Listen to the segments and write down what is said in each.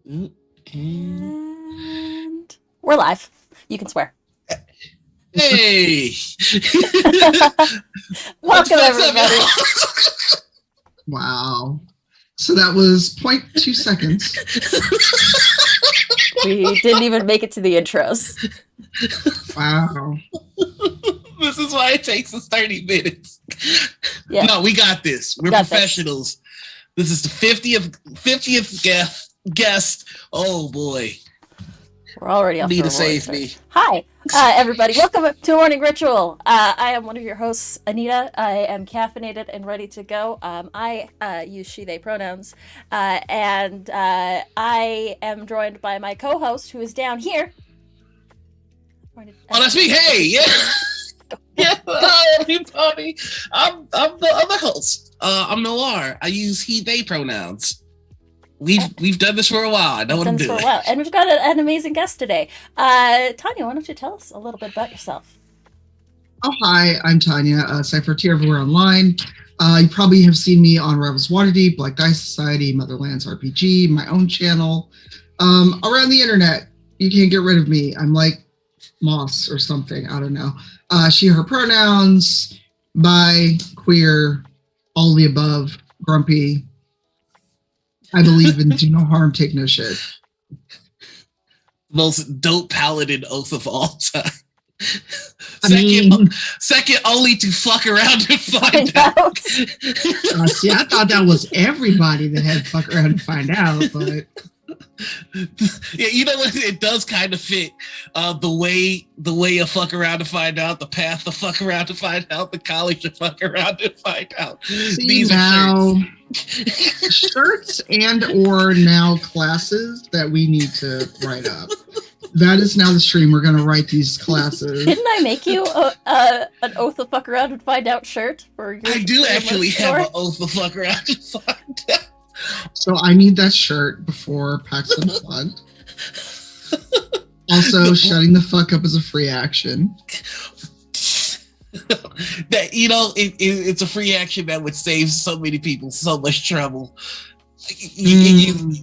And we're live. You can swear. Hey! Welcome, everybody. Wow. So that was 0.2 seconds. We didn't even make it to the intros. Wow. This is why it takes us 30 minutes. Yeah. No, we got this. We're professionals. This is the 50th guest. Oh boy. We're already off. Need to save me. Hi, everybody. Welcome to Morning Ritual. I am one of your hosts, Anita. I am caffeinated and ready to go. I use she, they pronouns. And I am joined by my co-host, who is down here. Oh, that's me. Hey, yeah. Yeah, hi, everybody. I'm the other host. I'm Noir. I use he, they pronouns. We've done this for a while. I know what I'm doing. And we've got an amazing guest today. Tanya, why don't you tell us a little bit about yourself? Oh, hi, I'm Tanya, CypherofTyr everywhere online. You probably have seen me on Rebels Waterdeep, Black Dice Society, Motherlands RPG, my own channel. Around the internet, you can't get rid of me. I'm like Moss or something. I don't know. She, her pronouns, bi, queer, all the above, grumpy. I believe in do no harm, take no shit. Most dope paladin oath of all time. Second only to fuck around and find out. See, I thought that was everybody that had fuck around and find out, but yeah, you know what? It does kind of fit the way you fuck around to find out, the path to fuck around to find out, the college to fuck around to find out. See, these now, shirts and or now classes that we need to write up. That is now the stream. We're going to write these classes. Didn't I make you an oath of fuck around and find out shirt for your? I do actually have an oath of fuck around and find out. So I need that shirt before PAX Unplugged. Also, shutting the fuck up is a free action. That it's a free action that would save so many people so much trouble. You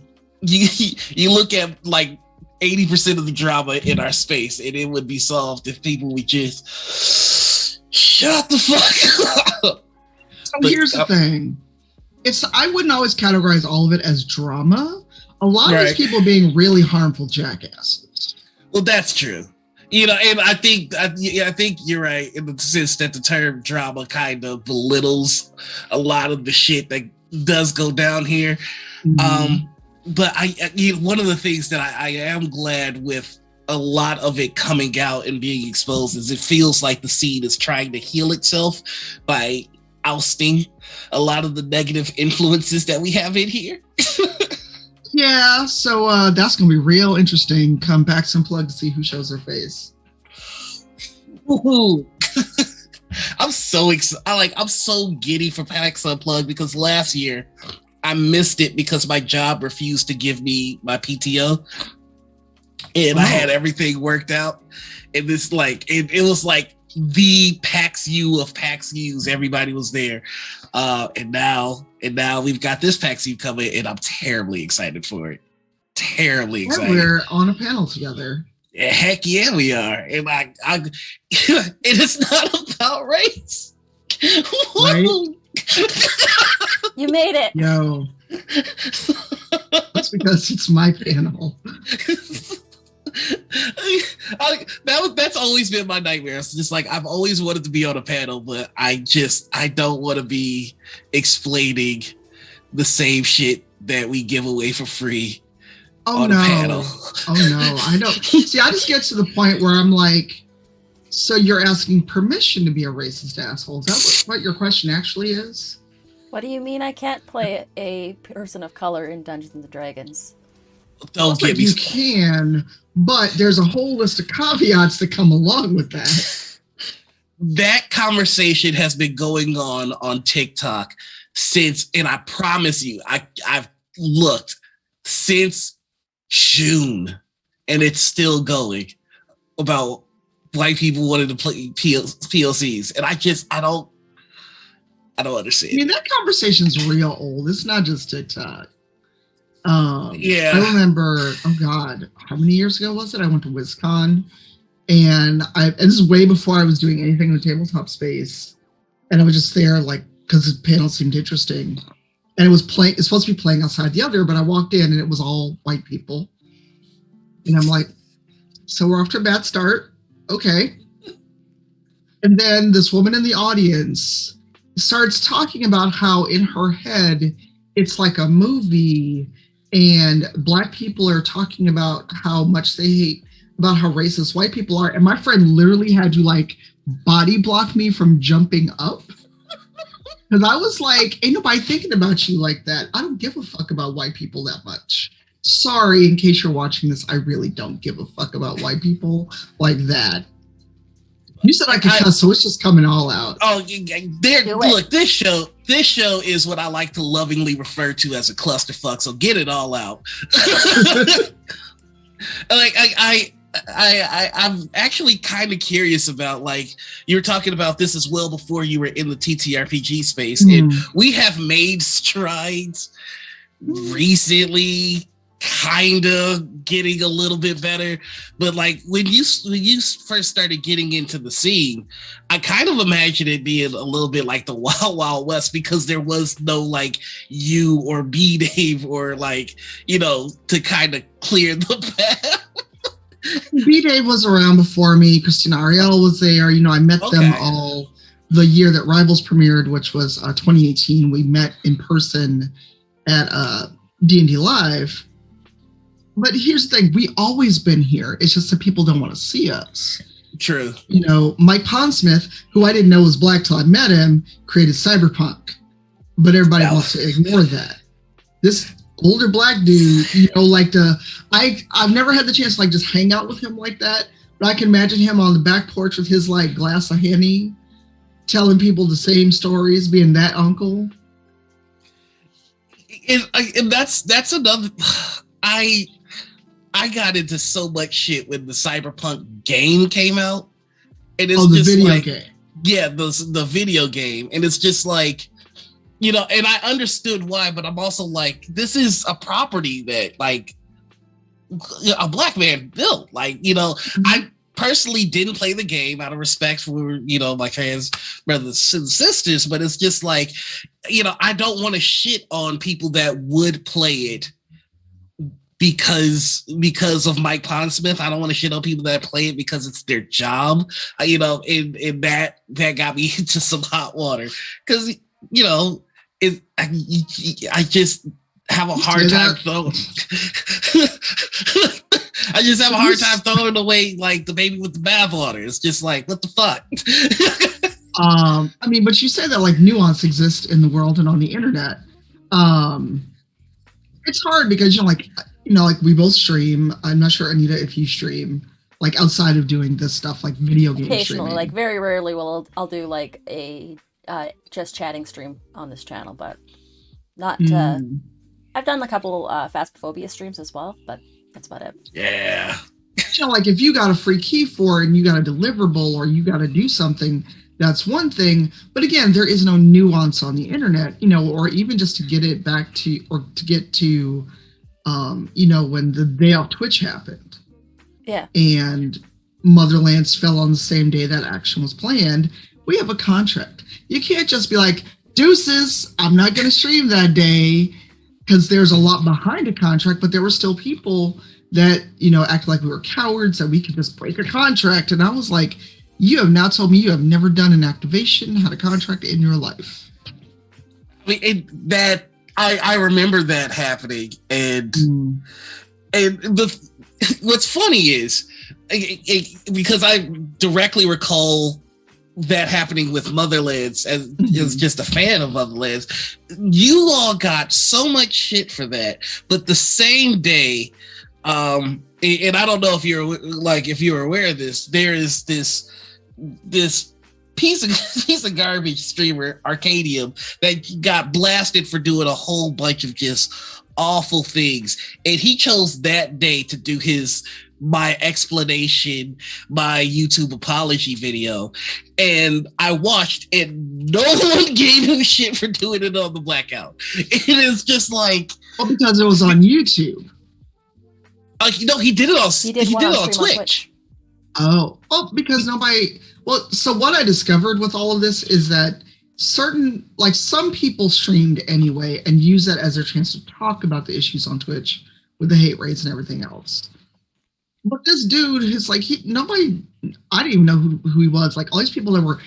look at like 80% of the drama in our space, and it would be solved if people would just shut the fuck up. So here's the thing. I wouldn't always categorize all of it as drama. A lot of these people being really harmful jackasses. Well, that's true. And I think you're right in the sense that the term drama kind of belittles a lot of the shit that does go down here. Mm-hmm. But one of the things that I am glad with a lot of it coming out and being exposed is it feels like the scene is trying to heal itself by ousting a lot of the negative influences that we have in here. Yeah, so that's gonna be real interesting. Come back some plug to see who shows their face. I'm so excited. I'm so giddy for PAX Unplugged because last year I missed it because my job refused to give me my PTO, and I had everything worked out. And this it was like the PAX U of PAX U's. Everybody was there, and now we've got this PAX U coming, and I'm terribly excited for it. Terribly excited. We're on a panel together. Heck yeah, we are. And it is not about race. Right? You made it. Yo. That's because it's my panel. That's always been my nightmare. It's just like I've always wanted to be on a panel, but I don't want to be explaining the same shit that we give away for free on a panel. Oh no, I don't. See, I just get to the point where I'm like, so you're asking permission to be a racist asshole? Is that what your question actually is? What do you mean I can't play a person of color in Dungeons and Dragons? Don't get me. You can, but there's a whole list of caveats that come along with that. That conversation has been going on TikTok since, and I promise you, I've looked since June, and it's still going about white people wanting to play PLCs, and I don't understand. I mean, that conversation's real old. It's not just TikTok. Yeah. I remember, oh God, how many years ago was it? I went to WizCon, and this is way before I was doing anything in the tabletop space. And I was just there, like, because the panel seemed interesting. And it's supposed to be playing outside the other, but I walked in and it was all white people. And I'm like, so we're off to a bad start. Okay. And then this woman in the audience starts talking about how in her head, it's like a movie, and Black people are talking about how much they hate, about how racist white people are. And my friend literally had to like body block me from jumping up. Because I was like, ain't nobody thinking about you like that. I don't give a fuck about white people that much. Sorry, in case you're watching this, I really don't give a fuck about white people like that. You said I could cuss, so it's just coming all out. Oh, look, this show is what I like to lovingly refer to as a clusterfuck. So get it all out. Like I'm actually kind of curious about, like, you were talking about this as well before you were in the TTRPG space, and we have made strides recently, kind of getting a little bit better, but like when you first started getting into the scene, I kind of imagined it being a little bit like the Wild Wild West, because there was no like you or B Dave or like, you know, to kind of clear the path. B Dave was around before me. Christina Ariel was there. You know, I met them all the year that Rivals premiered, which was 2018. We met in person at D&D Live. But here's the thing, we always been here. It's just that people don't want to see us. True. You know, Mike Pondsmith, who I didn't know was Black till I met him, created Cyberpunk. But everybody wants to ignore that. This older Black dude, you know, like I've never had the chance to like just hang out with him like that. But I can imagine him on the back porch with his like glass of Henny, telling people the same stories, being that uncle. And that's another... I got into so much shit when the Cyberpunk game came out, and it's the just video like, game. Yeah, the video game, and it's just like, you know, and I understood why, but I'm also like, this is a property that like a Black man built. Like, you know, I personally didn't play the game out of respect for, you know, my trans brothers and sisters, but it's just like, you know, I don't want to shit on people that would play it because of Mike Pondsmith. I don't want to shit on people that play it because it's their job, you know, and that got me into some hot water, because, you know, I just have a hard time throwing. I just have a hard time throwing away like the baby with the bathwater. It's just like, what the fuck? I mean, but you say that like nuance exists in the world and on the internet. It's hard because, you know, like we both stream. I'm not sure, Anita, if you stream like outside of doing this stuff, like video game occasionally streaming. Like very rarely I'll do like a just chatting stream on this channel, but not I've done a couple Phasmophobia streams as well, but that's about it. Yeah. You know, like if you got a free key for it and you got a deliverable or you got to do something, that's one thing. But again, there is no nuance on the internet, you know, or even just to get it back to, or to get to, you know, when the day off Twitch happened. Yeah. And Motherlands fell on the same day that action was planned. We have a contract. You can't just be like, deuces, I'm not going to stream that day, because there's a lot behind a contract, but there were still people that, you know, acted like we were cowards, that we could just break a contract. And I was like, you have now told me you have never done an activation, had a contract in your life. I mean, I remember that happening, and what's funny is, because I directly recall that happening with Motherlands, as just a fan of Motherlands, you all got so much shit for that, but the same day, and I don't know if you're aware of this, there is this piece of garbage streamer, Arcadium, that got blasted for doing a whole bunch of just awful things, and he chose that day to do my explanation, my YouTube apology video, and I watched, and no one gave him shit for doing it on the blackout. It is just like, Well, because it was on YouTube. He did it on stream Twitch. Oh, well, because nobody. Well, so what I discovered with all of this is that some people streamed anyway and use that as their chance to talk about the issues on Twitch with the hate rates and everything else. But this dude is like, nobody, I didn't even know who he was. Like all these people that were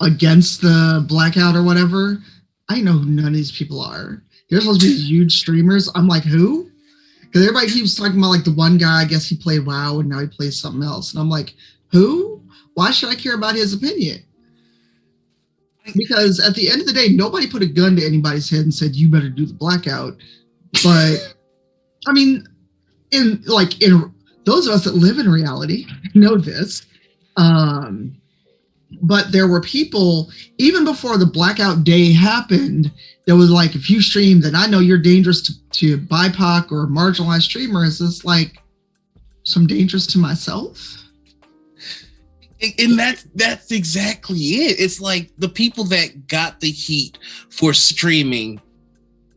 against the blackout or whatever, I know who none of these people are. They're supposed to be huge streamers. I'm like, who? Because everybody keeps talking about like the one guy, I guess he played WoW and now he plays something else. And I'm like, who? Why should I care about his opinion? Because at the end of the day, nobody put a gun to anybody's head and said, you better do the blackout. But I mean, in those of us that live in reality know this. But there were people, even before the blackout day happened, there was like, if you stream, then I know you're dangerous to BIPOC or marginalized streamers. It's like, so I'm dangerous to myself? And that's exactly it. It's like the people that got the heat for streaming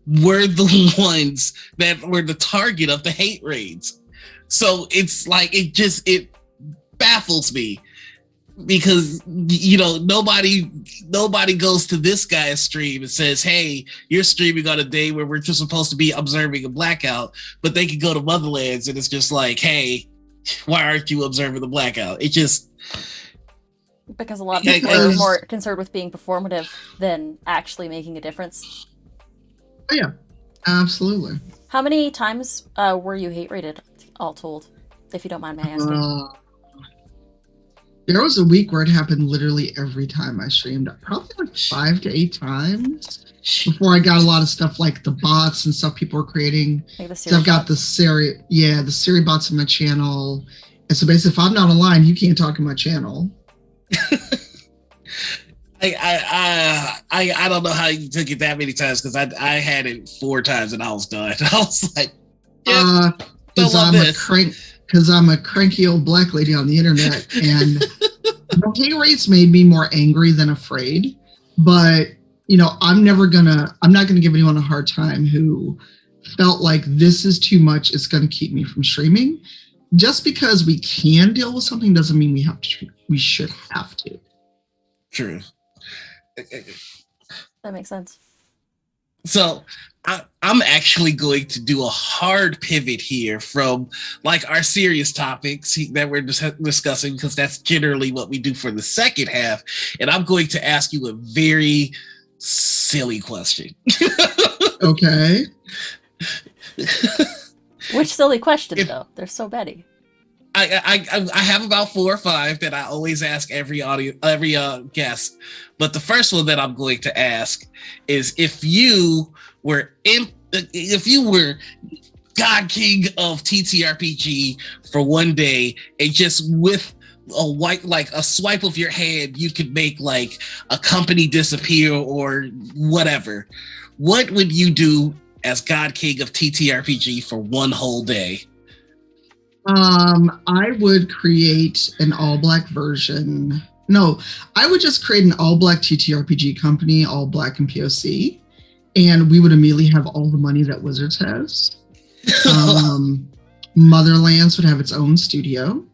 were the ones that were the target of the hate raids. So it's like, it baffles me because, nobody goes to this guy's stream and says, hey, you're streaming on a day where we're just supposed to be observing a blackout, but they can go to Motherlands and it's just like, hey, why aren't you observing the blackout? It just... Because a lot of people are more concerned with being performative than actually making a difference. Oh, yeah, absolutely. How many times were you hate rated, all told, if you don't mind my asking? There was a week where it happened literally every time I streamed, probably like 5 to 8 times before I got a lot of stuff like the bots and stuff people were creating. Like so I've got the Siri bots in my channel. And so basically, if I'm not online, you can't talk in my channel. I don't know how you took it that many times because I had it 4 times and I was done. I was like, because I'm a cranky old black lady on the internet, and the hate rates made me more angry than afraid. But I'm not gonna give anyone a hard time who felt like this is too much. It's gonna keep me from streaming. Just because we can deal with something doesn't mean we have to. We should have to. True. That makes sense. So I'm actually going to do a hard pivot here from like our serious topics that we're discussing, because that's generally what we do for the second half. And I'm going to ask you a very silly question. Okay. Which silly question, though? They're so many. I have about 4 or 5 that I always ask every guest. But the first one that I'm going to ask is, if you were God King of TTRPG for one day, and just with a swipe of your hand, you could make like a company disappear or whatever, what would you do as God King of TTRPG for one whole day? I would create an all-black version. No, I would just create an all-black TTRPG company, all black and POC, and we would immediately have all the money that Wizards has. Motherlands would have its own studio.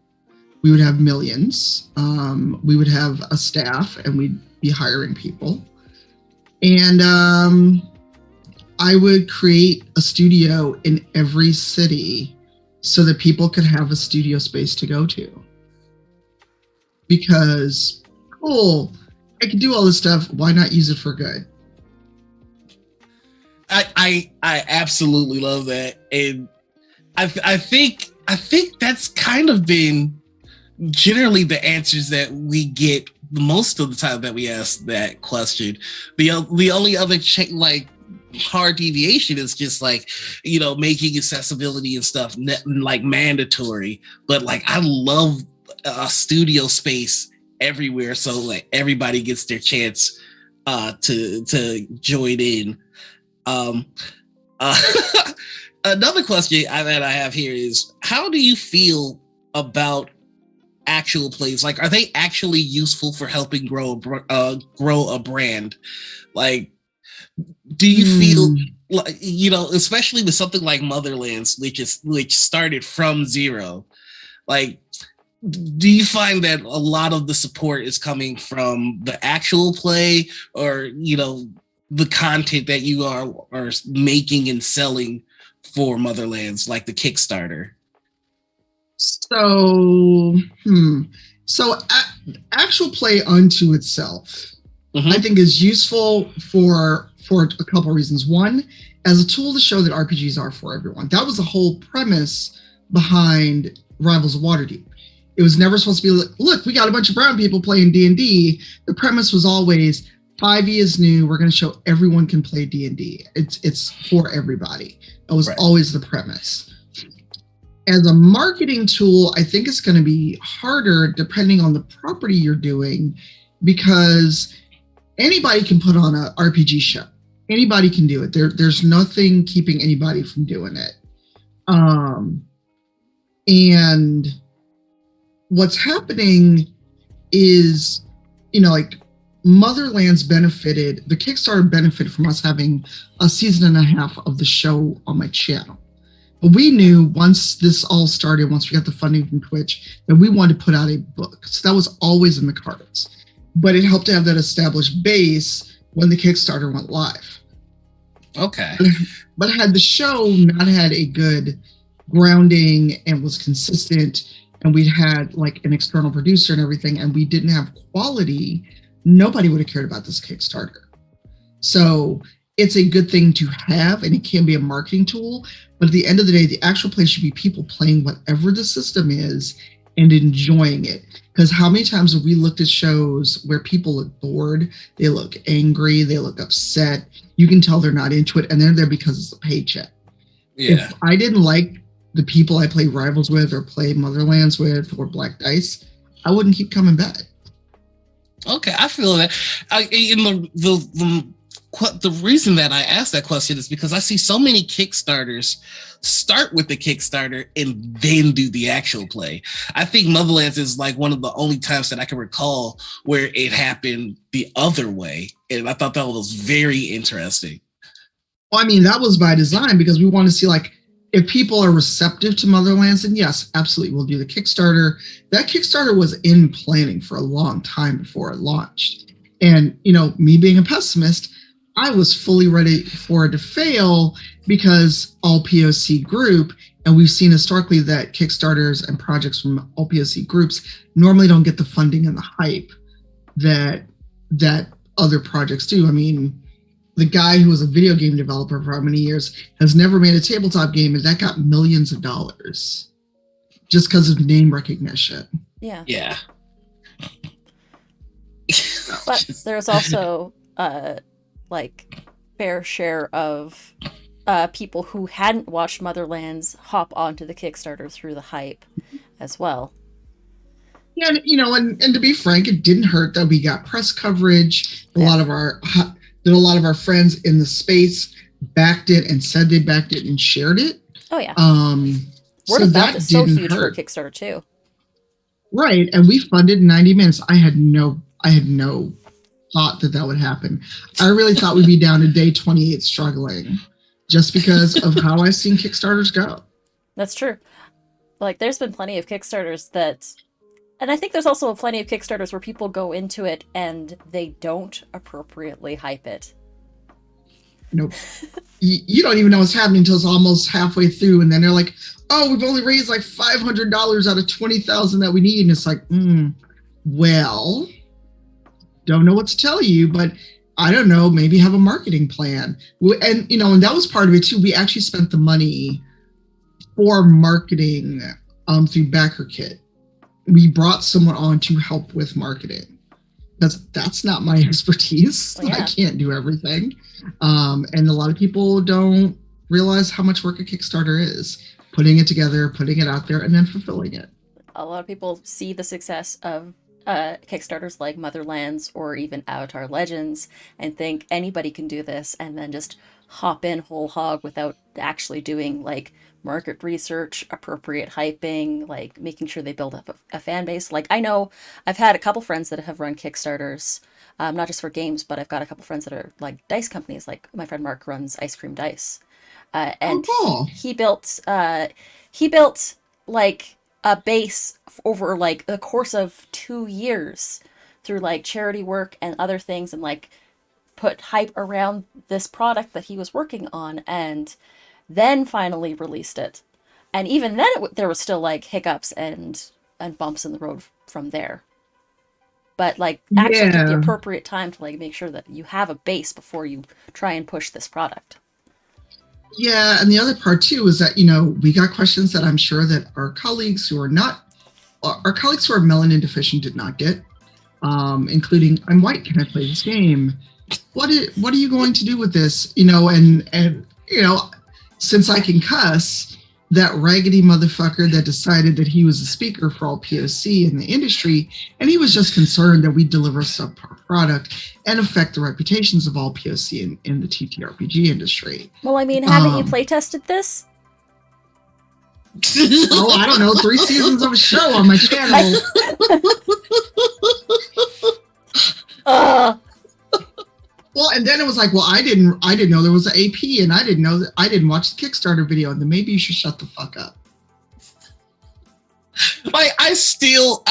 We would have millions. We would have a staff, and we'd be hiring people. And I would create a studio in every city so that people could have a studio space to go to. Because, cool, I can do all this stuff. Why not use it for good? I absolutely love that. And I think that's kind of been generally the answers that we get most of the time that we ask that question. The only other hard deviation is just making accessibility and stuff mandatory. But I love a studio space everywhere, so everybody gets their chance to join in. Another question that I have here is, how do you feel about actual plays? Are they actually useful for helping grow a brand? Do you feel like, especially with something like Motherlands, which started from zero, like, do you find that a lot of the support is coming from the actual play, or the content that you are making and selling for Motherlands, like the Kickstarter? So, actual play unto itself, I think, is useful for a couple of reasons. One, as a tool to show that RPGs are for everyone. That was the whole premise behind Rivals of Waterdeep. It was never supposed to be like, look, we got a bunch of brown people playing D&D. The premise was always 5e is new. We're going to show everyone can play D&D. It's for everybody. That was always the premise. As a marketing tool, I think it's going to be harder depending on the property you're doing, because anybody can put on an RPG show. Anybody can do it. There's nothing keeping anybody from doing it. And what's happening is, like, Motherlands benefited, the Kickstarter benefited from us having a season and a half of the show on my channel. But we knew once this all started, once we got the funding from Twitch, that we wanted to put out a book. So that was always in the cards. But it helped to have that established base when the Kickstarter went live. Okay. But had the show not had a good grounding and was consistent, and we'd had like an external producer and everything, and we didn't have quality, nobody would have cared about this Kickstarter. So it's a good thing to have, and it can be a marketing tool. But at the end of the day, the actual play should be people playing whatever the system is and enjoying it. Because how many times have we looked at shows where people look bored, they look angry, they look upset. You can tell they're not into it, and they're there because it's a paycheck. Yeah. If I didn't like the people I play Rivals with or play Motherlands with or Black Dice, I wouldn't keep coming back. Okay, I feel that. The reason that I asked that question is because I see so many Kickstarters start with the Kickstarter and then do the actual play. I think Motherlands is like one of the only times that I can recall where it happened the other way. And I thought that was very interesting. Well, I mean, that was by design, because we want to see, like, if people are receptive to Motherlands, then yes, absolutely, we'll do the Kickstarter. That Kickstarter was in planning for a long time before it launched. And, me being a pessimist, I was fully ready for it to fail, because all POC group, and we've seen historically that Kickstarters and projects from all POC groups normally don't get the funding and the hype that other projects do. I mean, the guy who was a video game developer for how many years has never made a tabletop game, and that got millions of dollars just because of name recognition. Yeah. Yeah. But there's also fair share of people who hadn't watched Motherlands hop onto the Kickstarter through the hype as well. Yeah, and to be frank, it didn't hurt that we got press coverage. A lot of our friends in the space backed it and said they backed it and shared it. Oh yeah. Word of mouth is so huge for Kickstarter too. Right, and we funded 90 minutes. I had no thought that would happen. I really thought we'd be down to day 28 struggling, just because of how I've seen Kickstarters go. That's true. Like, there's been plenty of Kickstarters and I think there's also plenty of Kickstarters where people go into it and they don't appropriately hype it. Nope. You don't even know what's happening until it's almost halfway through, and then they're like, oh, we've only raised like $500 out of $20,000 that we need. And it's like, well, don't know what to tell you, but I don't know, maybe have a marketing plan. And, and that was part of it too. We actually spent the money for marketing through BackerKit. We brought someone on to help with marketing. That's not my expertise. Well, yeah. I can't do everything. And a lot of people don't realize how much work a Kickstarter is. Putting it together, putting it out there, and then fulfilling it. A lot of people see the success of Kickstarters like Motherlands or even Avatar Legends and think anybody can do this, and then just hop in whole hog without actually doing like market research, appropriate hyping, like making sure they build up a fan base. Like I know I've had a couple friends that have run Kickstarters, not just for games, but I've got a couple friends that are like dice companies. Like my friend Mark runs Ice Cream Dice, and cool. he built like a base over like the course of 2 years through like charity work and other things, and like put hype around this product that he was working on, and then finally released it. And even then, there was still like hiccups and bumps in the road from there. But like actually took the Yeah. appropriate time to like make sure that you have a base before you try and push this product. Yeah, and the other part too is that, you know, we got questions that I'm sure that our colleagues who are melanin deficient did not get, including, I'm white, can I play this game? What are you going to do with this? You know, and you know, since I can cuss, that raggedy motherfucker that decided that he was a speaker for all POC in the industry, and he was just concerned that we deliver a subpar product and affect the reputations of all POC in the TTRPG industry. Well, I mean, haven't you play tested this? Oh, I don't know, 3 seasons of a show on my channel. Well, and then it was like, well, I didn't know there was an AP, and I didn't watch the Kickstarter video, and then maybe you should shut the fuck up. Like I still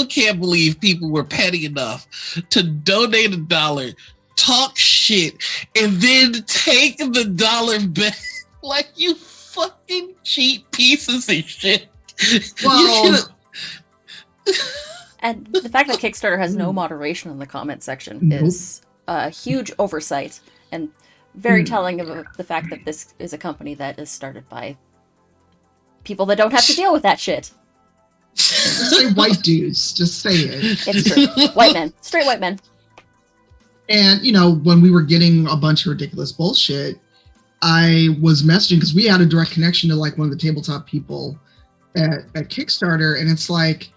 can't believe people were petty enough to donate $1, talk shit, and then take the $1 back. Like, you fucking cheap pieces of shit. Well, and the fact that Kickstarter has no moderation in the comment section is a huge oversight, and very telling of the fact that this is a company that is started by people that don't have to deal with that shit. Just say white dudes. Just say it. It's true. White men. Straight white men. And, you know, when we were getting a bunch of ridiculous bullshit, I was messaging, because we had a direct connection to like one of the tabletop people at Kickstarter, and it's like,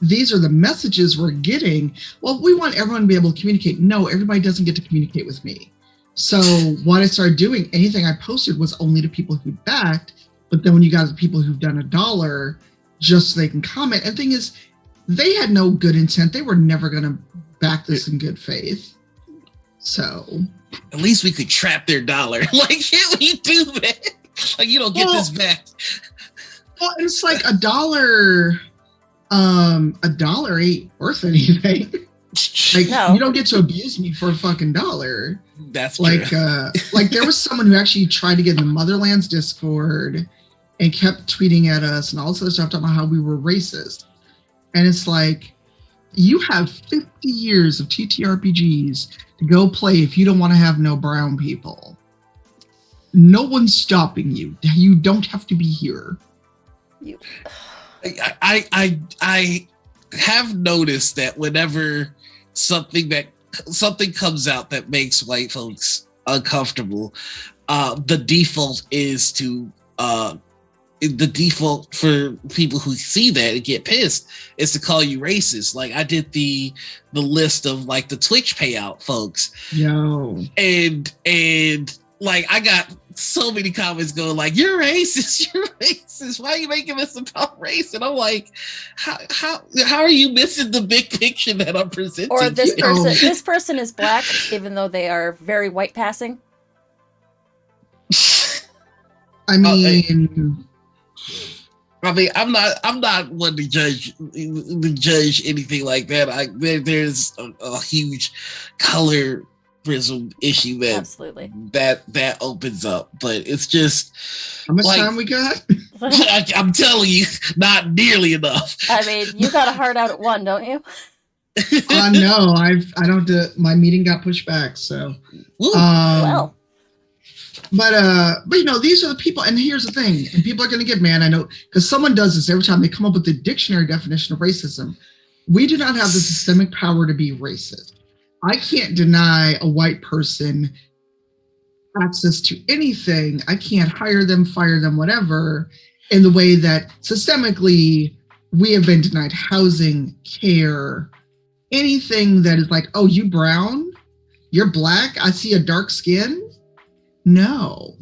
these are the messages we're getting. Well, we want everyone to be able to communicate. No, everybody doesn't get to communicate with me. So what I started doing, anything I posted was only to people who backed. But then when you got the people who've done $1 just so they can comment, and the thing is, they had no good intent. They were never going to back this in good faith. So at least we could trap their $1. Like, can we do that? Like, you don't get this back. Well, it's like $1. $1 ain't worth anything. Like, no. You don't get to abuse me for a fucking $1. That's like true. Like there was someone who actually tried to get in the Motherlands Discord and kept tweeting at us and all this other stuff talking about how we were racist. And it's like, you have 50 years of TTRPGs to go play if you don't want to have no brown people. No one's stopping you. You don't have to be here. I have noticed that whenever something comes out that makes white folks uncomfortable, the default is to the default for people who see that and get pissed is to call you racist. Like, I did the list of like the Twitch payout folks. Yo. And like I got so many comments going like, you're racist, you're racist. Why are you making this about race? And I'm like, how are you missing the big picture that I'm presenting? Or this person is black, even though they are very white passing. I mean, I'm not one to judge anything like that. There's a huge colorism issue that absolutely that opens up, but it's just how much time we got? I'm telling you, not nearly enough. I mean, you got a heart out at 1, don't you? No, I don't. My meeting got pushed back, so. Well. But you know, these are the people, and here's the thing, and people are going to get mad, I know, because someone does this every time they come up with the dictionary definition of racism. We do not have the systemic power to be racist. I can't deny a white person access to anything. I can't hire them, fire them, whatever, in the way that systemically we have been denied housing, care, anything that is like, oh, you brown, you're black, I see a dark skin. No.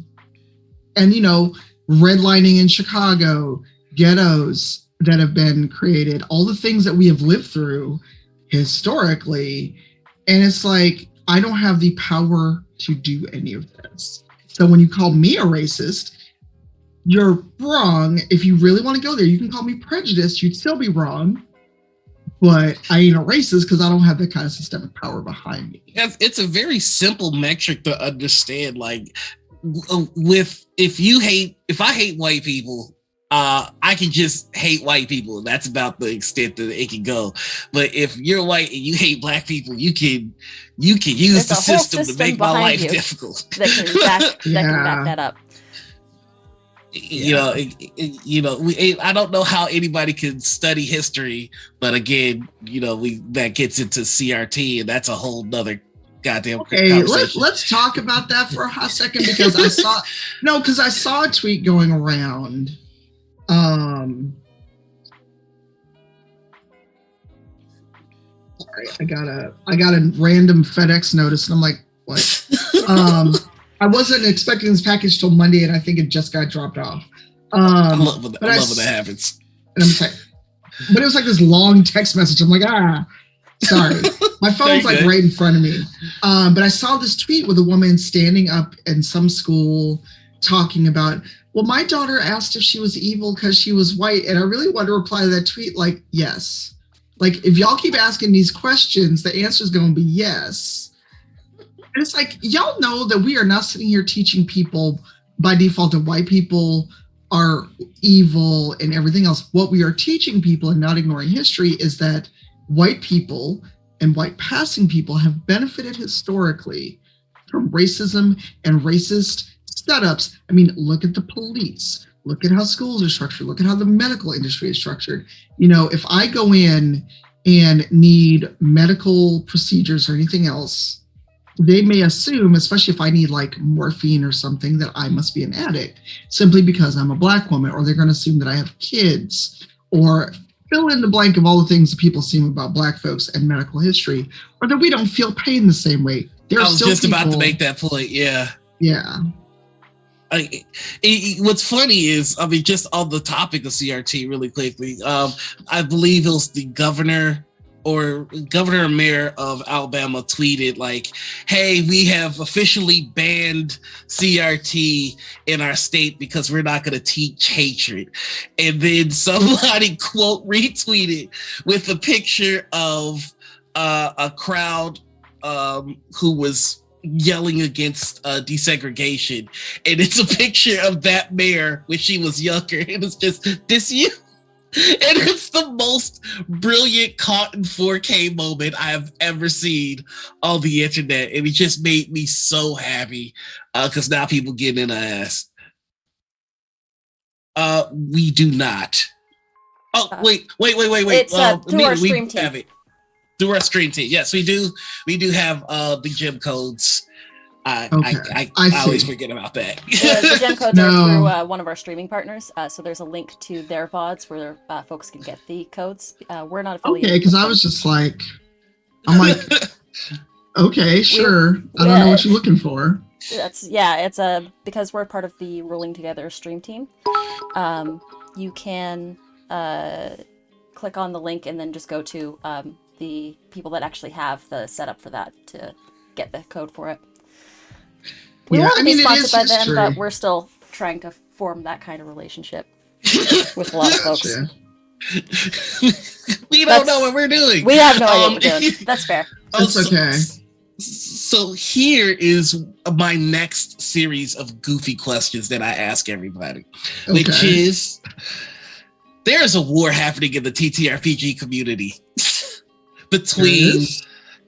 And, you know, redlining in Chicago, ghettos that have been created, all the things that we have lived through historically. And it's like, I don't have the power to do any of this. So when you call me a racist, you're wrong. If you really want to go there, you can call me prejudiced. You'd still be wrong. But I ain't a racist because I don't have that kind of systemic power behind me. It's a very simple metric to understand. Like, if I hate white people, I can just hate white people, and that's about the extent that it can go. But if you're white and you hate black people, you can use the system to make my life difficult. That can back that up. I don't know how anybody can study history, but again, that gets into CRT, and that's a whole nother goddamn conversation. Let's talk about that for a hot second, because I saw a tweet going around. Sorry, I got a random FedEx notice, and I'm like, what? I wasn't expecting this package till Monday, and I think it just got dropped off. I love when that happens. And I'm like, but it was like this long text message. I'm like, sorry. My phone's like right in front of me. But I saw this tweet with a woman standing up in some school talking about, well, my daughter asked if she was evil because she was white. And I really want to reply to that tweet like, yes. Like, if y'all keep asking these questions, the answer is going to be yes. And it's like, y'all know that we are not sitting here teaching people by default that white people are evil and everything else. What we are teaching people, and not ignoring history, is that white people and white passing people have benefited historically from racism and racist setups. I mean, look at the police. Look at how schools are structured. Look at how the medical industry is structured. If I go in and need medical procedures or anything else, they may assume, especially if I need like morphine or something, that I must be an addict simply because I'm a black woman, or they're going to assume that I have kids, or fill in the blank of all the things that people assume about black folks and medical history, or that we don't feel pain the same way. I was just about to make that point. Yeah. Yeah. What's funny is, just on the topic of CRT really quickly, I believe it was the governor or mayor of Alabama tweeted like, hey, we have officially banned CRT in our state because we're not going to teach hatred. And then somebody quote retweeted with a picture of a crowd who was yelling against desegregation. And it's a picture of that mayor when she was younger. And it's just, this you? And it's the most brilliant caught in 4K moment I have ever seen on the internet. And it just made me so happy because now people get in the ass. We do not. Oh, wait. It's through our stream team. Have it. Through our stream team. Yes, we do. We do have the gem codes. I always forget about that. The gem codes are through one of our streaming partners. So there's a link to their VODs where folks can get the codes. We're not affiliated. Okay, because I was just like, okay, sure. I don't know what you're looking for. It's because we're part of the Rolling Together stream team. You can click on the link and then just go to the people that actually have the setup for that to get the code for it. We want to be sponsored by them, true. But we're still trying to form that kind of relationship with a lot of folks. We don't know what we're doing. We have no idea what we're doing. That's fair. That's okay. So here is my next series of goofy questions that I ask everybody, which is, there is a war happening in the TTRPG community between,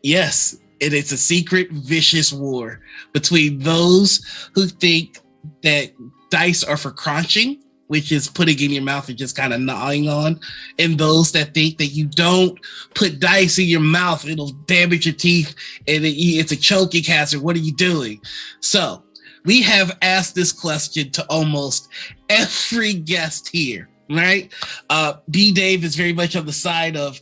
yes, and it's a secret, vicious war between those who think that dice are for crunching, which is putting in your mouth and just kind of gnawing on, and those that think that you don't put dice in your mouth, it'll damage your teeth, and it's a choking hazard. What are you doing? So we have asked this question to almost every guest here, right? B. Dave is very much on the side of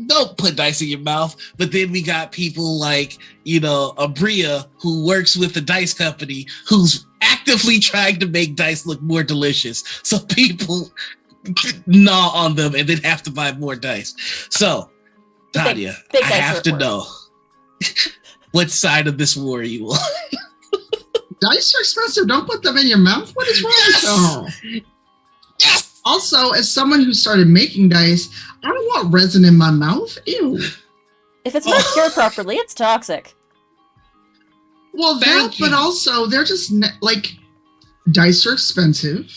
don't put dice in your mouth. But then we got people like, Abria, who works with the dice company, who's actively trying to make dice look more delicious, so people gnaw on them and then have to buy more dice. So, Tanya, big I have to know what side of this war are you on? Dice are expensive. Don't put them in your mouth. What is wrong with you? Yes. Also, as someone who started making dice, I don't want resin in my mouth. Ew. If it's not cured properly, it's toxic. Well, but also they're just like dice are expensive,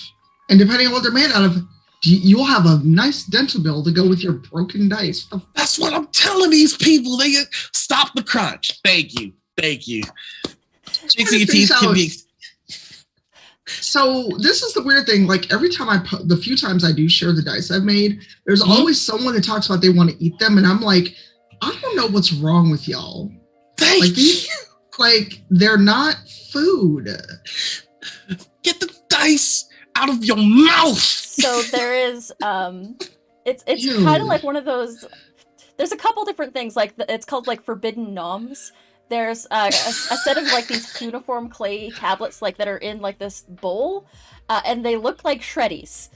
and depending on what they're made out of, you'll have a nice dental bill to go with your broken dice. That's what I'm telling these people. They stop the crunch. Thank you. So this is the weird thing. Like every time the few times I do share the dice I've made, there's always someone that talks about they want to eat them, and I'm like, I don't know what's wrong with y'all. Like they're not food. Get the dice out of your mouth. So there is it's kind of like one of those. There's a couple different things, like it's called like forbidden noms. There's a set of like these cuneiform clay tablets like that are in like this bowl, and they look like shreddies.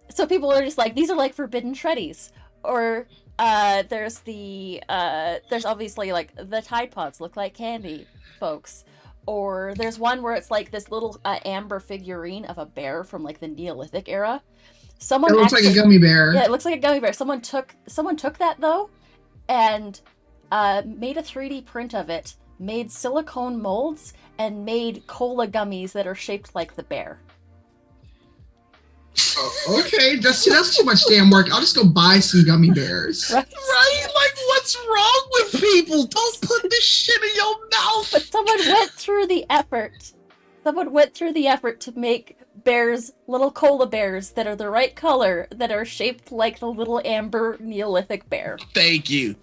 So people are just like, these are like forbidden shreddies. Or there's obviously like the Tide Pods look like candy, folks. Or there's one where it's like this little amber figurine of a bear from like the Neolithic era. It looks like a gummy bear. Yeah, it looks like a gummy bear. Someone took that though, and made a 3D print of it, made silicone molds, and made cola gummies that are shaped like the bear. Okay, that's too much damn work. I'll just go buy some gummy bears. Right? Like, what's wrong with people? Don't put this shit in your mouth. But someone went through the effort. To make bears, little cola bears that are the right color, that are shaped like the little amber Neolithic bear. Thank you.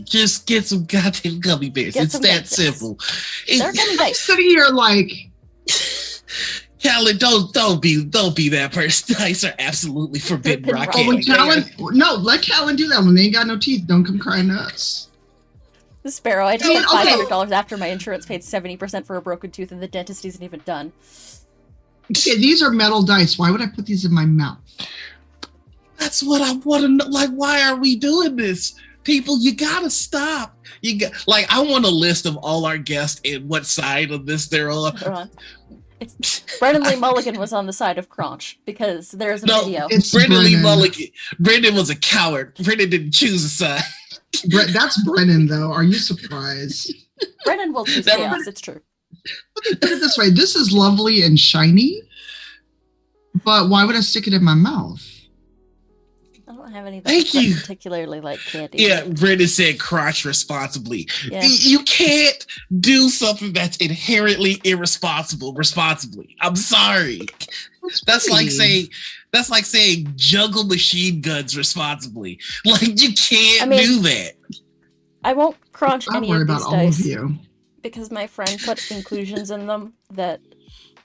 Just get some goddamn gummy bears. It's that simple. They're gummy bears. Sitting here like, Callan, don't be that person. Dice are absolutely forbidden. let Callan do that. When they ain't got no teeth, don't come crying to us. The Sparrow, I just paid $500 after my insurance paid 70% for a broken tooth, and the dentist isn't even done. Okay, these are metal dice. Why would I put these in my mouth? That's what I want to know. Like, why are we doing this? People, you gotta stop. I want a list of all our guests and what side of this they're on. Brendan Lee Mulligan was on the side of Crunch because there's a video. It's Brendan Lee Mulligan. Brendan was a coward. Brendan didn't choose a side. That's Brennan, though. Are you surprised? Brennan will choose chaos. It's true. Put it this way: this is lovely and shiny, but why would I stick it in my mouth? I don't have anything particularly like candy. Yeah, Brendan said crotch responsibly. Yeah. You can't do something that's inherently irresponsible responsibly. I'm sorry. That's like saying juggle machine guns responsibly. Like, you can't do that. I won't crunch any of these dice of you. because my friend put inclusions in them that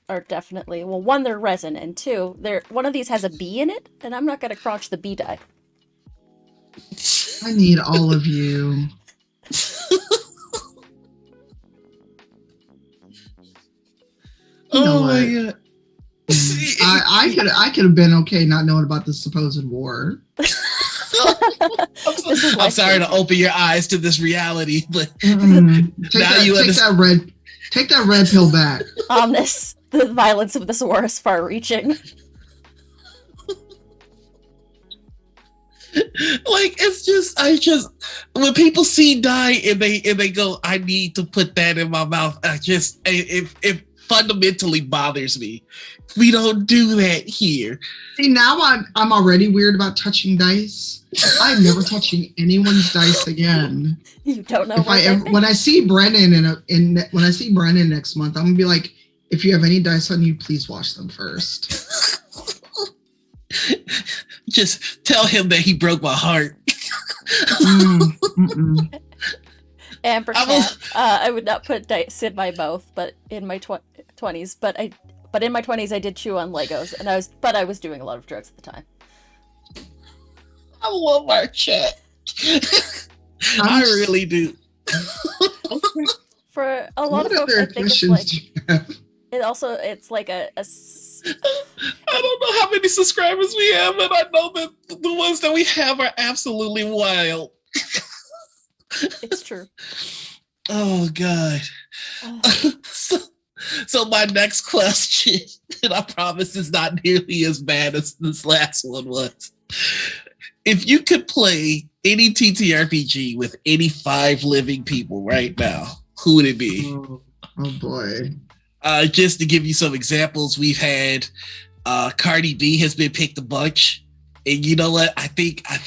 are definitely, well, one, they're resin, and two, one of these has a bee in it, and I'm not going to crunch the bee die. I need all of you. Oh my god. I could have been okay not knowing about this supposed war. I'm sorry to open your eyes to this reality, but take that red pill back. The violence of this war is far-reaching. Like, when people see dye and they go, I need to put that in my mouth. It fundamentally bothers me. We don't do that here. See, now I'm already weird about touching dice. I'm never touching anyone's dice again. You don't know when I see Brennan when I see Brennan next month, I'm gonna be like, if you have any dice on you, please wash them first. Just tell him that he broke my heart. Amber Cat, I would not put dice in my mouth, but in my 20s. But in my 20s, I did chew on Legos, and I was doing a lot of drugs at the time. I love our chat. I really do. For a lot of folks, I think it's like it's like a I don't know how many subscribers we have, but I know that the ones that we have are absolutely wild. it's true. Oh God. So my next question, and I promise it's not nearly as bad as this last one was. If you could play any TTRPG with any 5 living people right now, who would it be? Oh boy. Just to give you some examples, we've had Cardi B has been picked a bunch. And you know what? I think I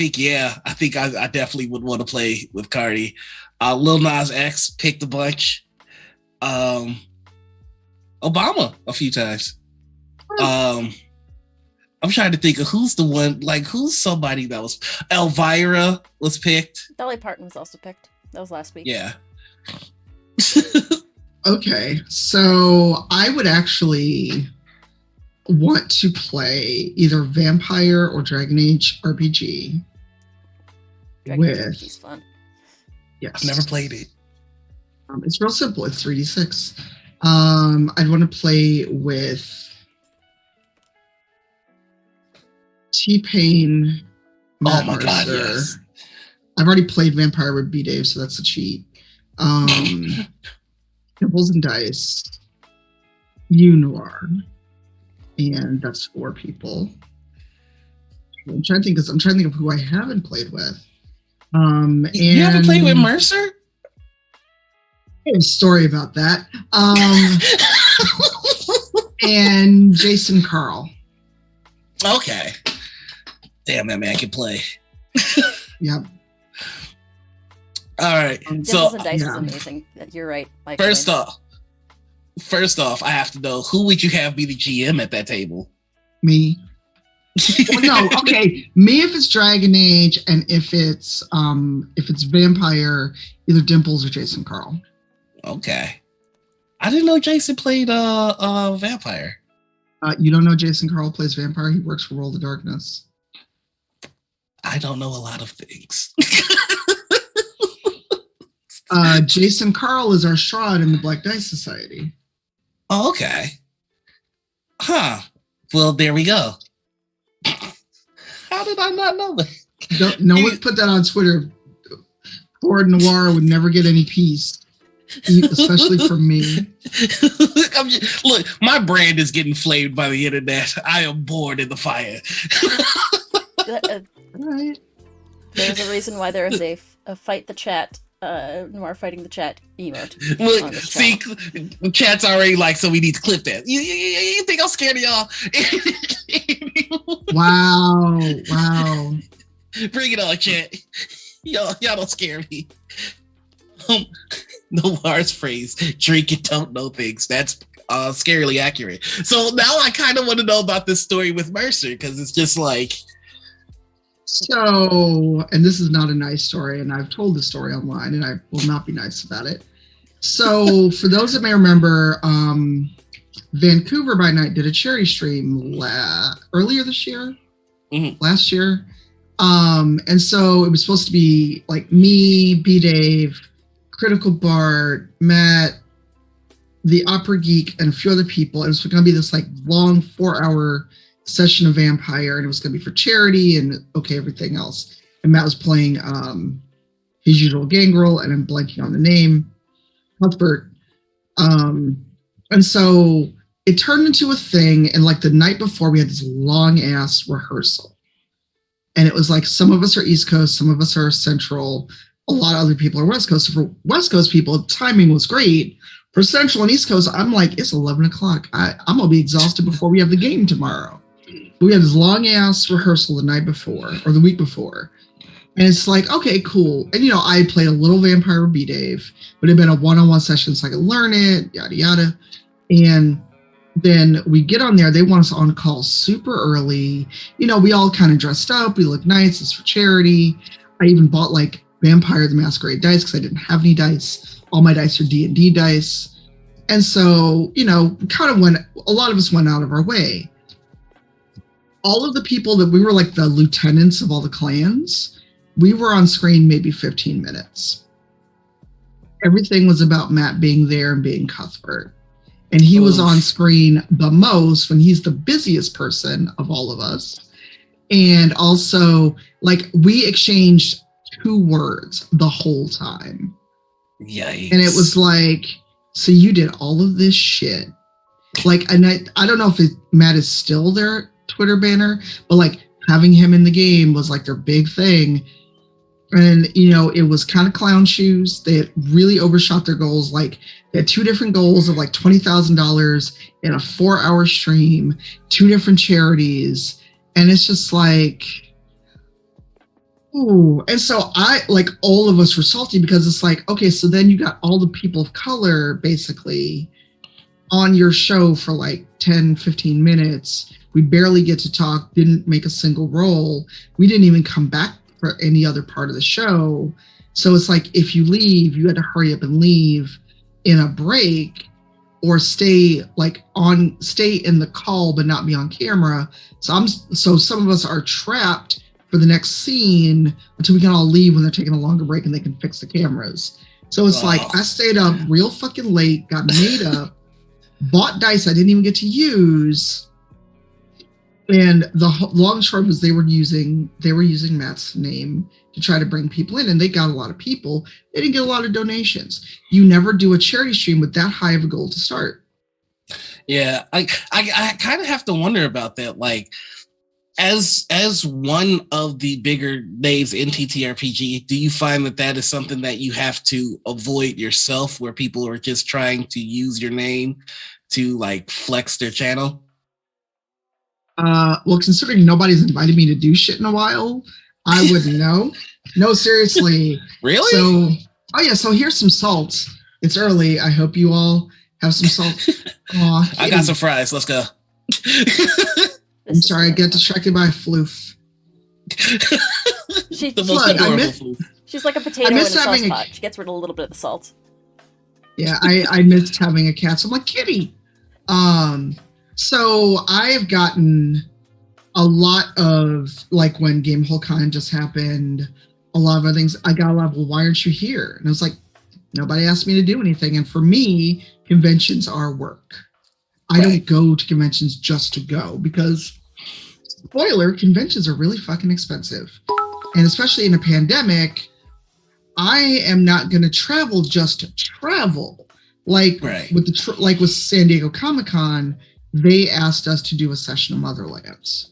definitely would want to play with Cardi. Lil Nas X picked a bunch. Obama a few times. I'm trying to think of who's the one, like who's somebody that was. Elvira was picked. Dolly Parton was also picked. That was last week. Yeah. Okay, so I would actually want to play either Vampire or Dragon Age RPG. Dragon Age RPG's fun. Yes. I've never played it. It's real simple. It's 3d6. I'd want to play with T-Pain, Matt Mercer. God, yes. I've already played Vampire with B-Dave, so that's a cheat. Nibbles and Dice, Noir, and that's 4 people. I'm trying to think of who I haven't played with. You haven't played with Mercer? I have a story about that. And Jason Carl. Okay. Damn, that man can play. Yep. All right. Nibbles and Dice is amazing. You're right. First off, I have to know, who would you have be the GM at that table? Me. Well, no, okay. Me if it's Dragon Age, and if it's Vampire, either Dimples or Jason Carl. Okay. I didn't know Jason played Vampire. You don't know Jason Carl plays Vampire? He works for World of Darkness. I don't know a lot of things. Jason Carl is our Shroud in the Black Dice Society. Oh, okay. Huh. Well, there we go. How did I not know that? No one put that on Twitter. Poor Noir would never get any peace, especially from me. Look, my brand is getting flamed by the internet. I am bored in the fire. Right. There's a reason why there is a fight the chat, Noir fighting the chat emote. Look, see, chat's already like, so we need to clip that. You think I'm scared of y'all? Wow. Bring it on, chat. Y'all don't scare me. Noir's phrase, drink and don't know things. That's scarily accurate. So now I kind of want to know about this story with Mercer, because it's just like... So, and this is not a nice story, and I've told the story online, and I will not be nice about it. So, for those that may remember, Vancouver by Night did a charity stream earlier this year, last year. And so it was supposed to be like me, B-Dave, Critical Bart, Matt, the Opera Geek, and a few other people. It was going to be this like long 4-hour session of Vampire, and it was going to be for charity and everything else. And Matt was playing his usual gangrel, and I'm blanking on the name, Cuthbert. And so it turned into a thing, and like the night before, we had this long ass rehearsal, and it was like some of us are East Coast, some of us are Central, a lot of other people are West Coast. So for West Coast people, timing was great. For Central and East Coast, I'm like, it's 11 o'clock. I'm gonna be exhausted before we have the game tomorrow. We had this long ass rehearsal the night before or the week before. And it's like, okay, cool. And I played a little Vampire with B-Dave, but it had been a one-on-one session so I could learn it, yada, yada. And then we get on there. They want us on call super early. We all kind of dressed up. We look nice. It's for charity. I even bought like Vampire the Masquerade dice because I didn't have any dice. All my dice are D&D dice. And so, a lot of us went out of our way. All of the people that we were like the lieutenants of all the clans, we were on screen maybe 15 minutes. Everything was about Matt being there and being Cuthbert. and he was on screen the most when he's the busiest person of all of us. And also, like, we exchanged 2 words the whole time. Yikes. And it was like, so you did all of this shit. Like, and I don't know if Matt is still their Twitter banner, but like having him in the game was like their big thing. And, you know, it was kind of clown shoes. They had really overshot their goals. Like, they had 2 different goals of like $20,000 in a 4-hour stream, 2 different charities. And it's just like, ooh. And so all of us were salty because it's like, okay, so then you got all the people of color basically on your show for like 10, 15 minutes. We barely get to talk, didn't make a single roll. We didn't even come back for any other part of the show. So it's like, if you leave, you had to hurry up and leave in a break or stay in the call, but not be on camera. So some of us are trapped for the next scene until we can all leave when they're taking a longer break and they can fix the cameras. So it's like, I stayed up real fucking late, got made up, bought dice I didn't even get to use. And the long and short was they were using Matt's name to try to bring people in, and they got a lot of people. They didn't get a lot of donations. You never do a charity stream with that high of a goal to start. Yeah, I kind of have to wonder about that. Like, as one of the bigger names in TTRPG, do you find that is something that you have to avoid yourself, where people are just trying to use your name to like flex their channel? Well, considering nobody's invited me to do shit in a while, I wouldn't know. No, seriously. Really? So here's some salt. It's early. I hope you all have some salt. I got some fries. Let's go. I'm sorry, I got distracted by a floof. The most adorable floof. She's like a potato in a sauce pot. She gets rid of a little bit of the salt. Yeah, I missed having a cat. So I'm like, kitty. So I've gotten a lot of, like, when Game Hole Con just happened, a lot of other things. I got a lot of, well, why aren't you here? And I was like, nobody asked me to do anything. And for me, conventions are work. I don't go to conventions just to go because, spoiler, conventions are really fucking expensive. And especially in a pandemic, I am not going to travel just to travel. Like with San Diego Comic-Con, they asked us to do a session of Motherlands.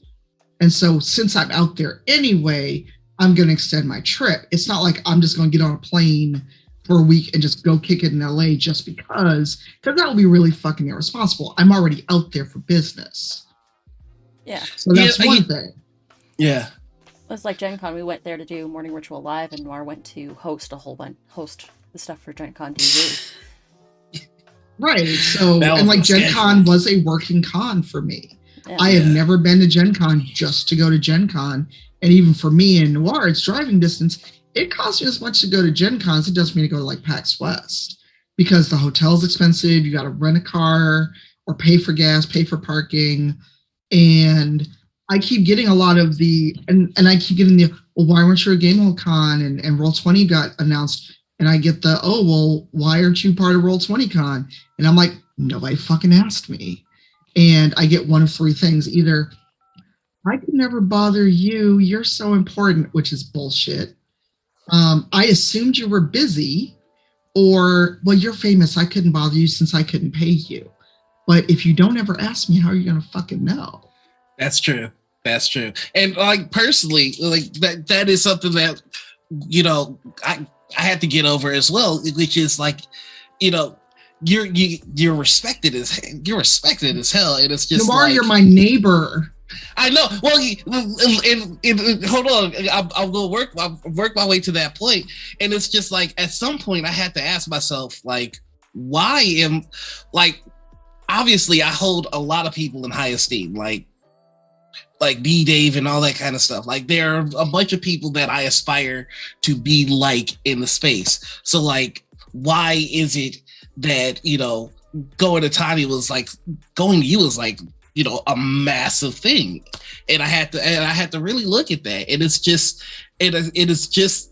And so since I'm out there anyway, I'm going to extend my trip. It's not like I'm just going to get on a plane for a week and just go kick it in LA just because that would be really fucking irresponsible. I'm already out there for business. Yeah. So that's one thing. Yeah. It's like Gen Con. We went there to do Morning Ritual Live, and Noir went to host the stuff for Gen Con TV. Right. So, and like Gen Con was a working con for me. Yeah. I have never been to Gen Con just to go to Gen Con. And even for me in Noir, it's driving distance. It costs me as much to go to Gen Con as it does me to go to like PAX West, because the hotel's expensive. You got to rent a car or pay for gas, pay for parking. And I keep getting a lot of and I keep getting well, why weren't you at Game Hole Con? And Roll20 got announced. And I get why aren't you part of Roll20 Con? And I'm like, nobody fucking asked me. And I get one of 3 things. Either, I could never bother you, you're so important, which is bullshit. I assumed you were busy, or, well, you're famous, I couldn't bother you since I couldn't pay you. But if you don't ever ask me, how are you going to fucking know? That's true. That's true. And like personally, like that is something that, you know, I had to get over as well, which is like, you know, you're respected as hell, and it's just Noir, you're my neighbor. I know. Well, and hold on, I'll go work my way to that point, and it's just like at some point I had to ask myself, like, obviously I hold a lot of people in high esteem, like D Dave and all that kind of stuff. Like, there are a bunch of people that I aspire to be like in the space. So like, why is it that, you know, going to you was like, you know, a massive thing? And I had to really look at that. And it is just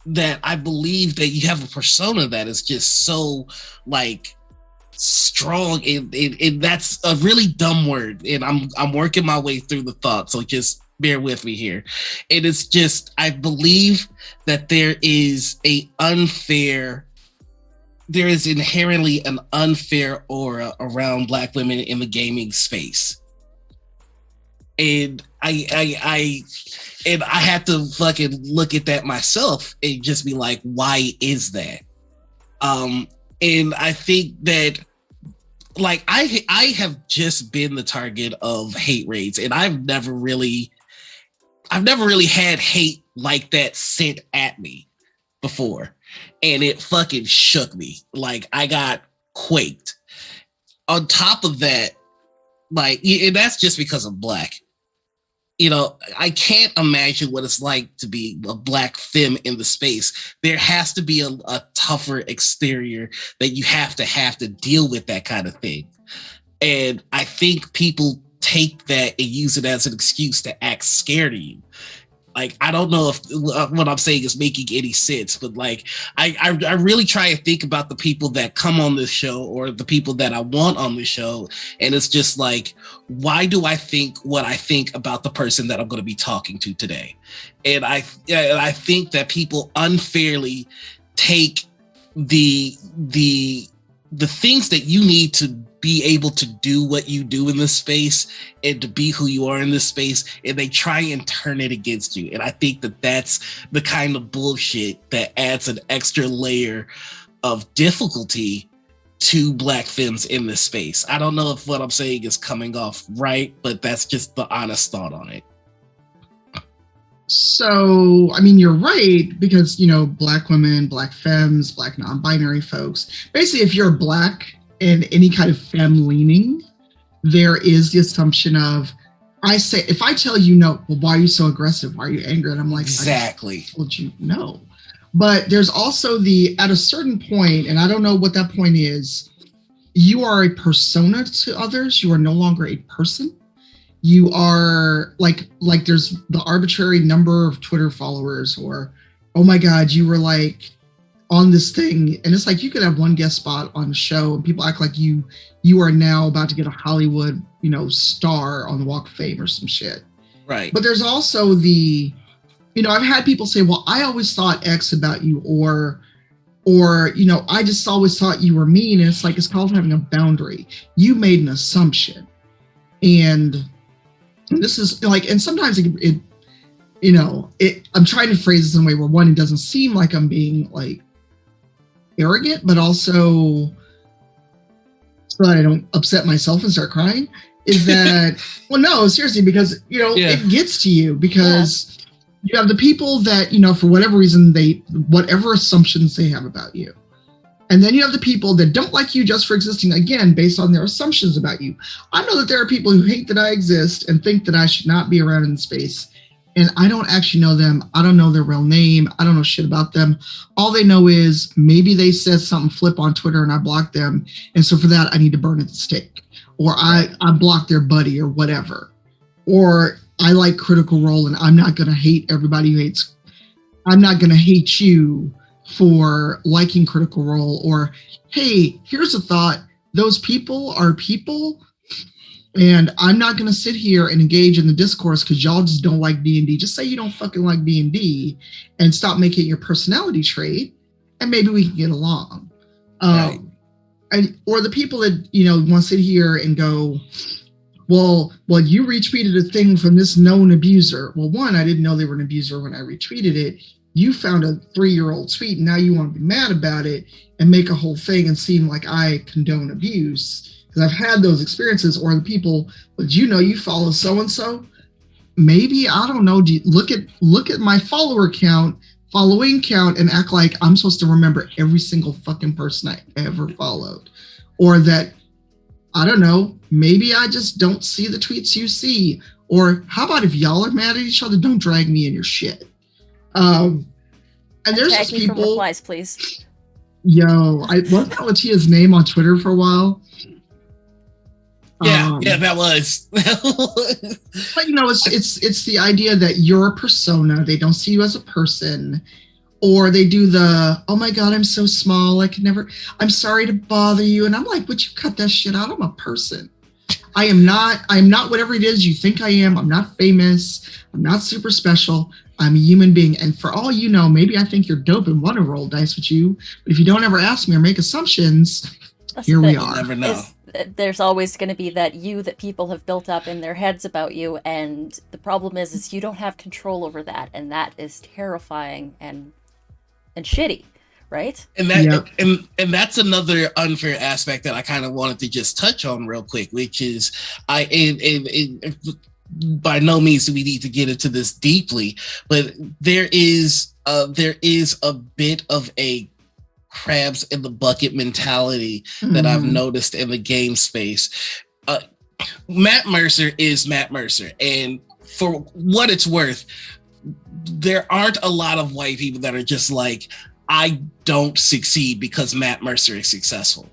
that I believe that you have a persona that is just so like strong, and that's a really dumb word, and I'm working my way through the thought, so just bear with me here. And it's just, I believe that there is inherently an unfair aura around Black women in the gaming space. And I had to fucking look at that myself and just be like, why is that? And I think that, like, I have just been the target of hate raids, and I've never really had hate like that sent at me before. And it fucking shook me. Like, I got quaked. On top of that, like, and that's just because I'm Black. You know, I can't imagine what it's like to be a Black femme in the space. There has to be a tougher exterior that you have to deal with that kind of thing. And I think people take that and use it as an excuse to act scared of you. Like, I don't know if what I'm saying is making any sense, but like, I really try to think about the people that come on this show or the people that I want on the show. And it's just like, why do I think what I think about the person that I'm going to be talking to today? And I think that people unfairly take the things that you need to be able to do what you do in this space and to be who you are in this space, and they try and turn it against you. And I think that that's the kind of bullshit that adds an extra layer of difficulty to Black femmes in this space. I don't know if what I'm saying is coming off right, but that's just the honest thought on it. So, I mean, you're right, because, you know, Black women, Black femmes, Black non-binary folks, basically, if you're Black and any kind of femme leaning, there is the assumption of, if I tell you no, well, why are you so aggressive? Why are you angry? And I'm like, exactly. I just told you no. But there's also at a certain point, and I don't know what that point is, you are a persona to others. You are no longer a person. You are like there's the arbitrary number of Twitter followers, or, oh my God, you were like on this thing. And it's like, you could have one guest spot on a show and people act like you are now about to get a Hollywood, you know, star on the Walk of Fame or some shit. Right. But there's also you know, I've had people say, well, I always thought X about you, or, you know, I just always thought you were mean. And it's like, it's called having a boundary. You made an assumption. And this is like, and sometimes it you know, I'm trying to phrase this in a way where, one, it doesn't seem like I'm being like arrogant, but also so that I don't upset myself and start crying, is that, well, no, seriously, because, you know, it gets to you, because you have the people that, you know, for whatever reason, whatever assumptions they have about you. And then you have the people that don't like you just for existing, again, based on their assumptions about you. I know that there are people who hate that I exist and think that I should not be around in space. And I don't actually know them. I don't know their real name. I don't know shit about them. All they know is maybe they said something flip on Twitter and I blocked them. And so for that, I need to burn at the stake. Or I blocked their buddy or whatever. Or I like Critical Role and I'm not going to hate everybody who hates. I'm not going to hate you for liking Critical Role. Or, hey, here's a thought. Those people are people. And I'm not going to sit here and engage in the discourse because y'all just don't like D&D. Just say you don't fucking like D&D and stop making it your personality trait, and maybe we can get along. Right. Or the people that, you know, want to sit here and go, well, you retweeted a thing from this known abuser. Well, one, I didn't know they were an abuser when I retweeted it. You found a 3-year-old tweet, and now you want to be mad about it and make a whole thing and seem like I condone abuse. Because I've had those experiences. Or the people, but you know, you follow so-and-so. Maybe, I don't know, look at my following count and act like I'm supposed to remember every single fucking person I ever followed. Or that, I don't know, maybe I just don't see the tweets you see. Or how about if y'all are mad at each other, don't drag me in your shit. And there's just people. From replies, please. Yo, wasn't Latia's name on Twitter for a while? Yeah, that was. But you know, it's the idea that you're a persona. They don't see you as a person. Or they do the, oh my God, I'm so small. I'm sorry to bother you. And I'm like, would you cut that shit out? I'm a person. I'm not whatever it is you think I am. I'm not famous. I'm not super special. I'm a human being. And for all you know, maybe I think you're dope and want to roll dice with you. But if you don't ever ask me or make assumptions, here we are. You never know. There's always going to be that you that people have built up in their heads about you. And the problem is you don't have control over that. And that is terrifying and shitty. Right. And that and that's another unfair aspect that I kind of wanted to just touch on real quick, which is by no means do we need to get into this deeply, but there is a bit of a crabs in the bucket mentality that I've noticed in the game space. Matt Mercer is Matt Mercer, and for what it's worth, there aren't a lot of white people that are just like, I don't succeed because Matt Mercer is successful.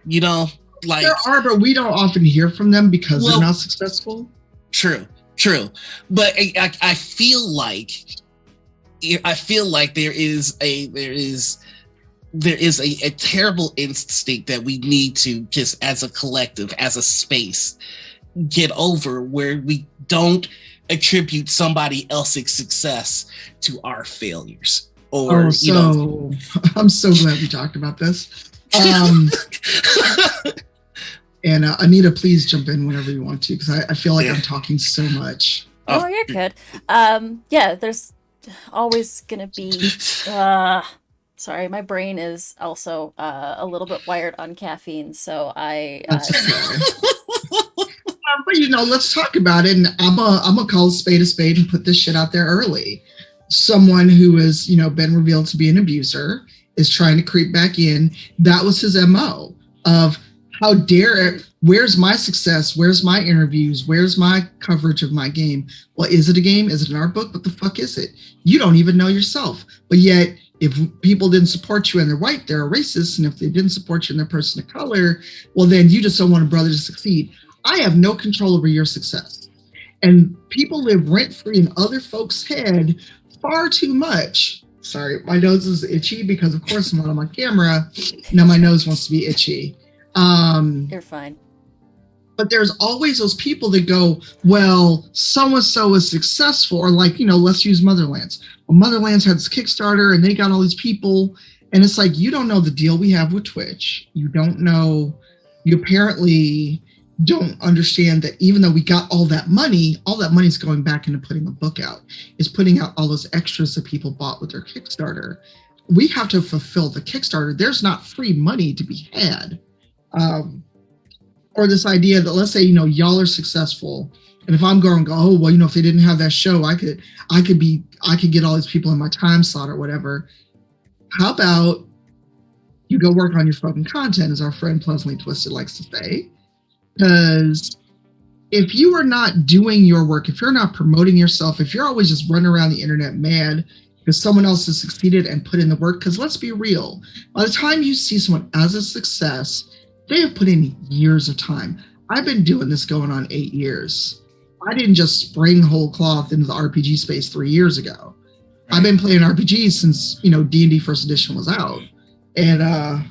You know, like there are, but we don't often hear from them because they're not successful. True. But I feel like there is a terrible instinct that we need to just as a collective, as a space, get over, where we don't attribute somebody else's success to our failures. Or, you know, I'm so glad we talked about this. And Anita, please jump in whenever you want to, because I feel like I'm talking so much. Oh, you're good. There's always gonna be. Sorry, my brain is also a little bit wired on caffeine, so That's but you know, let's talk about it. And I'm gonna call a spade and put this shit out there early. Someone who has, you know, been revealed to be an abuser is trying to creep back in. That was his MO of how dare it, where's my success? Where's my interviews? Where's my coverage of my game? Well, is it a game? Is it an art book? What the fuck is it? You don't even know yourself. But yet, if people didn't support you and they're white, they're a racist. And if they didn't support you and they're a person of color, well, then you just don't want a brother to succeed. I have no control over your success. And people live rent-free in other folks' head far too much. Sorry, my nose is itchy because, of course, I'm not on my camera. Now my nose wants to be itchy. You're fine. But there's always those people that go, well, so-and-so is successful, or like, you know, let's use Motherlands. Well, Motherlands had this Kickstarter and they got all these people. And it's like, you don't know the deal we have with Twitch. You apparently don't understand that even though we got all that money is going back into putting a book out, is putting out all those extras that people bought with their Kickstarter. We have to fulfill the Kickstarter. There's not free money to be had. Or this idea that, let's say, you know, y'all are successful, and if I'm going to go, oh, well, you know, if they didn't have that show, I could get all these people in my time slot or whatever. How about you go work on your fucking content, as our friend Pleasantly Twisted likes to say? Because if you are not doing your work, if you're not promoting yourself, if you're always just running around the internet mad because someone else has succeeded and put in the work, because let's be real, by the time you see someone as a success, they have put in years of time. I've been doing this going on 8 years. I didn't just spring whole cloth into the RPG space 3 years ago. Right. I've been playing RPGs since, you know, D&D first edition was out. And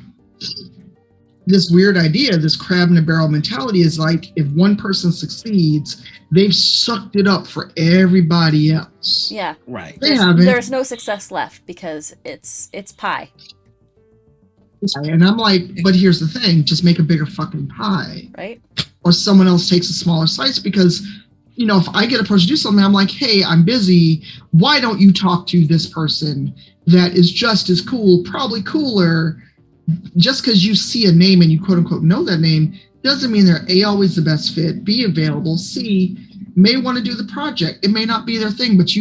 this weird idea, this crab in a barrel mentality is like, if one person succeeds, they've sucked it up for everybody else. Yeah. Right. There's no success left because it's pie. And I'm like, but here's the thing, just make a bigger fucking pie. Right. Or someone else takes a smaller slice, because, you know, if I get approached to do something, I'm like, hey, I'm busy. Why don't you talk to this person that is just as cool, probably cooler? Just because you see a name and you quote unquote know that name doesn't mean they're A, always the best fit, B, available, C, may want to do the project. It may not be their thing, but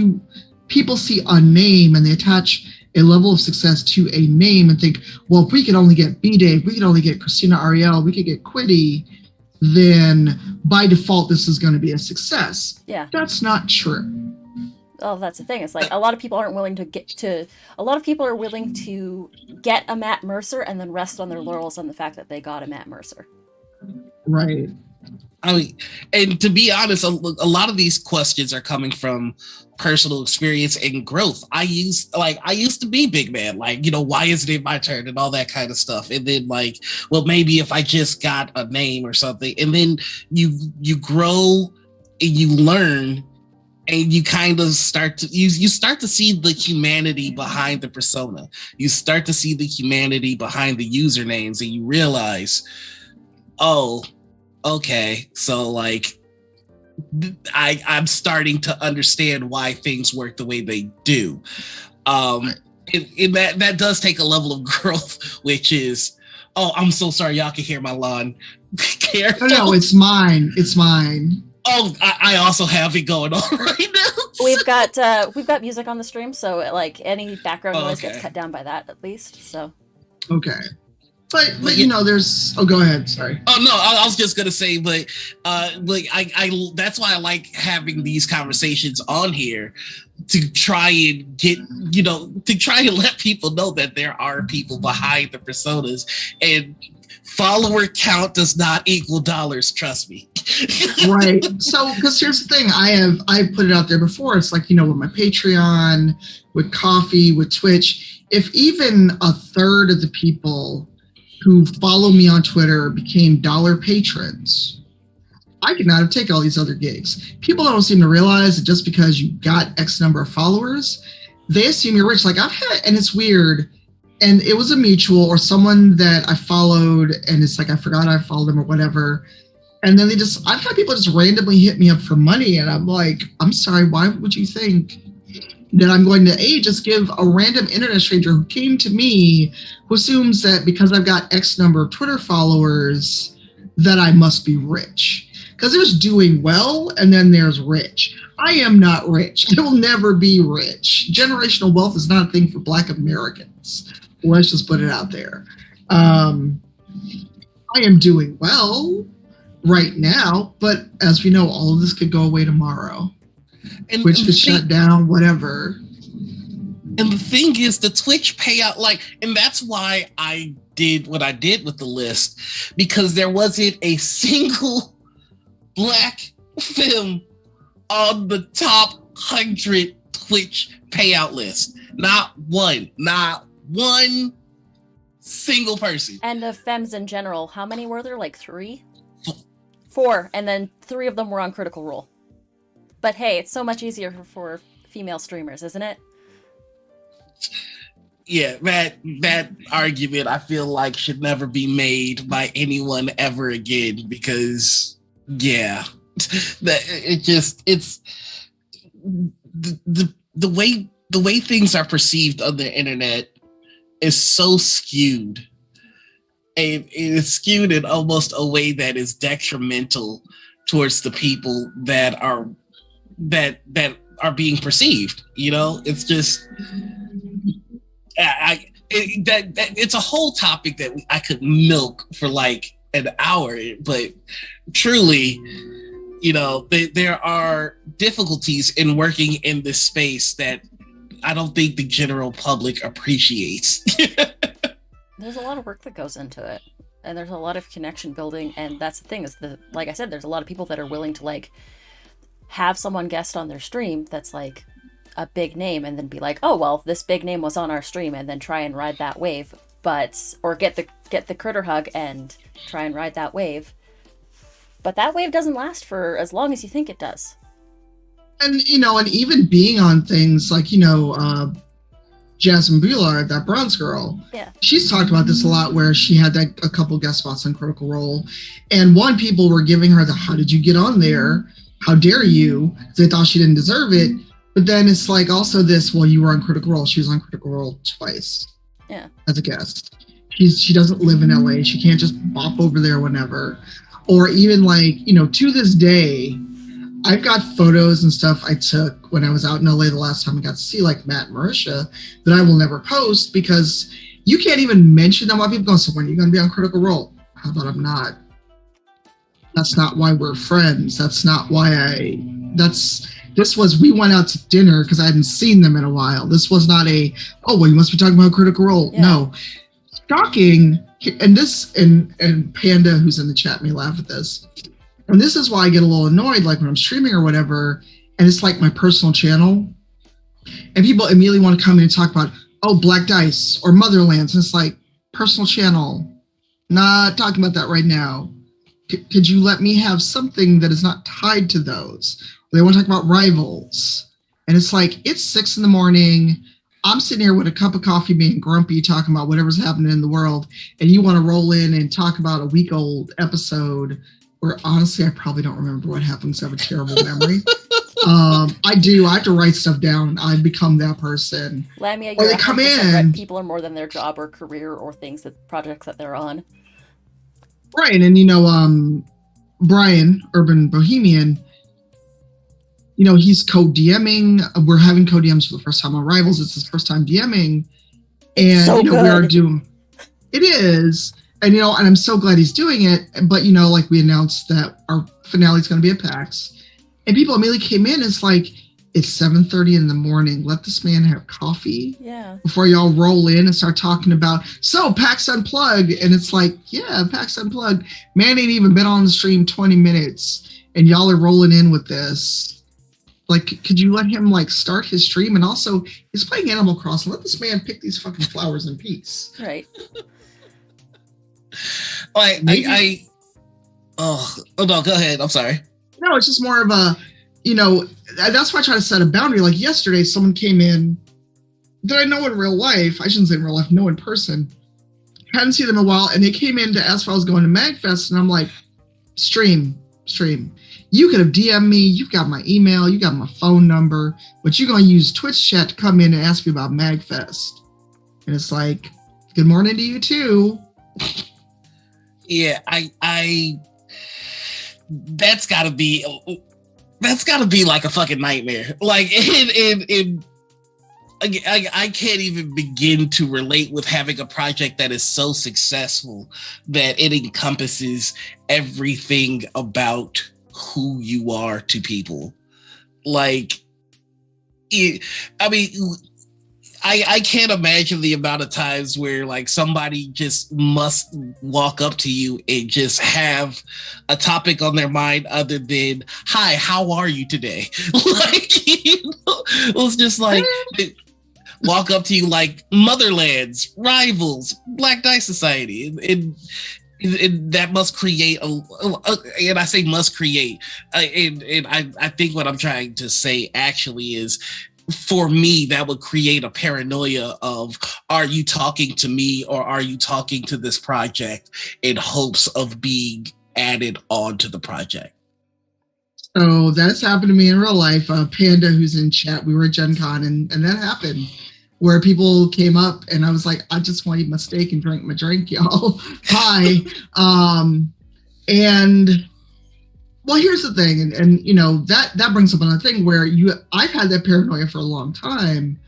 people see a name and they attach a level of success to a name and think, well, if we could only get B-Dave, we could only get Christina Ariel, we could get Quiddy, then by default, this is going to be a success. Yeah. That's not true. Oh, that's the thing. It's like a lot of people are willing to get a Matt Mercer and then rest on their laurels on the fact that they got a Matt Mercer. Right. I mean, and to be honest, a lot of these questions are coming from personal experience and growth. I used to be big man, like, why isn't it my turn and all that kind of stuff. And then like, well, maybe if I just got a name or something, and then you grow and you learn and you kind of start to you start to see the humanity behind the persona. You start to see the humanity behind the usernames, and you realize, oh, okay, so like I'm starting to understand why things work the way they do. And that does take a level of growth, which is, oh, I'm so sorry, y'all can hear my lawn. No, it's mine. It's mine. Oh, I also have it going on right now. We've got music on the stream, so like any background noise gets cut down by that at least. So okay. But there's. Oh, go ahead. Sorry. Oh no, I was just gonna say, but I that's why I like having these conversations on here, to try and get to try and let people know that there are people behind the personas, and follower count does not equal dollars. Trust me. Right. So, because here's the thing, I put it out there before. It's like, with my Patreon, with Coffee, with Twitch. If even a third of the people who follow me on Twitter became dollar patrons, I could not have taken all these other gigs. People don't seem to realize that just because you got X number of followers, they assume you're rich. Like and it's weird. And it was a mutual or someone that I followed, and it's like, I forgot I followed them or whatever. And then I've had people just randomly hit me up for money. And I'm like, I'm sorry, why would you think that I'm going to just give a random internet stranger who came to me, who assumes that because I've got X number of Twitter followers, that I must be rich? Because there's doing well, and then there's rich. I am not rich. I will never be rich. Generational wealth is not a thing for Black Americans. Let's just put it out there. I am doing well right now, but as we know, all of this could go away tomorrow. And Twitch could shut down, whatever. And the thing is, the Twitch payout, and that's why I did what I did with the list, because there wasn't a single Black film on the top 100 Twitch payout list. Not one single person. And of femmes in general, how many were there? Like 3? 4, and then 3 of them were on Critical Role. But hey, it's so much easier for female streamers, isn't it? Yeah, that argument I feel like should never be made by anyone ever again, because it's the way things are perceived on the internet is so skewed. And it's skewed in almost a way that is detrimental towards the people that are being perceived. It's just it's a whole topic that I could milk for like an hour, but truly, there are difficulties in working in this space that I don't think the general public appreciates. There's a lot of work that goes into it, and there's a lot of connection building, and that's the thing, is like I said, there's a lot of people that are willing to like have someone guest on their stream that's like a big name, and then be like, oh well, this big name was on our stream, and then try and ride that wave, or get the critter hug and try and ride that wave. But that wave doesn't last for as long as you think it does. And and even being on things like Jasmine Bullard, that bronze girl. Yeah. She's talked about this a lot, where she had a couple guest spots on Critical Role. And people were giving her how did you get on there? How dare you? They thought she didn't deserve it. But then it's like also this, well, you were on Critical Role. She was on Critical Role twice. Yeah. As a guest. She doesn't live in LA. She can't just bop over there whenever. Or even to this day, I've got photos and stuff I took when I was out in LA the last time I got to see Matt and Marisha that I will never post, because you can't even mention them while people go, so when are you going to be on Critical Role? How about I'm not? That's not why we're friends. That's not why we went out to dinner because I hadn't seen them in a while. This was not you must be talking about Critical Role. Yeah. No. Shocking. And Panda, who's in the chat, may laugh at this. And this is why I get a little annoyed, like when I'm streaming or whatever, and it's like my personal channel, and people immediately want to come in and talk about, oh, Black Dice or Motherlands. And it's like, personal channel, not talking about that right now. Could you let me have something that is not tied to those? They want to talk about Rivals. And it's like, it's 6 a.m. I'm sitting here with a cup of coffee being grumpy, talking about whatever's happening in the world. And you want to roll in and talk about a week-old episode where honestly, I probably don't remember what happened because I have a terrible memory. I do. I have to write stuff down. I become that person. Lamia, or you're they come 100% right. in. People are more than their job or career or things that projects that they're on. Right. And, you know, Brian, Urban Bohemian, you know, he's co-DMing. We're having co-DMs for the first time on Rivals. It's his first time DMing. And, so you know, good. we are doing, it is. And, you know, and I'm so glad he's doing it. But, you know, like we announced that our finale is going to be at PAX. And people immediately came in. It's like, it's 7:30 in the morning. Let this man have coffee before y'all roll in and start talking about, so PAX Unplugged. And it's like, yeah, PAX Unplugged. Man ain't even been on the stream 20 minutes. And y'all are rolling in with this. Like, could you let him like start his stream? And also, he's playing Animal Crossing. Let this man pick these fucking flowers in peace. Right. Oh no, go ahead. I'm sorry. No, it's just more of a, you know, that's why I try to set a boundary. Like yesterday, someone came in that I know in real life. I shouldn't say in real life, know in person. Hadn't seen them in a while, and they came in to ask if I was going to MagFest, and I'm like, stream. You could have DM'd me. You've got my email. You got my phone number, but you're going to use Twitch chat to come in and ask me about MagFest. And it's like, good morning to you too. Yeah, I that's gotta be like a fucking nightmare. Like, I can't even begin to relate with having a project that is so successful that it encompasses everything about who you are to people. Like, I can't imagine the amount of times where like somebody just must walk up to you and just have a topic on their mind other than, hi, how are you today? Like, you know, it was just like, walk up to you like Motherlands, Rivals, Black Dice Society. And that must create and I say must create. And I think what I'm trying to say actually is, for me, that would create a paranoia of, are you talking to me or are you talking to this project in hopes of being added on to the project? So that's happened to me in real life. Panda, who's in chat, we were at Gen Con, and that happened where people came up and I was like, I just want to eat my steak and drink my drink, y'all. Hi. And well, here's the thing, and you know, that brings up another thing where I've had that paranoia for a long time.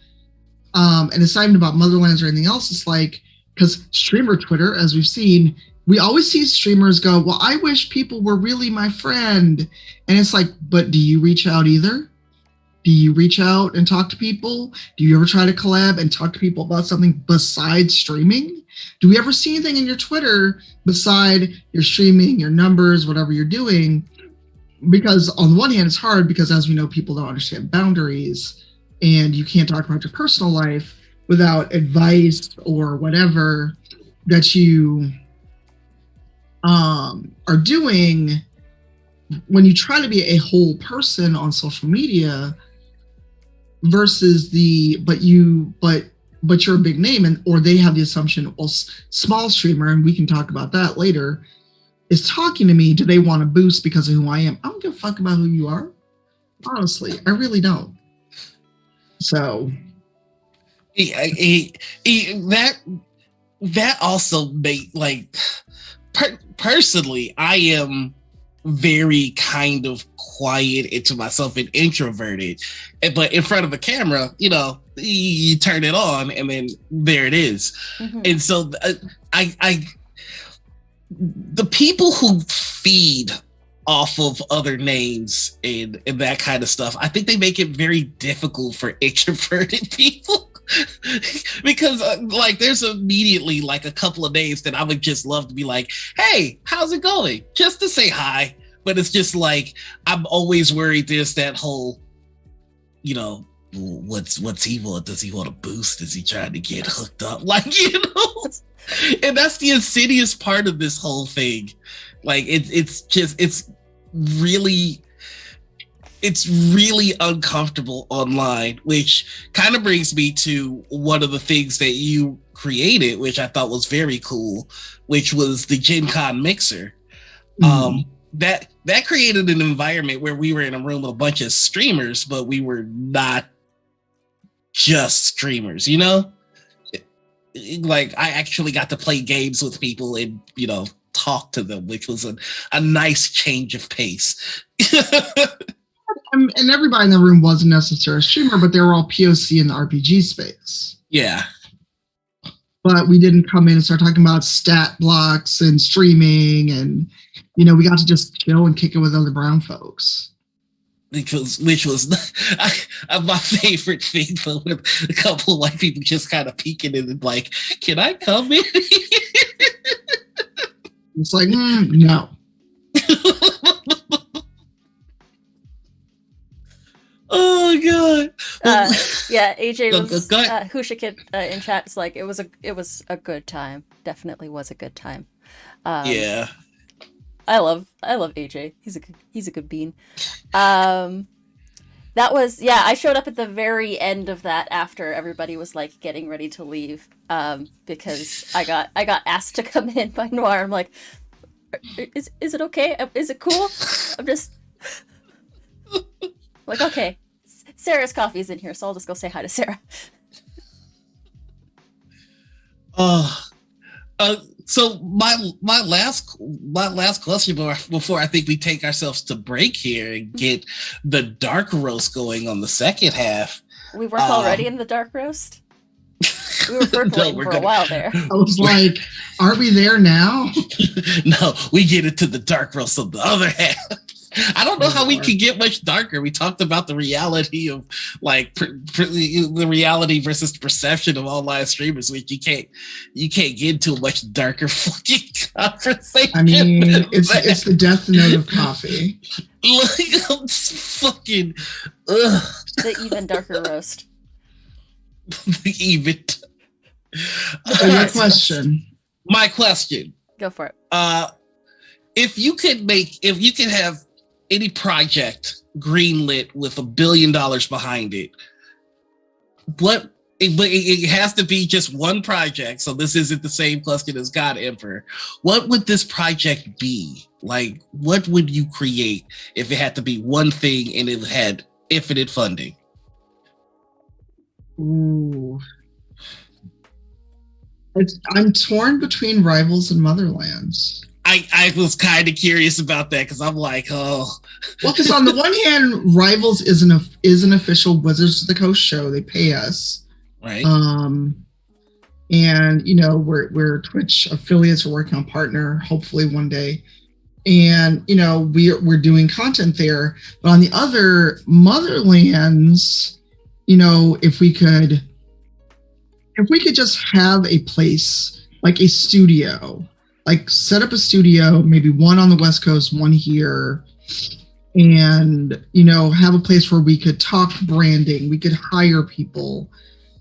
And it's not even about Motherlands or anything else. It's like, because streamer Twitter, as we've seen, we always see streamers go, well, I wish people were really my friend. And it's like, but do you reach out either? Do you reach out and talk to people? Do you ever try to collab and talk to people about something besides streaming? Do we ever see anything in your Twitter beside your streaming, your numbers, whatever you're doing? Because on the one hand, it's hard because, as we know, people don't understand boundaries, and you can't talk about your personal life without advice or whatever that you are doing. When you try to be a whole person on social media versus but you're a big name, or they have the assumption, well, small streamer, and we can talk about that later, is talking to me, do they want to boost because of who I am? I don't give a fuck about who you are. Honestly, I really don't. So that also made, like, personally, I am very kind of quiet into myself and introverted, but in front of a camera, you know, you turn it on and then there it is. Mm-hmm. And so the people who feed off of other names and that kind of stuff, I think they make it very difficult for introverted people. Because like there's immediately like a couple of days that I would just love to be like, hey, how's it going? Just to say hi. but it's just like I'm always worried there's that whole, you know, what's he want? Does he want a boost? Is he trying to get hooked up? Like, you know, and that's the insidious part of this whole thing. Like it's really uncomfortable online, which kind of brings me to one of the things that you created, which I thought was very cool, which was the Gen Con mixer. That created an environment where we were in a room with a bunch of streamers, but we were not just streamers, you know? Like, I actually got to play games with people and, you know, talk to them, which was a nice change of pace. And everybody in the room wasn't necessarily a streamer, but they were all POC in the RPG space. Yeah. But we didn't come in and start talking about stat blocks and streaming, and, you know, we got to just chill and kick it with other brown folks. Which was my favorite thing, though, with a couple of white people just kind of peeking in and like, can I come in? It's like, no. Oh god. Yeah, AJ was Husha Kid in chat is like, it was a good time. Definitely was a good time. Yeah. I love AJ. He's a good bean. That was, yeah, I showed up at the very end of that after everybody was like getting ready to leave, because I got asked to come in by Noir. I'm like, is it okay? Is it cool? I'm just like, okay, Sarah's coffee's in here, so I'll just go say hi to Sarah. So my last question before I think we take ourselves to break here and get the dark roast going on the second half. We weren't already in the dark roast? We were percolating for a while there. I was like, are we there now? No, we get into the dark roast of the other half. I don't know how we could get much darker. We talked about the reality of like the reality versus the perception of online streamers, which you can't get into a much darker fucking conversation. I mean, it's the death note of coffee. Like, I'm fucking the even darker roast. The even. My question. Go for it. If you could have any project greenlit with $1 billion behind it, but it has to be just one project. So this isn't the same question as God Emperor. What would this project be? Like, what would you create if it had to be one thing and it had infinite funding? Ooh. I'm torn between Rivals and Motherlands. I was kind of curious about that because I'm like, oh. Well, because on the one hand, Rivals is an official Wizards of the Coast show. They pay us, right? And you know, we're Twitch affiliates. We're working on partner, hopefully one day. And you know, we're doing content there. But on the other, Motherlands, you know, if we could just have a place like a studio. Like set up a studio, maybe one on the West Coast, one here, and, you know, have a place where we could talk branding, we could hire people,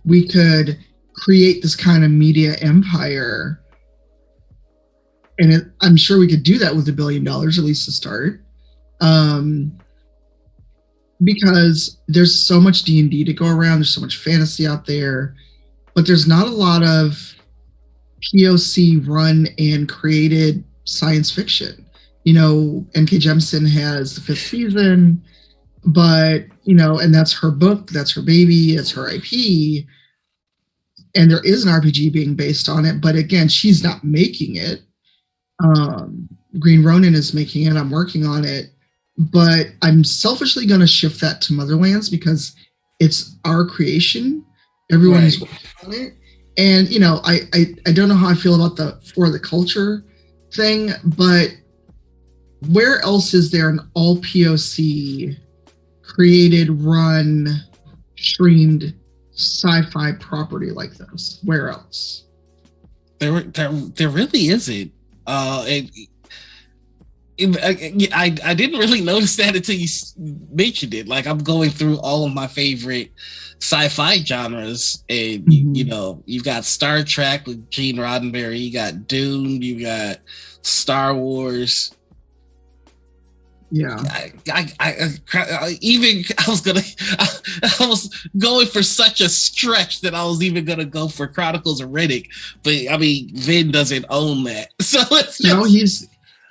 we could create this kind of media empire. And I'm sure we could do that with $1 billion, at least to start. Because there's so much D&D to go around, there's so much fantasy out there, but there's not a lot of POC run and created science fiction. You know, N.K. Jemisin has the 5th season, but, you know, and that's her book, that's her baby, it's her IP. And there is an RPG being based on it, but again, she's not making it. Green Ronin is making it, I'm working on it, but I'm selfishly going to shift that to Motherlands because it's our creation. Everyone is working on it. And, you know, I don't know how I feel about the for the culture thing, but where else is there an all POC created, run, streamed sci-fi property like this? Where else? There really isn't. I didn't really notice that until you mentioned it. Like, I'm going through all of my favorite sci-fi genres, and you know, you've got Star Trek with Gene Roddenberry, you got Dune, you got Star Wars. Yeah. I was going for such a stretch that I was even gonna go for Chronicles of Riddick, but I mean, Vin doesn't own that, so it's just, no,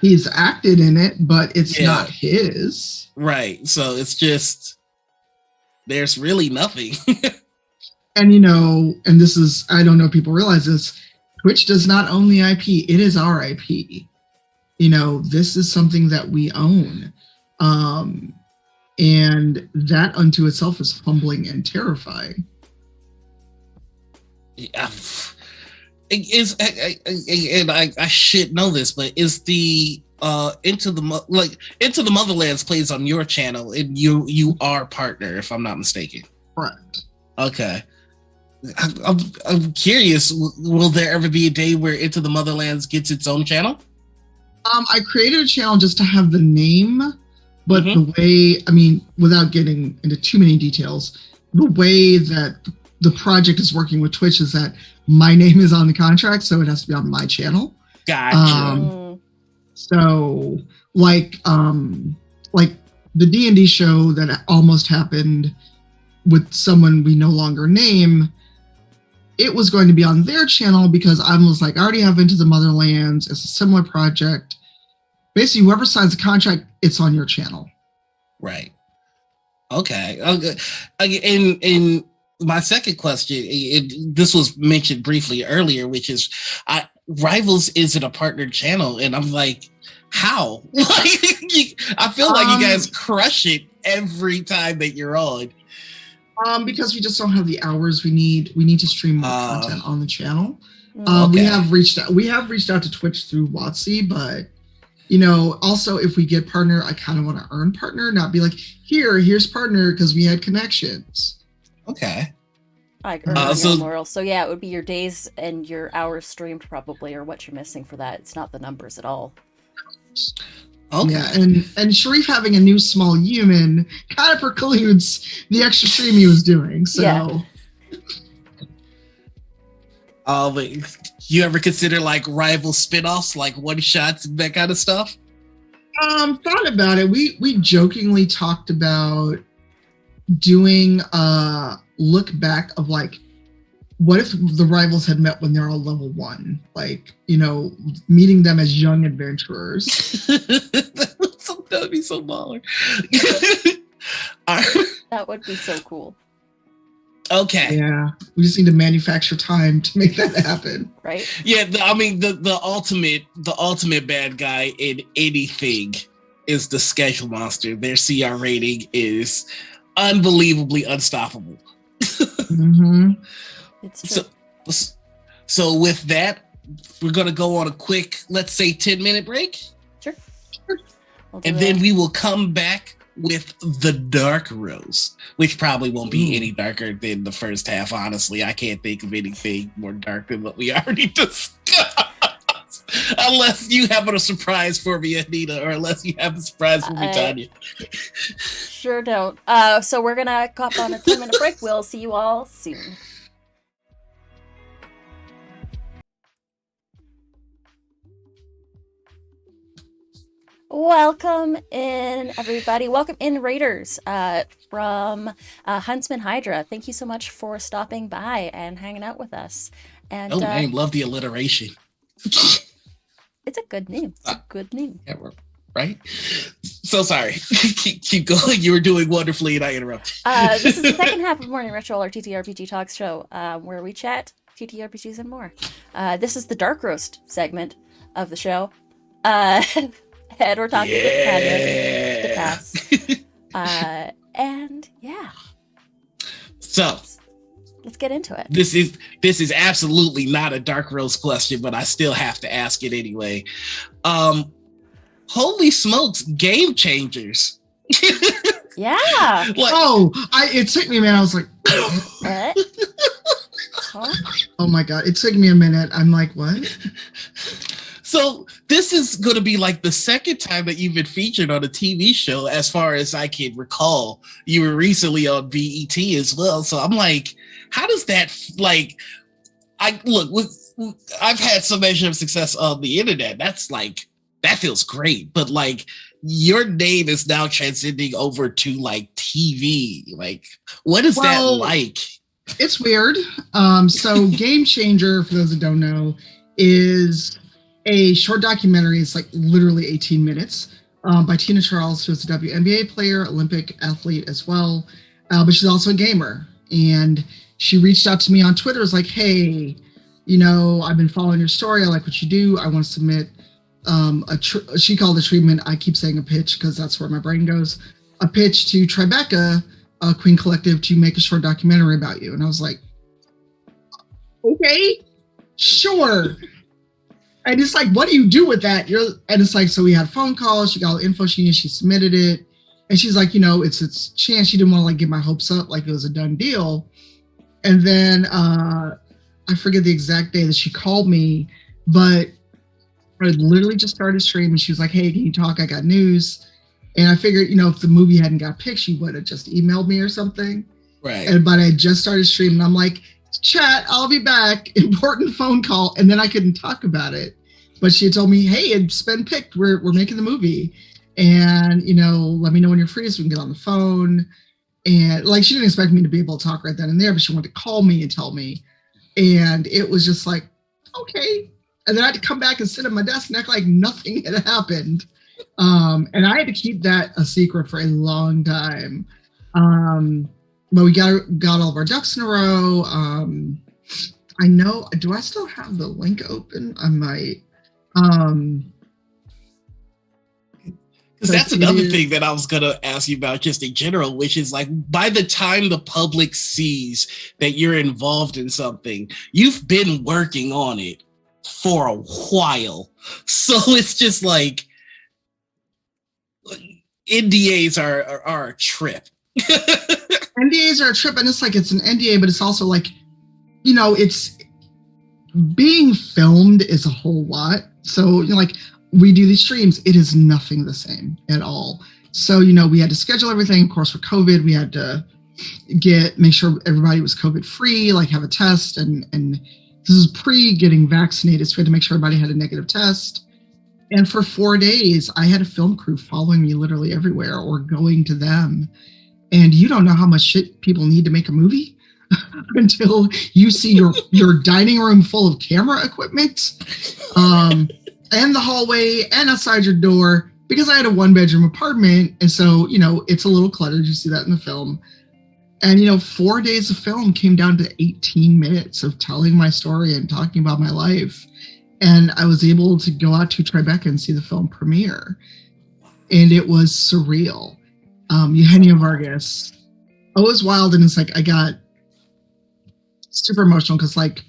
he's acted in it, but it's not his. Right. So it's just, there's really nothing. And you know, and this is, I don't know if people realize this, Twitch does not own the IP. It is our IP. You know, this is something that we own. And that unto itself is humbling and terrifying. Yeah. And I should know this, but is the Into the Motherlands plays on your channel, and you are partner, if I'm not mistaken. Correct. Okay. I'm curious, will there ever be a day where Into the Motherlands gets its own channel? I created a channel just to have the name, but the way, I mean, without getting into too many details, the way that the project is working with Twitch is that my name is on the contract, so it has to be on my channel. Gotcha. So like the D&D show that almost happened with someone we no longer name, it was going to be on their channel because I was like, I already have Into the Motherlands. It's a similar project. Basically, whoever signs the contract, it's on your channel. Right. Okay. And my second question, this was mentioned briefly earlier, which is, Rivals isn't a partnered channel, and I'm like, how? I feel like you guys crush it every time that you're on. Because we just don't have the hours we need. We need to stream more content on the channel. We have reached out to Twitch through WotC, but you know, also if we get partner, I kind of want to earn partner, not be like, here's partner because we had connections. Okay. Like earning moral. So yeah, it would be your days and your hours streamed probably, or what you're missing for that. It's not the numbers at all. Okay. Yeah, and Sharif having a new small human kind of precludes the extra stream he was doing. So yeah. But you ever consider like rival spin-offs, like one shots and that kind of stuff? Thought about it. We jokingly talked about doing a look back of like, what if the rivals had met when they're all level 1? Like, you know, meeting them as young adventurers. That would be so baller. That would be so cool. Okay. Yeah, we just need to manufacture time to make that happen. Right? Yeah, the ultimate bad guy in anything is the schedule monster. Their CR rating is unbelievably unstoppable. It's true. So with that, we're gonna go on a quick, let's say 10-minute break. Sure. And then we will come back with the Dark Rose, which probably won't be any darker than the first half. Honestly, I can't think of anything more dark than what we already discussed. Unless you have a surprise for me, Anita, or unless you have a surprise for me, Tanya. Sure don't. So we're gonna hop on a 10-minute break. We'll see you all soon. Welcome in, everybody. Welcome in, Raiders from Huntsman Hydra. Thank you so much for stopping by and hanging out with us. And name, love the alliteration. It's a good name. It's a good name. Yeah, right? So sorry. Keep going. You were doing wonderfully and I interrupted. This is the second half of Morning Ritual, our TTRPG Talks show, where we chat TTRPGs and more. This is the Dark Roast segment of the show. And we're talking with Tanya, the cast. And yeah. So let's get into it. This is absolutely not a Dark Rose question, but I still have to ask it anyway. Holy smokes, game changers. Yeah. Like, it took me a minute. I was like, huh? Oh my God. It took me a minute. I'm like, what? So this is going to be like the second time that you've been featured on a TV show, as far as I can recall. You were recently on BET as well. So I'm like, how does that like? I've had some measure of success on the internet. That's like, that feels great. But like, your name is now transcending over to like TV. Like, what is that like? It's weird. So Game Changer, for those that don't know, is a short documentary. It's like literally 18 minutes by Tina Charles, who's a WNBA player, Olympic athlete as well. But she's also a gamer. And she reached out to me on Twitter. It's like, hey, you know, I've been following your story. I like what you do. I want to submit she called the treatment. I keep saying a pitch because that's where my brain goes. A pitch to Tribeca, Queen Collective, to make a short documentary about you. And I was like, okay, sure. And it's like, what do you do with that? And it's like, so we had phone calls. She got all the info she needed. She submitted it. And she's like, you know, it's a chance. She didn't want to like get my hopes up like it was a done deal. And then I forget the exact day that she called me, but I literally just started streaming. She was like, hey, can you talk? I got news. And I figured, you know, if the movie hadn't got picked, she would have just emailed me or something. Right. But I just started streaming. I'm like, chat, I'll be back. Important phone call. And then I couldn't talk about it. But she had told me, hey, it's been picked. We're making the movie. And, you know, let me know when you're free so we can get on the phone. And like, she didn't expect me to be able to talk right then and there, but she wanted to call me and tell me. And it was just like, okay. And then I had to come back and sit at my desk and act like nothing had happened. And I had to keep that a secret for a long time. But we got all of our ducks in a row. I know, do I still have the link open? I might. Because that's another thing that I was going to ask you about just in general, which is like, by the time the public sees that you're involved in something, you've been working on it for a while. So it's just like, NDAs are a trip. NDAs are a trip, and it's like, it's an NDA, but it's also like, you know, it's being filmed is a whole lot. So, you know, like, we do these streams, it is nothing the same at all. So, you know, we had to schedule everything. Of course, for COVID, we had to make sure everybody was COVID free, like have a test. And this is pre getting vaccinated. So we had to make sure everybody had a negative test. And for 4 days, I had a film crew following me literally everywhere or going to them. And you don't know how much shit people need to make a movie until you see your dining room full of camera equipment. And the hallway and outside your door, because I had a 1-bedroom apartment. And so, you know, it's a little cluttered. You see that in the film. And, you know, 4 days of film came down to 18 minutes of telling my story and talking about my life. And I was able to go out to Tribeca and see the film premiere. And it was surreal. Eugenio Vargas. It was wild. And it's like, I got super emotional because like,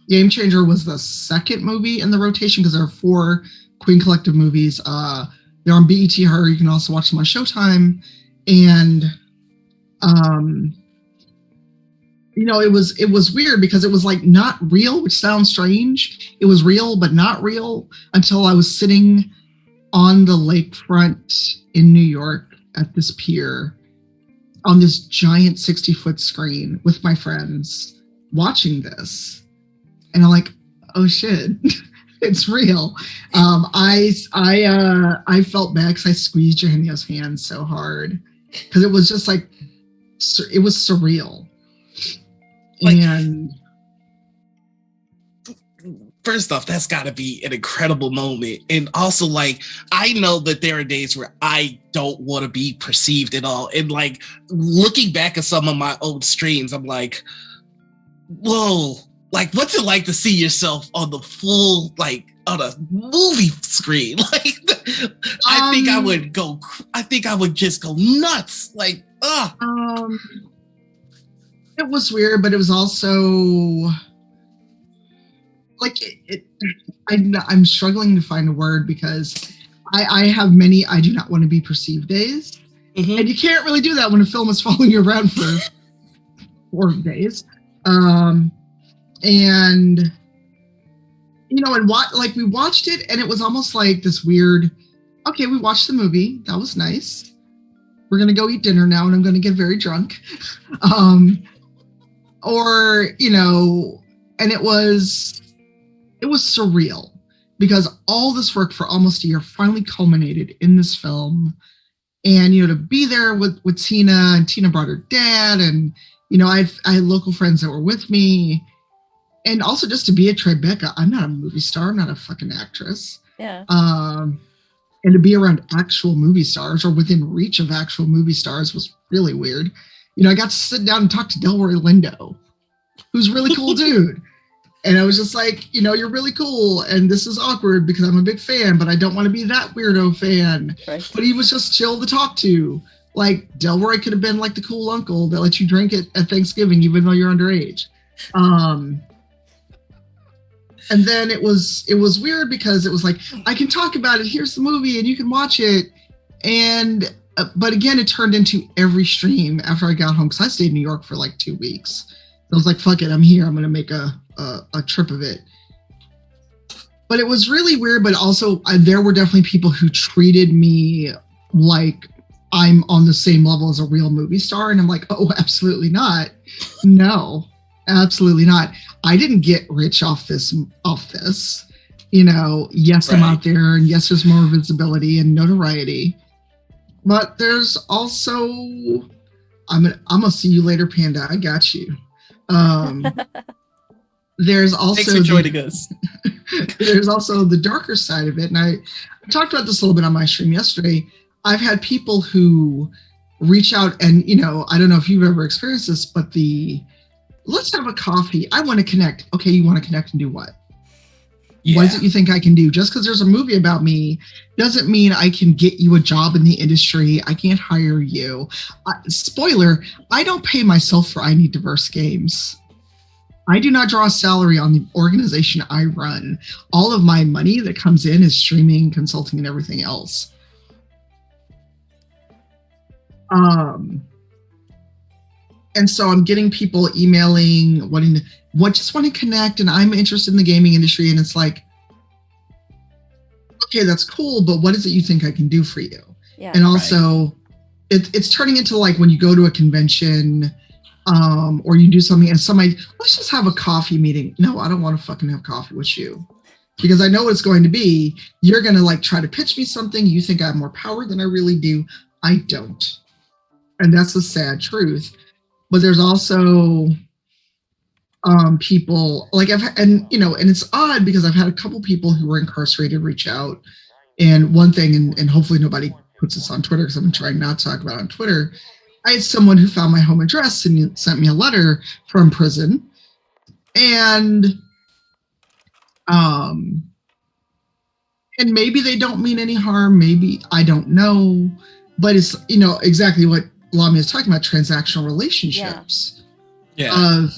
Game Changer was the second movie in the rotation because there are 4 Queen Collective movies. They're on BET Her. You can also watch them on Showtime. And, you know, it was weird because it was like not real, which sounds strange. It was real, but not real until I was sitting on the lakefront in New York at this pier on this giant 60-foot screen with my friends watching this. And I'm like, oh shit, it's real. I felt bad because I squeezed Eugenio's hand so hard because it was just like, it was surreal. Like, and first off, that's got to be an incredible moment. And also, like, I know that there are days where I don't want to be perceived at all. And like, looking back at some of my old streams, I'm like, whoa. Like, what's it like to see yourself on the full, like, on a movie screen? Like, I think I would just go nuts. Like, it was weird, but it was also like, I'm struggling to find a word because I have many I do not want to be perceived days. Mm-hmm. And you can't really do that when a film is following you around for 4 days. And and what, like, we watched it and it was almost like this weird, okay, we watched the movie. That was nice. We're going to go eat dinner now and I'm going to get very drunk. Or, and it was surreal because all this work for almost a year finally culminated in this film. And, to be there with Tina, and Tina brought her dad, and, I had local friends that were with me. And also just to be at Tribeca, I'm not a movie star. I'm not a fucking actress. Yeah. And to be around actual movie stars or within reach of actual movie stars was really weird. I got to sit down and talk to Delroy Lindo, who's a really cool dude. And I was just like, you're really cool. And this is awkward because I'm a big fan, but I don't want to be that weirdo fan. Right. But he was just chill to talk to. Like, Delroy could have been like the cool uncle that lets you drink it at Thanksgiving, even though you're underage. And then it was weird because it was like, I can talk about it. Here's the movie and you can watch it. And, but again, it turned into every stream after I got home because I stayed in New York for like 2 weeks. So I was like, fuck it, I'm here. I'm going to make a trip of it. But it was really weird. But also there were definitely people who treated me like I'm on the same level as a real movie star. And I'm like, oh, absolutely not. No, absolutely not. I didn't get rich off this. Yes, right. I'm out there, and yes, there's more visibility and notoriety. But there's also, I'm gonna see you later, Panda. I got you. There's also thanks for joining us. There's also the darker side of it, and I talked about this a little bit on my stream yesterday. I've had people who reach out, and I don't know if you've ever experienced this, but let's have a coffee. I want to connect. Okay, you want to connect and do what? Yeah. What is it you think I can do? Just because there's a movie about me doesn't mean I can get you a job in the industry. I can't hire you. Spoiler, I don't pay myself for I Need Diverse Games. I do not draw a salary on the organization I run. All of my money that comes in is streaming, consulting, and everything else. And so I'm getting people emailing, just want to connect, and I'm interested in the gaming industry. And it's like, okay, that's cool, but what is it you think I can do for you? Yeah, and also, it's turning into like when you go to a convention, or you do something, and somebody, let's just have a coffee meeting. No, I don't want to fucking have coffee with you. Because I know what it's going to be. You're going to like try to pitch me something. You think I have more power than I really do. I don't. And that's the sad truth. But there's also people like and it's odd because I've had a couple people who were incarcerated reach out. And one thing, and hopefully nobody puts this on Twitter because I'm trying not to talk about it on Twitter. I had someone who found my home address and sent me a letter from prison. And maybe they don't mean any harm. Maybe, I don't know. But it's, exactly what Lamia is talking about, transactional relationships. Yeah.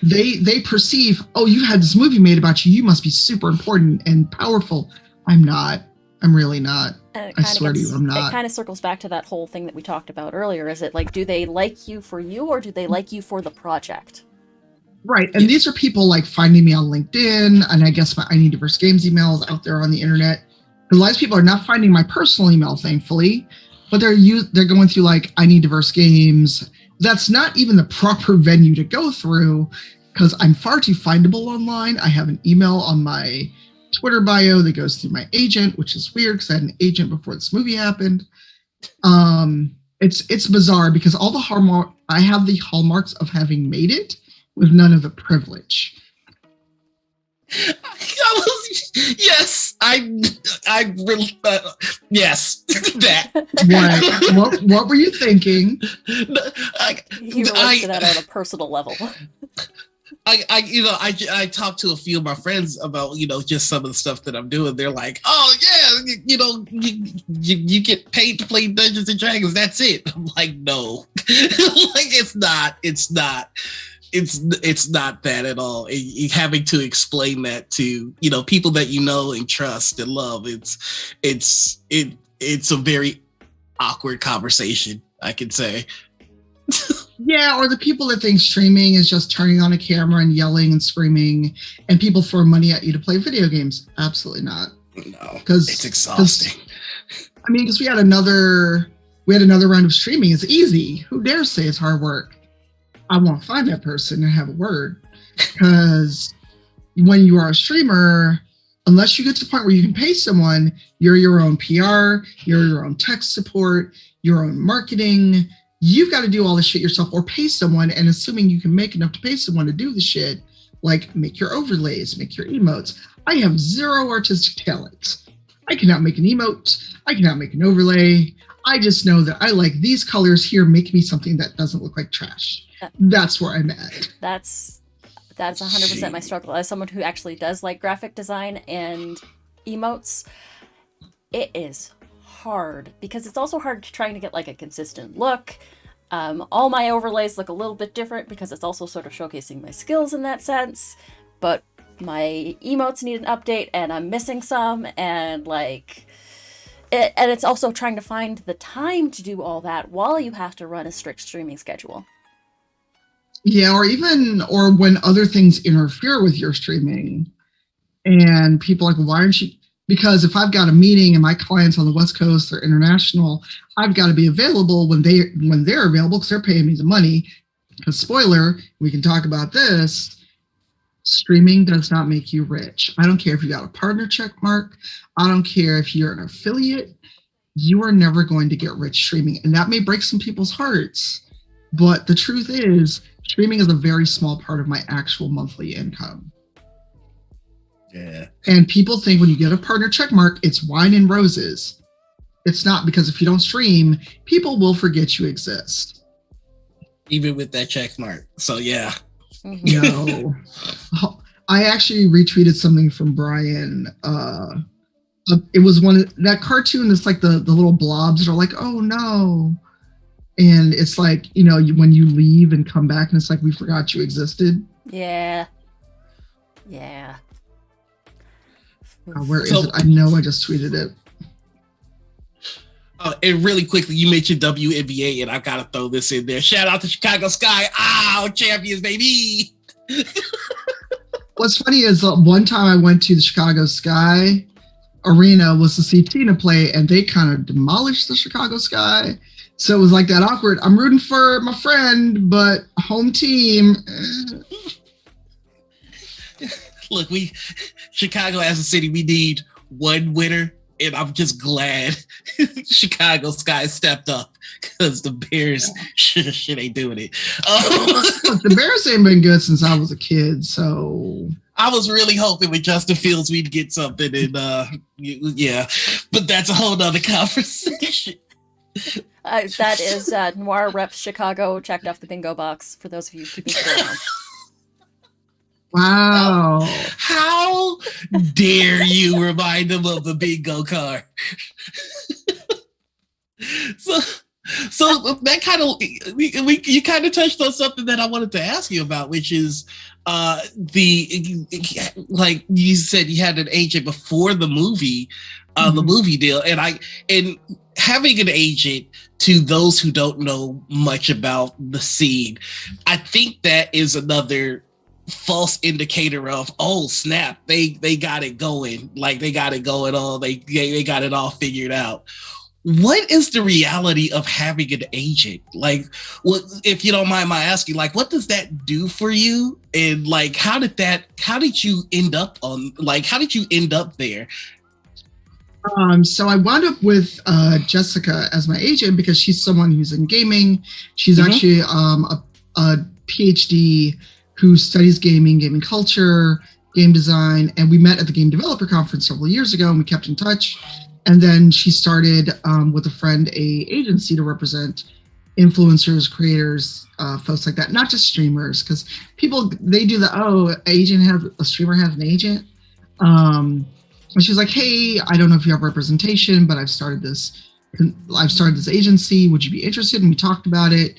They perceive, oh, you had this movie made about you. You must be super important and powerful. I'm not. I'm really not. I swear to you, I'm not. It kind of circles back to that whole thing that we talked about earlier. Is it like, do they like you for you, or do they like you for the project? Right. And these are people like finding me on LinkedIn, and I guess my I Need Diverse Games emails out there on the internet. A lot of people are not finding my personal email, thankfully, but they're going through like I Need Diverse Games. That's not even the proper venue to go through because I'm far too findable online. I have an email on my Twitter bio that goes through my agent, which is weird because I had an agent before this movie happened. It's bizarre because all the I have the hallmarks of having made it with none of the privilege. Yes, I really, yes, that. What were you thinking? He relates to that on a personal level. I talked to a few of my friends about, just some of the stuff that I'm doing. They're like, oh yeah, you get paid to play Dungeons and Dragons. That's it. I'm like, no, like it's not that at all. Having to explain that to, people that you know and trust and love, it's a very awkward conversation, I can say. Yeah, or the people that think streaming is just turning on a camera and yelling and screaming, and people throw money at you to play video games. Absolutely not. No, Because it's exhausting. Because we had another round of streaming. It's easy. Who dares say it's hard work? I won't find that person and have a word. Because when you are a streamer, unless you get to the point where you can pay someone, you're your own PR, you're your own tech support, your own marketing. You've got to do all this shit yourself or pay someone, and assuming you can make enough to pay someone to do the shit, like make your overlays, make your emotes. I have zero artistic talent. I cannot make an emote. I cannot make an overlay. I just know that I like these colors here make me something that doesn't look like trash. That's where I'm at. That's 100% my struggle. As someone who actually does like graphic design and emotes, it is hard because it's also hard trying to get like a consistent look. All my overlays look a little bit different because it's also sort of showcasing my skills in that sense, but my emotes need an update and I'm missing some, and it's also trying to find the time to do all that while you have to run a strict streaming schedule. Yeah, or when other things interfere with your streaming and people are like, why aren't you? Because if I've got a meeting and my clients on the West Coast, they're international, I've got to be available when they're available because they're paying me the money. Because spoiler, we can talk about this. Streaming does not make you rich. I don't care if you got a partner check mark. I don't care if you're an affiliate. You are never going to get rich streaming. And that may break some people's hearts. But the truth is, streaming is a very small part of my actual monthly income. Yeah. And people think when you get a partner check mark, it's wine and roses. It's not, because if you don't stream, people will forget you exist. Even with that check mark. So yeah. No. I actually retweeted something from Brian. It was that cartoon that's like the little blobs that are like, oh no. And it's like, when you leave and come back and it's like, we forgot you existed. Yeah. Where is it? I know I just tweeted it. And really quickly, you mentioned WNBA, and I've got to throw this in there. Shout out to Chicago Sky. Champions, baby. What's funny is one time I went to the Chicago Sky Arena was to see Tina play, and they kind of demolished the Chicago Sky. So it was like that awkward. I'm rooting for my friend, but home team. Look, Chicago as a city, we need one winner, and I'm just glad Chicago Sky stepped up because the Bears shit ain't doing it. The Bears ain't been good since I was a kid, so I was really hoping with Justin Fields we'd get something, and yeah, but that's a whole nother conversation. That is Noir Reps Chicago checked off the bingo box for those of you keeping score at home. Wow. How dare you remind them of the bingo card? So that kind of you kind of touched on something that I wanted to ask you about, which is like you said you had an agent before the movie, the movie deal, and having an agent, to those who don't know much about the scene, I think that is another false indicator of, oh snap, they got it going, like they got it going on, they got it all figured out. What is the reality of having an agent? Like, what, if you don't mind my asking, like, what does that do for you? And like, how did you end up there? So I wound up with Jessica as my agent because she's someone who's in gaming. She's actually a PhD who studies gaming culture, game design, and we met at the Game Developer Conference several years ago, and we kept in touch. And then she started with a friend a agency to represent influencers, creators, folks like that, not just streamers, because people, they do a streamer has an agent. And she was like, hey, I don't know if you have representation, but I've started this agency. Would you be interested? And we talked about it.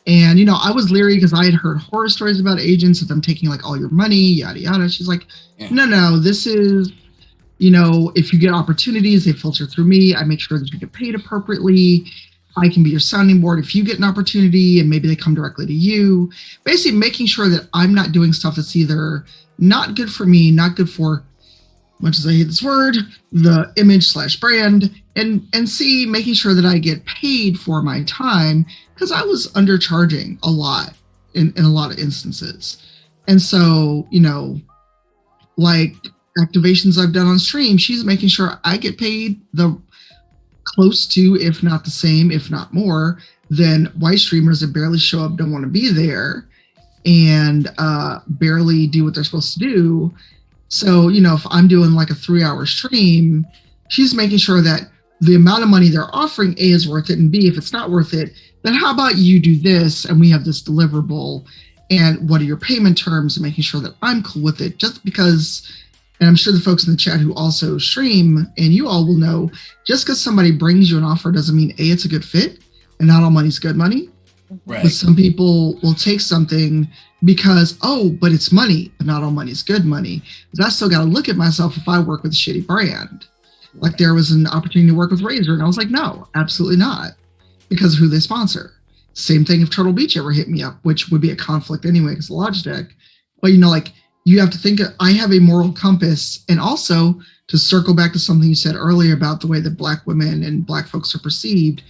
And, I was leery because I had heard horror stories about agents of them taking like all your money, yada, yada. She's like, no, this is, if you get opportunities, they filter through me. I make sure that you get paid appropriately. I can be your sounding board if you get an opportunity and maybe they come directly to you. Basically making sure that I'm not doing stuff that's either not good for me, not good for, much as I hate this word, the image/brand, and C, making sure that I get paid for my time, because I was undercharging a lot in a lot of instances. And so, like activations I've done on stream, she's making sure I get paid the close to, if not the same, if not more, than white streamers that barely show up, don't want to be there, and barely do what they're supposed to do. So, if I'm doing like a 3-hour stream, she's making sure that the amount of money they're offering, A, is worth it, and B, if it's not worth it, then how about you do this and we have this deliverable, and what are your payment terms, and making sure that I'm cool with it, just because. And I'm sure the folks in the chat who also stream, and you all will know, just because somebody brings you an offer doesn't mean A, it's a good fit, and not all money's good money. Right. But some people will take something because, but it's money, but not all money's good money. But I still got to look at myself if I work with a shitty brand. Like there was an opportunity to work with Razer, and I was like, no, absolutely not, because of who they sponsor. Same thing if Turtle Beach ever hit me up, which would be a conflict anyway, because Logitech. But you have to think, I have a moral compass. And also, to circle back to something you said earlier about the way that Black women and Black folks are perceived,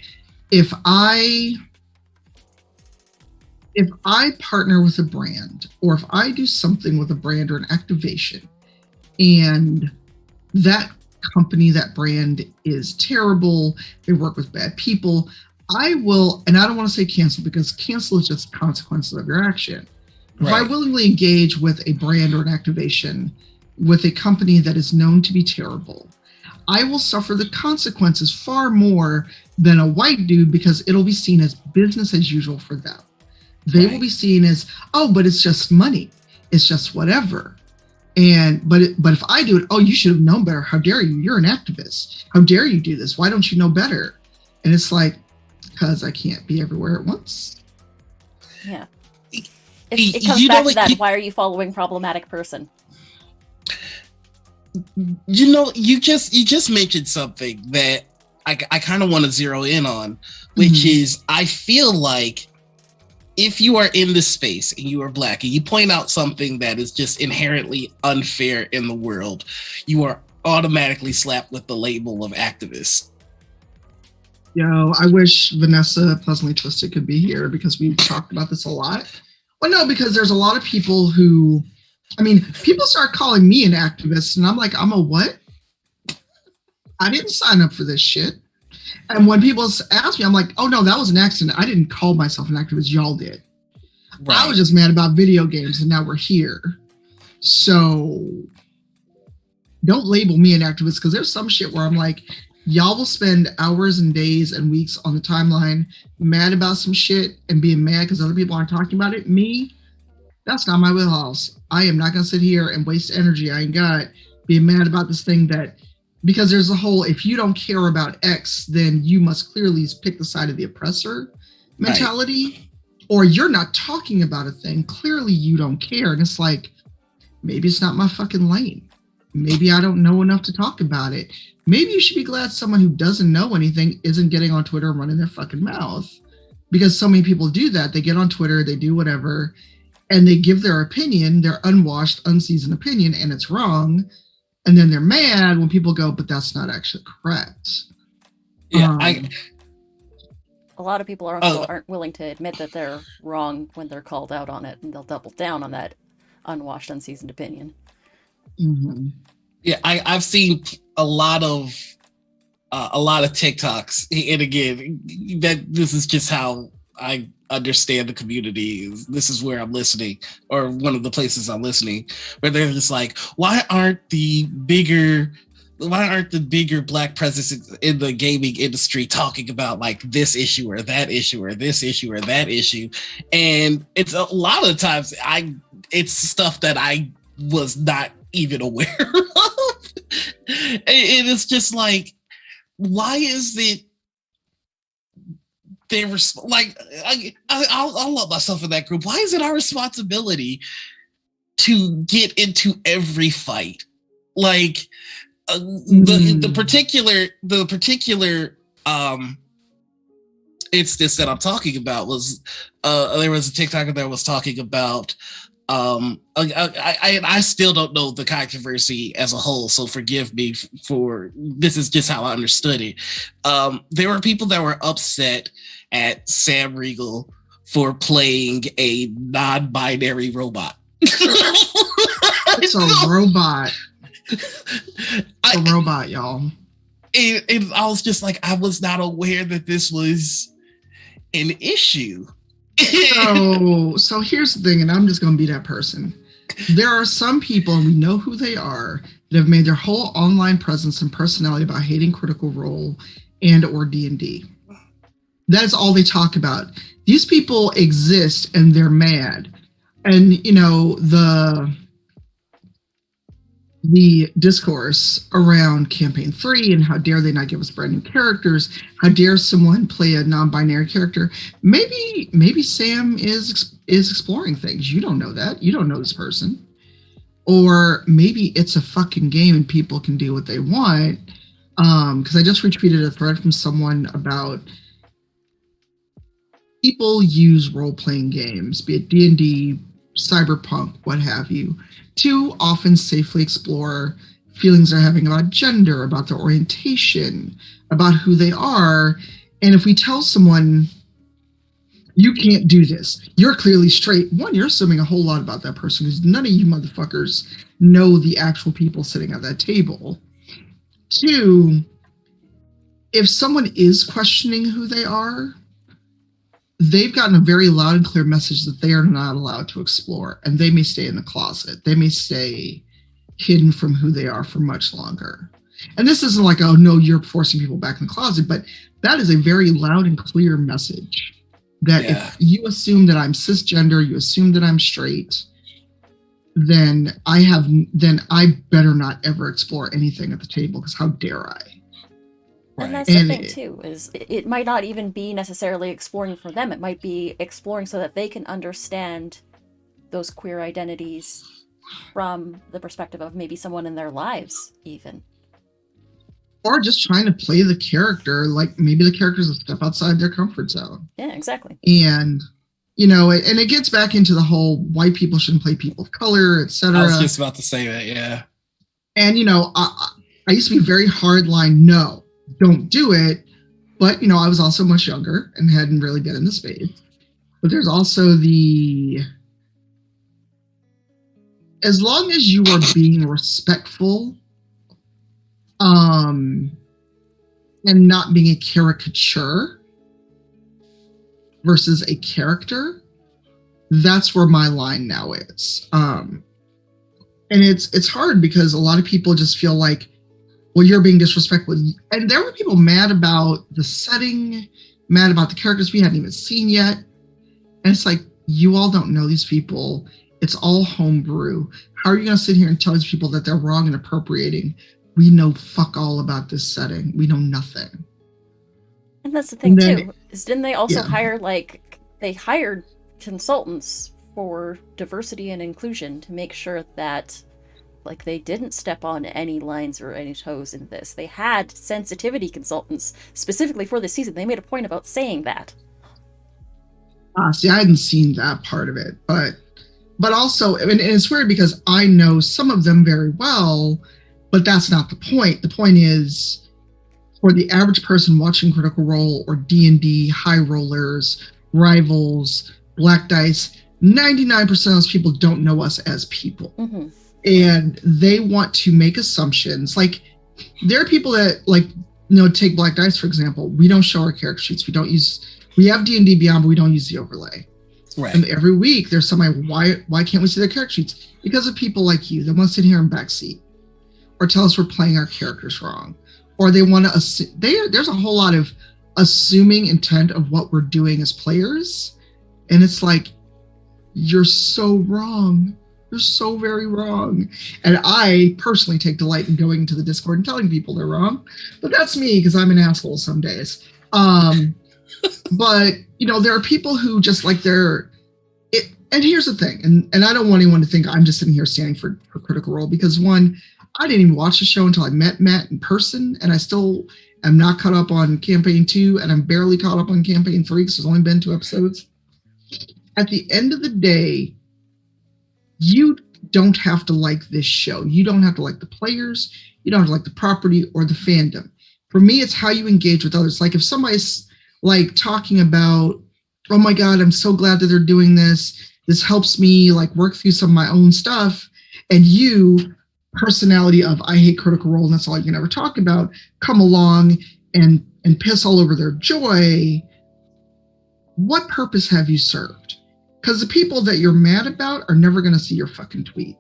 if I partner with a brand, or if I do something with a brand or an activation, and that company, that brand is terrible, they work with bad people, I will, and I don't want to say cancel, because cancel is just consequences of your action. If I willingly engage with a brand or an activation with a company that is known to be terrible, I will suffer the consequences far more than a white dude, because it'll be seen as business as usual for them. They will be seen as, but it's just money. It's just whatever. But if I do it, you should have known better. How dare you? You're an activist. How dare you do this? Why don't you know better? And it's like, because I can't be everywhere at once. Yeah. It comes back to that. Why are you following problematic person? You just mentioned something that I kind of want to zero in on, which is, I feel like if you are in this space and you are Black and you point out something that is just inherently unfair in the world, you are automatically slapped with the label of activist. I wish Vanessa Pleasantly Twisted could be here, because we've talked about this a lot. Well, no, because there's a lot of people who, people start calling me an activist, and I'm like, I'm a what? I didn't sign up for this shit. And when people ask me, I'm like, oh no, that was an accident. I didn't call myself an activist, y'all did. Right. I was just mad about video games, and now we're here. So don't label me an activist, because there's some shit where I'm like, y'all will spend hours and days and weeks on the timeline mad about some shit and being mad because other people aren't talking about it. Me, that's not my wheelhouse. I am not going to sit here and waste energy I ain't got being mad about this thing because there's a whole, if you don't care about X, then you must clearly pick the side of the oppressor mentality, or you're not talking about a thing. Clearly you don't care. And it's like, maybe it's not my fucking lane. Maybe I don't know enough to talk about it. Maybe you should be glad someone who doesn't know anything isn't getting on Twitter and running their fucking mouth, because so many people do that. They get on Twitter, they do whatever, and they give their opinion, their unwashed, unseasoned opinion, and it's wrong. And then they're mad when people go, but that's not actually correct. Yeah, a lot of people aren't willing to admit that they're wrong when they're called out on it, and they'll double down on that unwashed, unseasoned opinion. Mm-hmm. Yeah, I've seen a lot of TikToks, and again, that this is just how I understand the community. This is where I'm listening, or one of the places I'm listening, where they're just like, why aren't the bigger Black presence in the gaming industry talking about like this issue or that issue or this issue or that issue? And it's a lot of times it's stuff that I was not even aware of. And it's just like, why is it they were like, I'll let myself in that group. Why is it our responsibility to get into every fight? Like the particular instance that I'm talking about was there was a TikToker that was talking about I still don't know the controversy as a whole, so forgive me for this is just how I understood it. There were people that were upset at Sam Riegel for playing a non-binary robot. It's a robot. It's a robot, y'all. And I was just like, I was not aware that this was an issue. So here's the thing, and I'm just going to be that person. There are some people, and we know who they are, that have made their whole online presence and personality about hating Critical Role and or D&D. That is all they talk about. These people exist, and they're mad. And, you know, the discourse around Campaign 3 and how dare they not give us brand new characters, how dare someone play a non-binary character. Maybe Sam is exploring things. You don't know that. You don't know this person. Or maybe it's a fucking game and people can do what they want. Because I just retweeted a thread from someone about people use role-playing games, be it D&D, cyberpunk, what have you, to often safely explore feelings they're having about gender, about their orientation, about who they are. And if we tell someone, you can't do this, you're clearly straight, one, you're assuming a whole lot about that person because none of you motherfuckers know the actual people sitting at that table. Two, if someone is questioning who they are, they've gotten a very loud and clear message that they are not allowed to explore, and they may stay in the closet. They may stay hidden from who they are for much longer. And this isn't like, oh, no, you're forcing people back in the closet, but that is a very loud and clear message that if you assume that I'm cisgender, you assume that I'm straight, then I better not ever explore anything at the table, because how dare I? And that's the thing, too, is it might not even be necessarily exploring for them. It might be exploring so that they can understand those queer identities from the perspective of maybe someone in their lives, even. Or just trying to play the character, like maybe the character's a step outside their comfort zone. Yeah, exactly. And, you know, and it gets back into the whole white people shouldn't play people of color, etc. I was just about to say that, yeah. And, you know, I used to be very hardline, no, don't do it. But, you know, I was also much younger and hadn't really been in the space. But there's also as long as you are being respectful, and not being a caricature versus a character, that's where my line now is. And it's hard because a lot of people just feel like, well, you're being disrespectful. And there were people mad about the setting, mad about the characters we hadn't even seen yet. And it's like, you all don't know these people. It's all homebrew. How are you going to sit here and tell these people that they're wrong and appropriating? We know fuck all about this setting. We know nothing. And that's the thing, too, is didn't they also they hired consultants for diversity and inclusion to make sure that, like, they didn't step on any lines or any toes in this. They had sensitivity consultants specifically for this season. They made a point about saying that. See, I hadn't seen that part of it, but also, I mean, and it's weird because I know some of them very well, but that's not the point. The point is, for the average person watching Critical Role or D&D, high rollers, rivals, black dice, 99% of those people don't know us as people. Mm-hmm. And they want to make assumptions. Like, there are people that, like, you know, take black dice, for example. We don't show our character sheets. We have D&D Beyond, but we don't use the overlay. Right. And every week there's somebody, why can't we see their character sheets? Because of people like you that want to sit here in backseat or tell us we're playing our characters wrong. Or they want to assume, there's a whole lot of assuming intent of what we're doing as players. And it's like, you're so wrong. You're so very wrong. And I personally take delight in going into the Discord and telling people they're wrong. But that's me, because I'm an asshole some days. But, you know, there are people who just like and here's the thing, and I don't want anyone to think I'm just sitting here standing for Critical Role, because one, I didn't even watch the show until I met Matt in person, and I still I'm not caught up on campaign 2, and I'm barely caught up on campaign 3 because there's only been 2 episodes. At the end of the day, you don't have to like this show. You don't have to like the players. You don't have to like the property or the fandom. For me, it's how you engage with others. Like if somebody's like talking about, oh my God, I'm so glad that they're doing this. This helps me like work through some of my own stuff. And you, personality of I hate Critical Role and that's all you can ever talk about, come along and piss all over their joy. What purpose have you served? Because the people that you're mad about are never going to see your fucking tweet.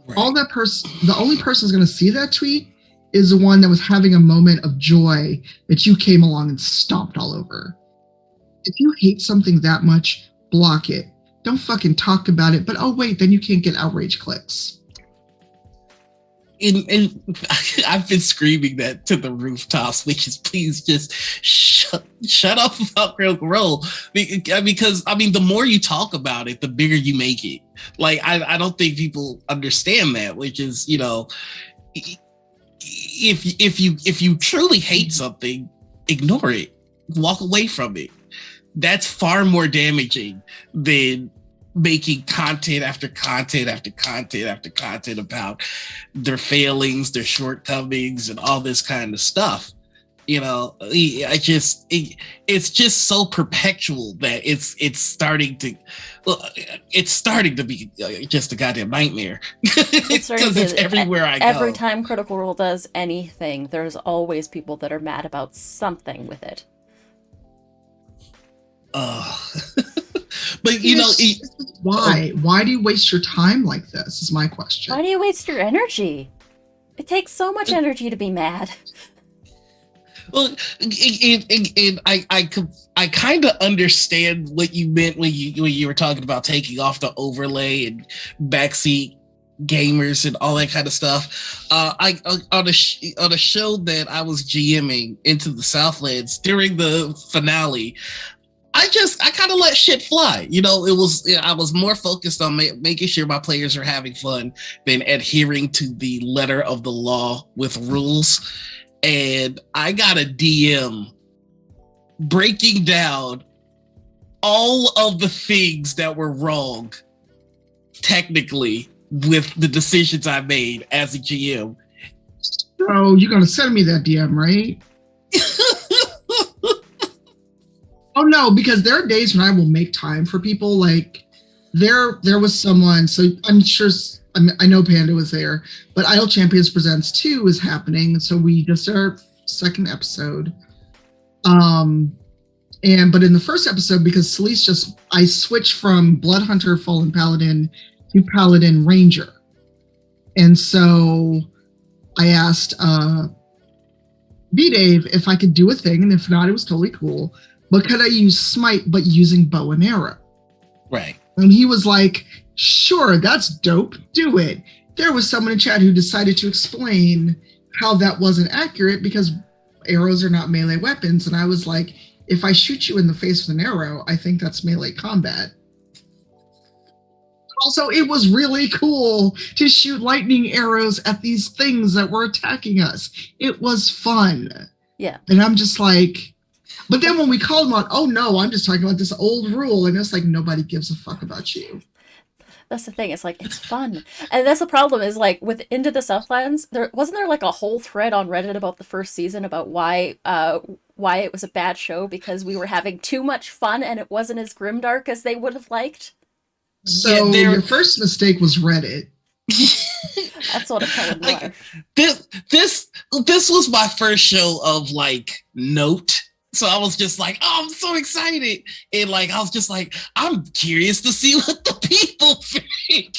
Right. The only person who's going to see that tweet is the one that was having a moment of joy that you came along and stomped all over. If you hate something that much, block it. Don't fucking talk about it. But oh wait, then you can't get outrage clicks. And I've been screaming that to the rooftops, which is please just shut up about Critical Role, because I mean the more you talk about it, the bigger you make it. Like I don't think people understand that, which is, you know, if you truly hate something, ignore it, walk away from it. That's far more damaging than making content after content after content after content about their failings, their shortcomings, and all this kind of stuff. You know, it's just so perpetual that it's starting to be just a goddamn nightmare. Because it's everywhere I go. Every time Critical Role does anything, there's always people that are mad about something with it. But you know, why do you waste your time like this is my question. Why do you waste your energy? It takes so much energy to be mad. Well, and I kind of understand what you meant when you were talking about taking off the overlay and backseat gamers and all that kind of stuff. On a show that I was GMing, Into the Southlands, during the finale, I kind of let shit fly. You know, I was more focused on making sure my players are having fun than adhering to the letter of the law with rules. And I got a DM breaking down all of the things that were wrong, technically, with the decisions I made as a GM. So you're going to send me that DM, right? Oh no, because there are days when I will make time for people. Like there was someone, so I'm sure, I know Panda was there, but Idle Champions Presents 2 is happening. So we just did our second episode. But in the first episode, because Celeste I switched from Blood Hunter Fallen Paladin to Paladin Ranger. And so I asked B-Dave if I could do a thing, and if not, it was totally cool. But could I use Smite but using bow and arrow? Right. And he was like, sure, that's dope. Do it. There was someone in chat who decided to explain how that wasn't accurate because arrows are not melee weapons. And I was like, if I shoot you in the face with an arrow, I think that's melee combat. Also, it was really cool to shoot lightning arrows at these things that were attacking us. It was fun. Yeah. And I'm just like, but then when we called them out, oh no, I'm just talking about this old rule. And it's like, nobody gives a fuck about you. That's the thing. It's like, it's fun. And that's the problem is like with Into the Southlands, wasn't there like a whole thread on Reddit about the first season about why it was a bad show because we were having too much fun and it wasn't as grimdark as they would have liked? So your first mistake was Reddit. That's what I'm telling you. Like, this was my first show of like note. So I was just like, oh, I'm so excited. And like, I was just like, I'm curious to see what the people think.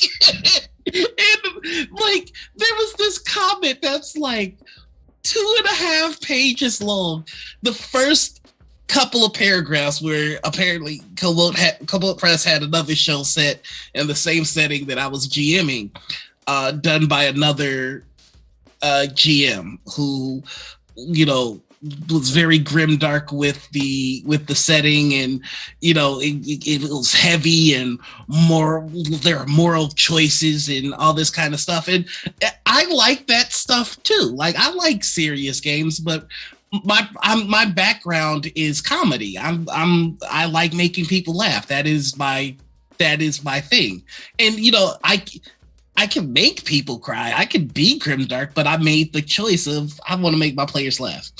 And like, there was this comment that's like 2.5 pages long. The first couple of paragraphs where apparently Cobalt Press had another show set in the same setting that I was GMing, done by another GM who, you know, was very grimdark with the setting, and you know it was heavy and there are moral choices and all this kind of stuff, and I like that stuff too. Like I like serious games, but my background is comedy. I like making people laugh. That is my thing. And I can make people cry. I can be grimdark, but I made the choice of I want to make my players laugh.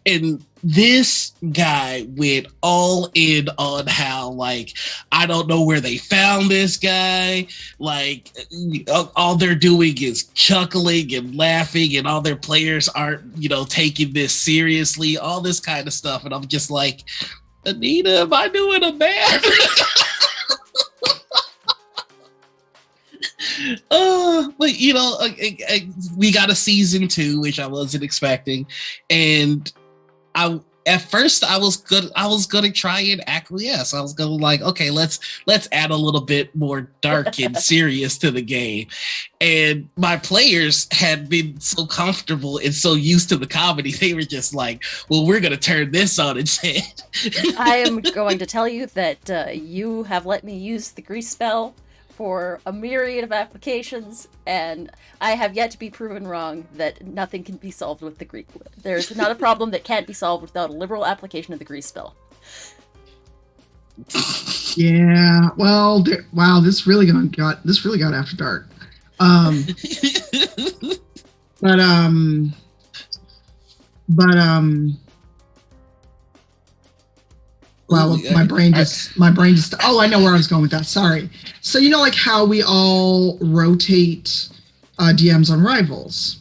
And this guy went all in on how, like, I don't know where they found this guy. Like, all they're doing is chuckling and laughing, and all their players aren't, taking this seriously, all this kind of stuff. And I'm just like, Anita, am I doing a bad? But we got a season 2, which I wasn't expecting, and at first I was gonna try and acquiesce. I was gonna like, okay, let's add a little bit more dark and serious to the game. And my players had been so comfortable and so used to the comedy, they were just like, well, we're gonna turn this on instead. I am going to tell you that you have let me use the grease spell for a myriad of applications, and I have yet to be proven wrong that nothing can be solved with the grease. There's not a problem that can't be solved without a liberal application of the grease spell. Yeah, well, wow, this really got after dark. Wow, my brain just, oh, I know where I was going with that. Sorry. So, like how we all rotate DMs on Rivals.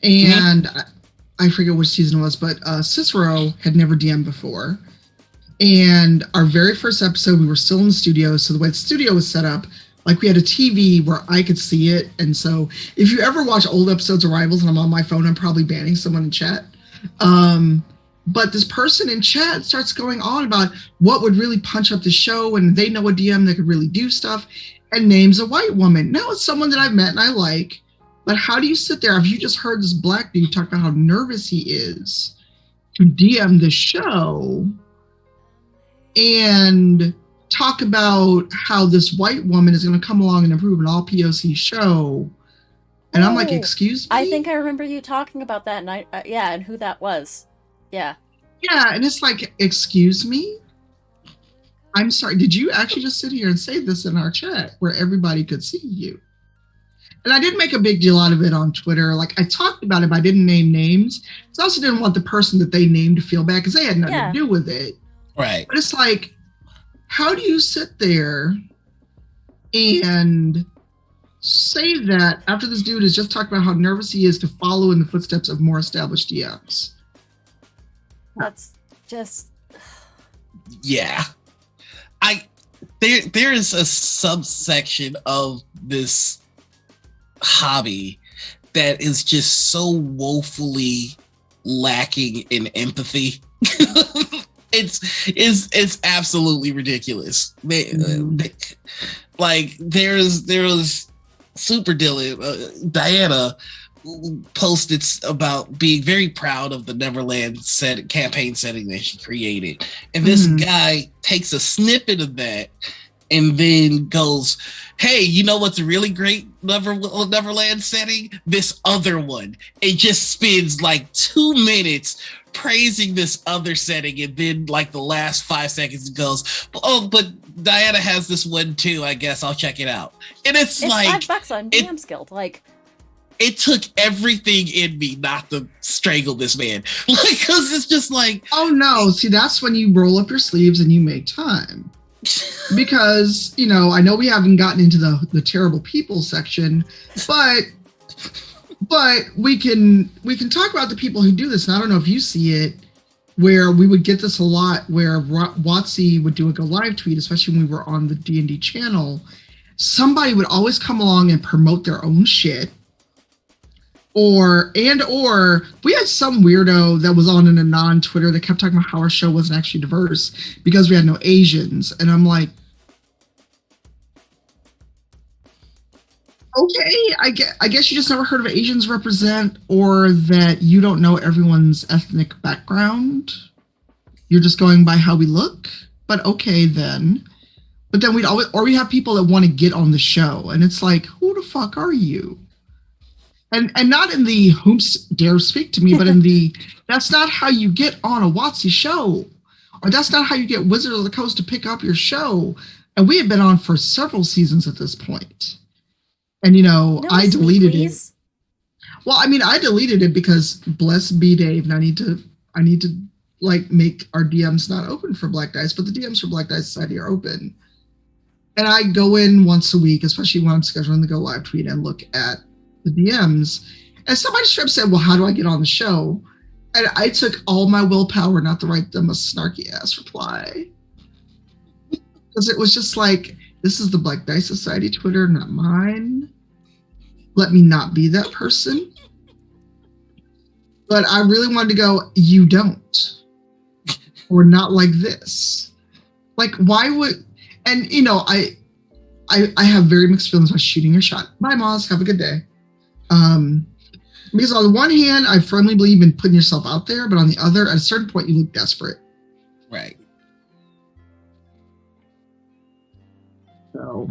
And I forget which season it was, but Cicero had never DM'd before. And our very first episode, we were still in the studio. So the way the studio was set up, like we had a TV where I could see it. And so if you ever watch old episodes of Rivals and I'm on my phone, I'm probably banning someone in chat. But this person in chat starts going on about what would really punch up the show, and they know a DM that could really do stuff, and names a white woman. Now it's someone that I've met and I like, but how do you sit there if you just heard this black dude talk about how nervous he is to DM the show and talk about how this white woman is going to come along and improve an all POC show? And I'm like, excuse me? I think I remember you talking about that, and and who that was. Yeah. Yeah, and it's like, excuse me? I'm sorry, did you actually just sit here and say this in our chat where everybody could see you? And I didn't make a big deal out of it on Twitter. Like, I talked about it, but I didn't name names. So I also didn't want the person that they named to feel bad because they had nothing to do with it. Right. But it's like, how do you sit there and say that after this dude has just talked about how nervous he is to follow in the footsteps of more established DMs? That's just... Yeah. There is a subsection of this hobby that is just so woefully lacking in empathy. It's absolutely ridiculous. Like there was Super Dylan, Diana posted about being very proud of the Neverland campaign setting that she created. And this guy takes a snippet of that and then goes, hey, you know what's a really great Neverland setting? This other one. It just spends like 2 minutes praising this other setting, and then like the last 5 seconds it goes, oh, but Diana has this one too, I guess I'll check it out. And it's like $5 on DM's Guild. Like, it took everything in me not to strangle this man. Like, because it's just like, oh no, see, that's when you roll up your sleeves and you make time. Because, I know we haven't gotten into the terrible people section, but we can talk about the people who do this. And I don't know if you see it, where we would get this a lot, where WotC would do a go live tweet, especially when we were on the D&D channel. Somebody would always come along and promote their own shit. Or we had some weirdo that was on an Anon Twitter that kept talking about how our show wasn't actually diverse because we had no Asians. And I'm like, okay, I guess you just never heard of Asians represent, or that you don't know everyone's ethnic background. You're just going by how we look. But okay, then. But then we have people that want to get on the show. And it's like, who the fuck are you? and not in the whom's dare speak to me, but in the that's not how you get on a WotC show, or that's not how you get Wizards of the Coast to pick up your show. And we had been on for several seasons at this point. And I deleted it. Well, I mean, I deleted it because bless B Dave, and I need to like make our DMs not open for Black Dice, but the DMs for Black Dice Society are open. And I go in once a week, especially when I'm scheduling the Go Live tweet, and look at the DMs. And somebody straight up said, well, how do I get on the show? And I took all my willpower not to write them a snarky ass reply. Because it was just like, this is the Black Dice Society Twitter, not mine. Let me not be that person. But I really wanted to go, you don't. Or not like this. Like, why would... And, I have very mixed feelings about shooting your shot. Bye, Moz. Have a good day. Because on the one hand, I firmly believe in putting yourself out there, but on the other, at a certain point, you look desperate. Right. So.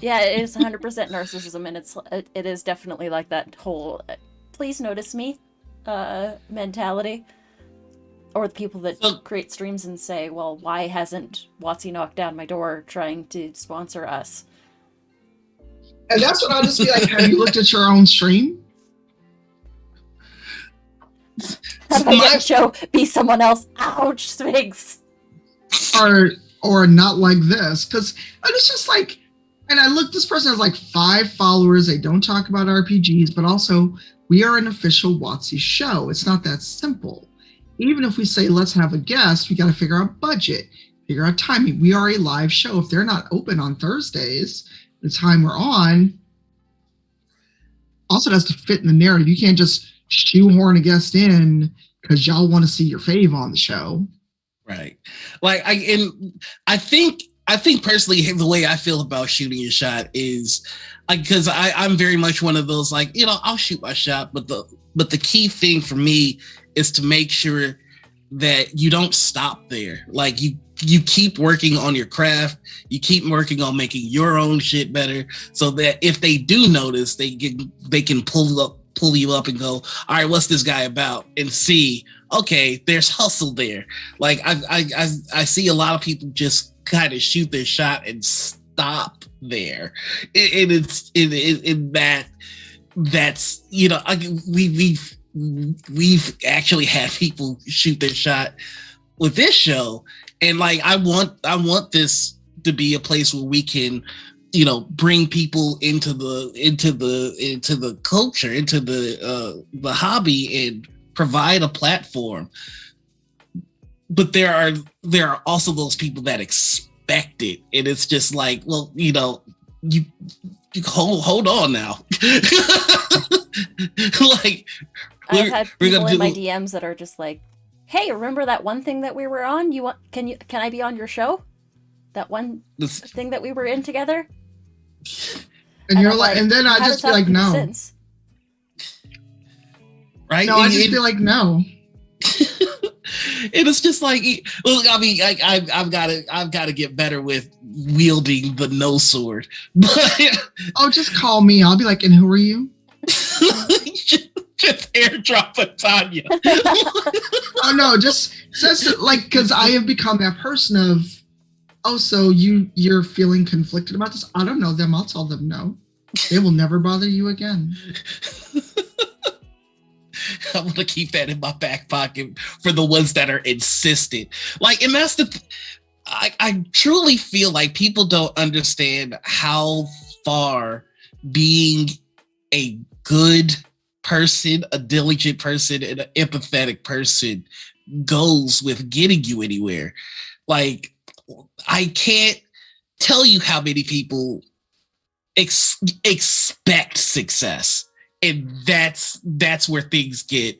Yeah, it is 100% narcissism, and it is definitely like that whole please notice me mentality. Or the people that create streams and say, well, why hasn't WotC knocked down my door trying to sponsor us? And that's what I'll just be like, have you looked at your own stream? How about that show be someone else? Ouch, Sphinx. Or not like this. Because it's just like, and I look, this person has like 5 followers. They don't talk about RPGs, but also we are an official WotC show. It's not that simple. Even if we say, let's have a guest, we got to figure out budget, figure out timing. We are a live show. If they're not open on Thursdays, the time we're on, also it has to fit in the narrative. You can't just shoehorn a guest in because y'all want to see your fave on the show. Right. Like, I think personally, the way I feel about shooting your shot is like, because I'm very much one of those, like, I'll shoot my shot, but the key thing for me is to make sure that you don't stop there. Like you keep working on your craft, you keep working on making your own shit better, so that if they do notice, they can pull you up and go, all right, what's this guy about? And see, okay, there's hustle there. Like I see a lot of people just kind of shoot their shot and stop there. And it's in that's we've actually had people shoot their shot with this show, and like I want this to be a place where we can bring people into the culture, into the hobby, and provide a platform. But there are also those people that expect it, and it's just like, well, you hold on now. Like, I've had people in my DMs that are just like, hey, remember that one thing that we were on? Can I be on your show? That one thing that we were in together? And you're like, and then I just be like, no. Since? Right? No, I just be like, no. And it's just like, well, I mean, I've got to get better with wielding the no sword. But just call me. I'll be like, and who are you? Just airdrop a Tanya. Oh no, just like, because I have become that person of, so you're feeling conflicted about this. I don't know them. I'll tell them no. They will never bother you again. I'm gonna keep that in my back pocket for the ones that are insistent. Like, and that's I truly feel like people don't understand how far being a good person, a diligent person, and an empathetic person goes with getting you anywhere. Like, I can't tell you how many people expect success, and that's where things get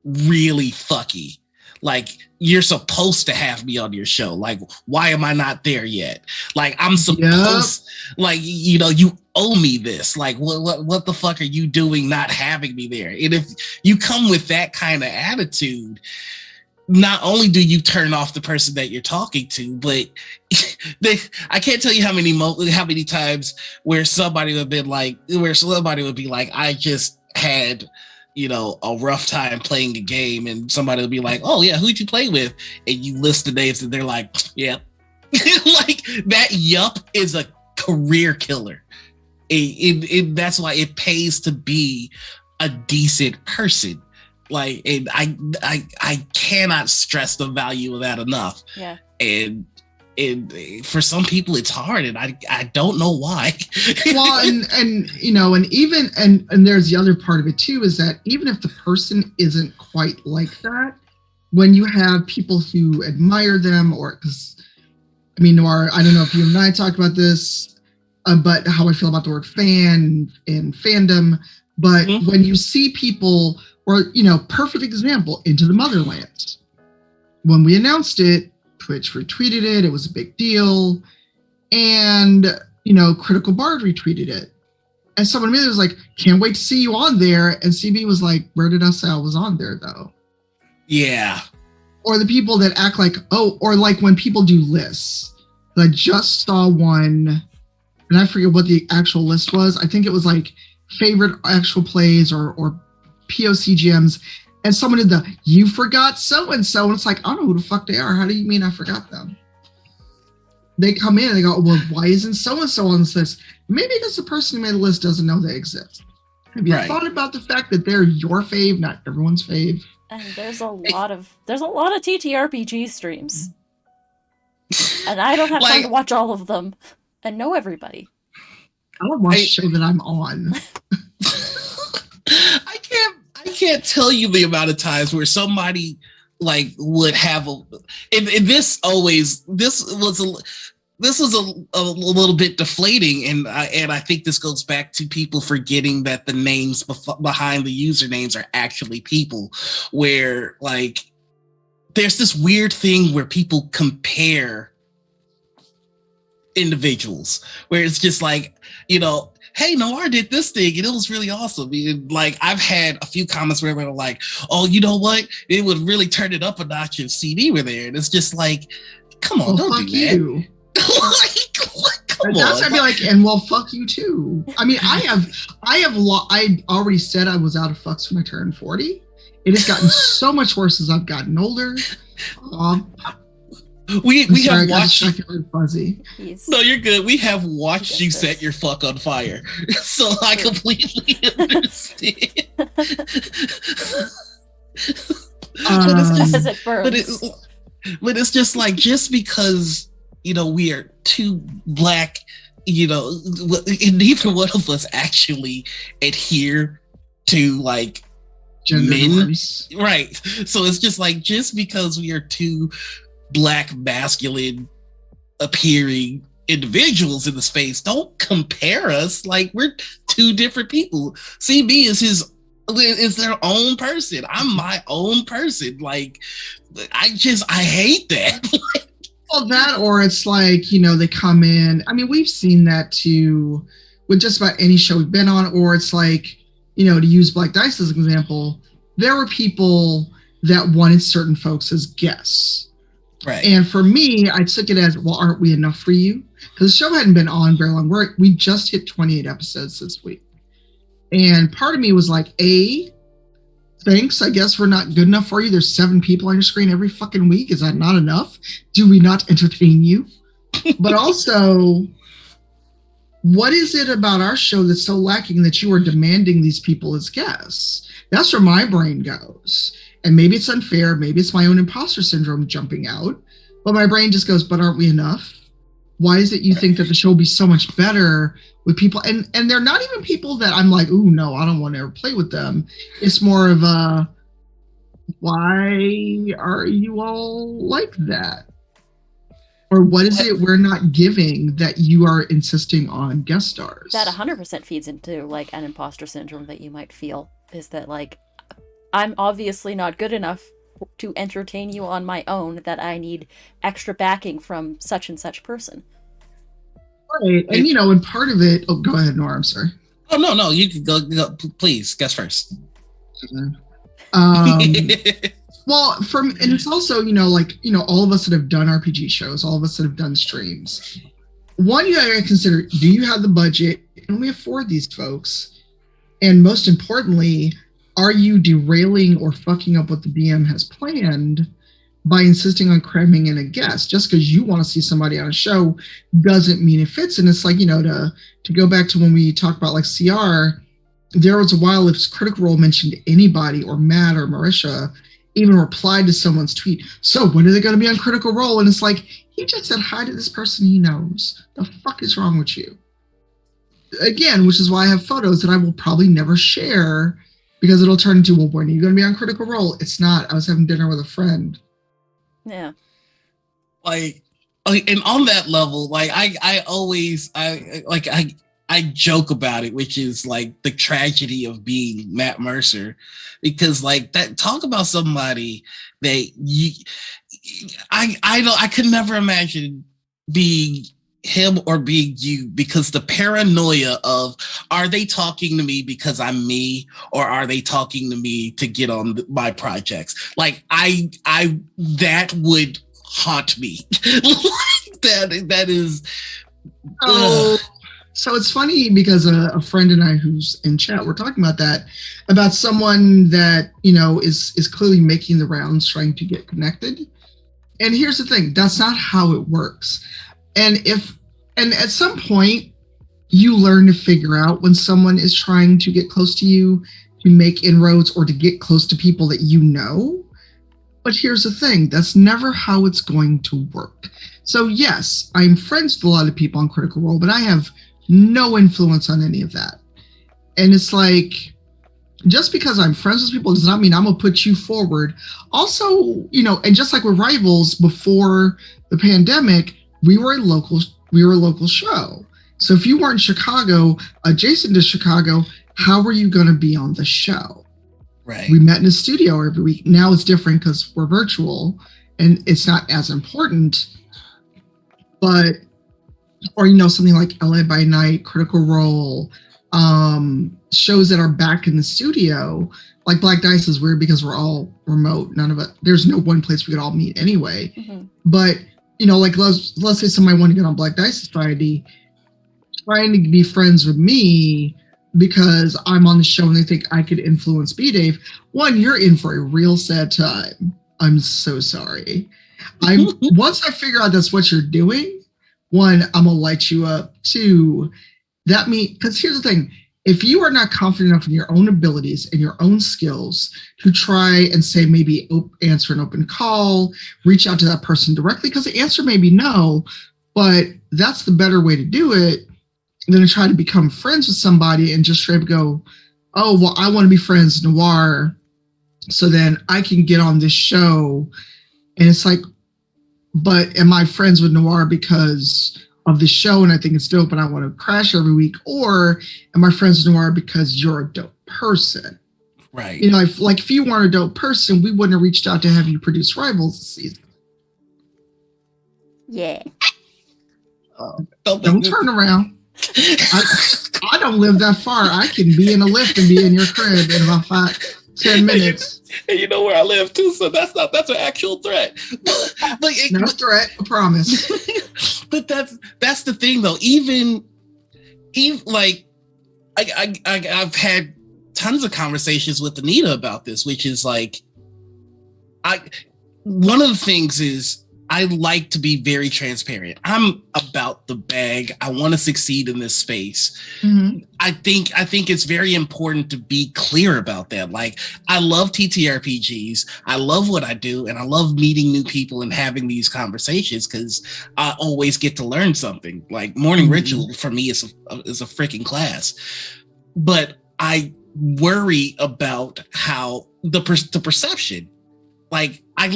really fucky. Like, you're supposed to have me on your show. Like, why am I not there yet? Like, I'm supposed, like, you owe me this. Like, what the fuck are you doing not having me there? And if you come with that kind of attitude, not only do you turn off the person that you're talking to, but I can't tell you how many times where somebody would be like, I just had, a rough time playing a game, and somebody would be like, oh yeah, who'd you play with? And you list the names, and they're like, yep. Like that yup is a career killer. That's why it pays to be a decent person. Like, and I cannot stress the value of that enough. Yeah. And for some people it's hard, and I don't know why. Well, and even there's the other part of it too, is that even if the person isn't quite like that, when you have people who admire them, or because Noir, I don't know if you and I talked about this, but how I feel about the word fan and fandom. But when you see people, or, perfect example, Into the Motherlands. When we announced it, Twitch retweeted it. It was a big deal. And, Critical Bard retweeted it. And someone immediately was like, can't wait to see you on there. And CB was like, where did I say I was on there, though? Yeah. Or the people that act like, or like when people do lists. I just saw one, and I forget what the actual list was. I think it was like favorite actual plays or POC GMs, and someone did you forgot so-and-so, and it's like, I don't know who the fuck they are. How do you mean I forgot them? They come in and they go, well, why isn't so-and-so on this list? Maybe because the person who made the list doesn't know they exist. Have you thought about the fact that they're your fave, not everyone's fave? And there's a lot of TTRPG streams. And I don't have time to watch all of them and know everybody. I don't watch a show that I'm on. I can't tell you the amount of times where somebody would have this was a little bit deflating, and I think this goes back to people forgetting that the names behind the usernames are actually people, where there's this weird thing where people compare individuals, where it's just like, hey, Noir did this thing and it was really awesome. And I've had a few comments where they were like, oh, you know what? It would really turn it up a notch if CD were there. And it's just like, come on, don't do that. Come on. I'd be like, and well, fuck you too. I already said I was out of fucks when I turned 40. It has gotten so much worse as I've gotten older. We have watched. Fuzzy. No, you're good. We have watched you set your fuck on fire, so I completely understand. But it's just like, just because we are two black, neither one of us actually adhere to gender men, norms. Right? So it's just like, just because we are two black masculine appearing individuals in the space, don't compare us. We're two different people. CB is their own person. I'm my own person. I hate that. Well, that, or it's they come in. We've seen that too with just about any show we've been on, or it's to use Black Dice as an example, there were people that wanted certain folks as guests. Right. And for me, I took it as, well, aren't we enough for you? Because the show hadn't been on very long. We just hit 28 episodes this week. And part of me was like, thanks, I guess we're not good enough for you. There's 7 people on your screen every fucking week. Is that not enough? Do we not entertain you? But also, what is it about our show that's so lacking that you are demanding these people as guests? That's where my brain goes. And maybe it's unfair. Maybe it's my own imposter syndrome jumping out. But my brain just goes, but aren't we enough? Why is it you think that the show will be so much better with people? And they're not even people that I'm like, ooh, no, I don't want to ever play with them. It's more of a, why are you all like that? Or what is it we're not giving that you are insisting on guest stars? That 100% feeds into an imposter syndrome that you might feel, is that I'm obviously not good enough to entertain you on my own, that I need extra backing from such and such person. Right. And and part of it, go ahead, Nora, I'm sorry. Oh, no, you can go please, guess first. Well, and it's also, all of us that have done RPG shows, all of us that have done streams. One, you gotta consider, do you have the budget? Can we afford these folks? And most importantly, are you derailing or fucking up what the DM has planned by insisting on cramming in a guest? Just because you want to see somebody on a show doesn't mean it fits. And it's like, to go back to when we talked about like CR, there was a while if Critical Role mentioned anybody or Matt or Marisha even replied to someone's tweet, so when are they going to be on Critical Role? And it's like, he just said hi to this person he knows. The fuck is wrong with you? Again, which is why I have photos that I will probably never share because it'll turn into, well, when are you going to be on Critical Role? It's not. I was having dinner with a friend. Yeah. Like, and on that level, like I joke about it, which is like the tragedy of being Matt Mercer, because like that, talk about somebody that I could never imagine being him or being you, because the paranoia of, are they talking to me because I'm me, or are they talking to me to get on my projects? Like that would haunt me. that is. So it's funny because a friend and I who's in chat, we're talking about that, about someone that, is clearly making the rounds, trying to get connected. And here's the thing, that's not how it works. And at some point you learn to figure out when someone is trying to get close to you, to make inroads or to get close to people that you know. But here's the thing, that's never how it's going to work. So yes, I'm friends with a lot of people on Critical Role, but I have no influence on any of that. And it's like, just because I'm friends with people does not mean I'm gonna put you forward. Also, and just like with Rivals before the pandemic, we were a local show. So if you weren't in Chicago, adjacent to Chicago, how were you gonna be on the show? Right. We met in a studio every week. Now it's different because we're virtual and it's not as important. But or something like LA by Night, Critical Role, shows that are back in the studio. Like Black Dice is weird because we're all remote. None of it. There's no one place we could all meet anyway. Mm-hmm. But like let's say somebody wanted to get on Black Dice Society, trying to be friends with me because I'm on the show and they think I could influence B-Dave. One, you're in for a real sad time. I'm so sorry. Once I figure out that's what you're doing, one, I'm gonna light you up. Two, that means, because here's the thing, if you are not confident enough in your own abilities and your own skills to try and say maybe answer an open call, reach out to that person directly, because the answer may be no, but that's the better way to do it than to try to become friends with somebody and just straight up go, oh, well, I want to be friends with Noir, so then I can get on this show. And it's like, but am I friends with Noir because of the show and I think it's dope and I want to crash every week? Or am I friends with Noir because you're a dope person? Right. If you weren't a dope person, we wouldn't have reached out to have you produce Rivals this season. Yeah. Don't turn around. I don't live that far. I can be in a lift and be in your crib in about 10 minutes. And you know where I live too, so that's an actual threat. But no threat, I promise. But that's the thing though. Even like I've had tons of conversations with Anita about this, which is like, one of the things is I like to be very transparent. I'm about the bag. I want to succeed in this space. Mm-hmm. I think it's very important to be clear about that. Like, I love TTRPGs. I love what I do, and I love meeting new people and having these conversations because I always get to learn something. Like, Morning Ritual for me is a freaking class. But I worry about how the perception. Like, I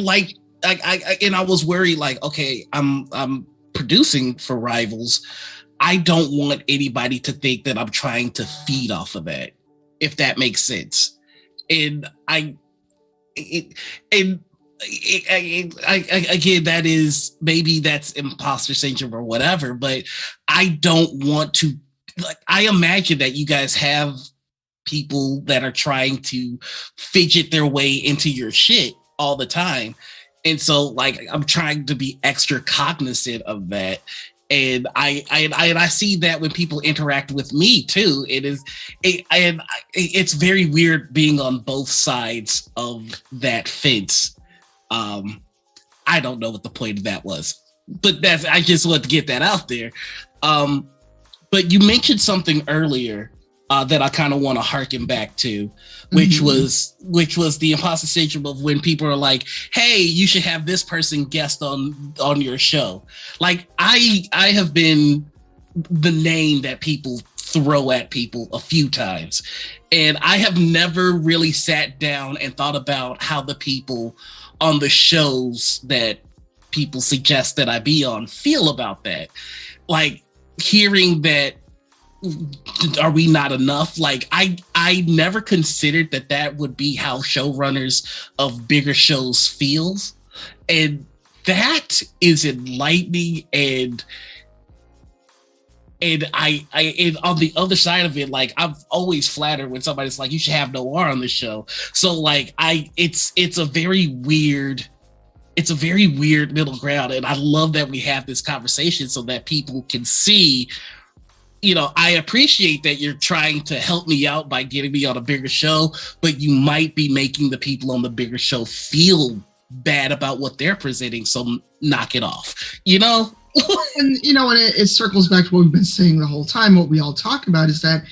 was worried, like, okay, I'm producing for Rivals. I don't want anybody to think that I'm trying to feed off of that, if that makes sense. And again, that is, maybe that's imposter syndrome or whatever, but I don't want to, like, I imagine that you guys have people that are trying to fidget their way into your shit. all the time. And so like I'm trying to be extra cognizant of that. And I see that when people interact with me too. It's very weird being on both sides of that fence. I don't know what the point of that was, but I just want to get that out there. But you mentioned something earlier that I kind of want to harken back to, which was the imposter syndrome of when people are like, "Hey, you should have this person guest on your show." Like I have been the name that people throw at people a few times, and I have never really sat down and thought about how the people on the shows that people suggest that I be on feel about that. Like hearing that, are we not enough? Like I never considered that would be how showrunners of bigger shows feels, and that is enlightening. And and on the other side of it, like I'm always flattered when somebody's like, "You should have Noir on the show." So like it's a very weird middle ground, and I love that we have this conversation so that people can see. You know, I appreciate that you're trying to help me out by getting me on a bigger show, but you might be making the people on the bigger show feel bad about what they're presenting. So knock it off, you know? And, you know, and it circles back to what we've been saying the whole time. What we all talk about is that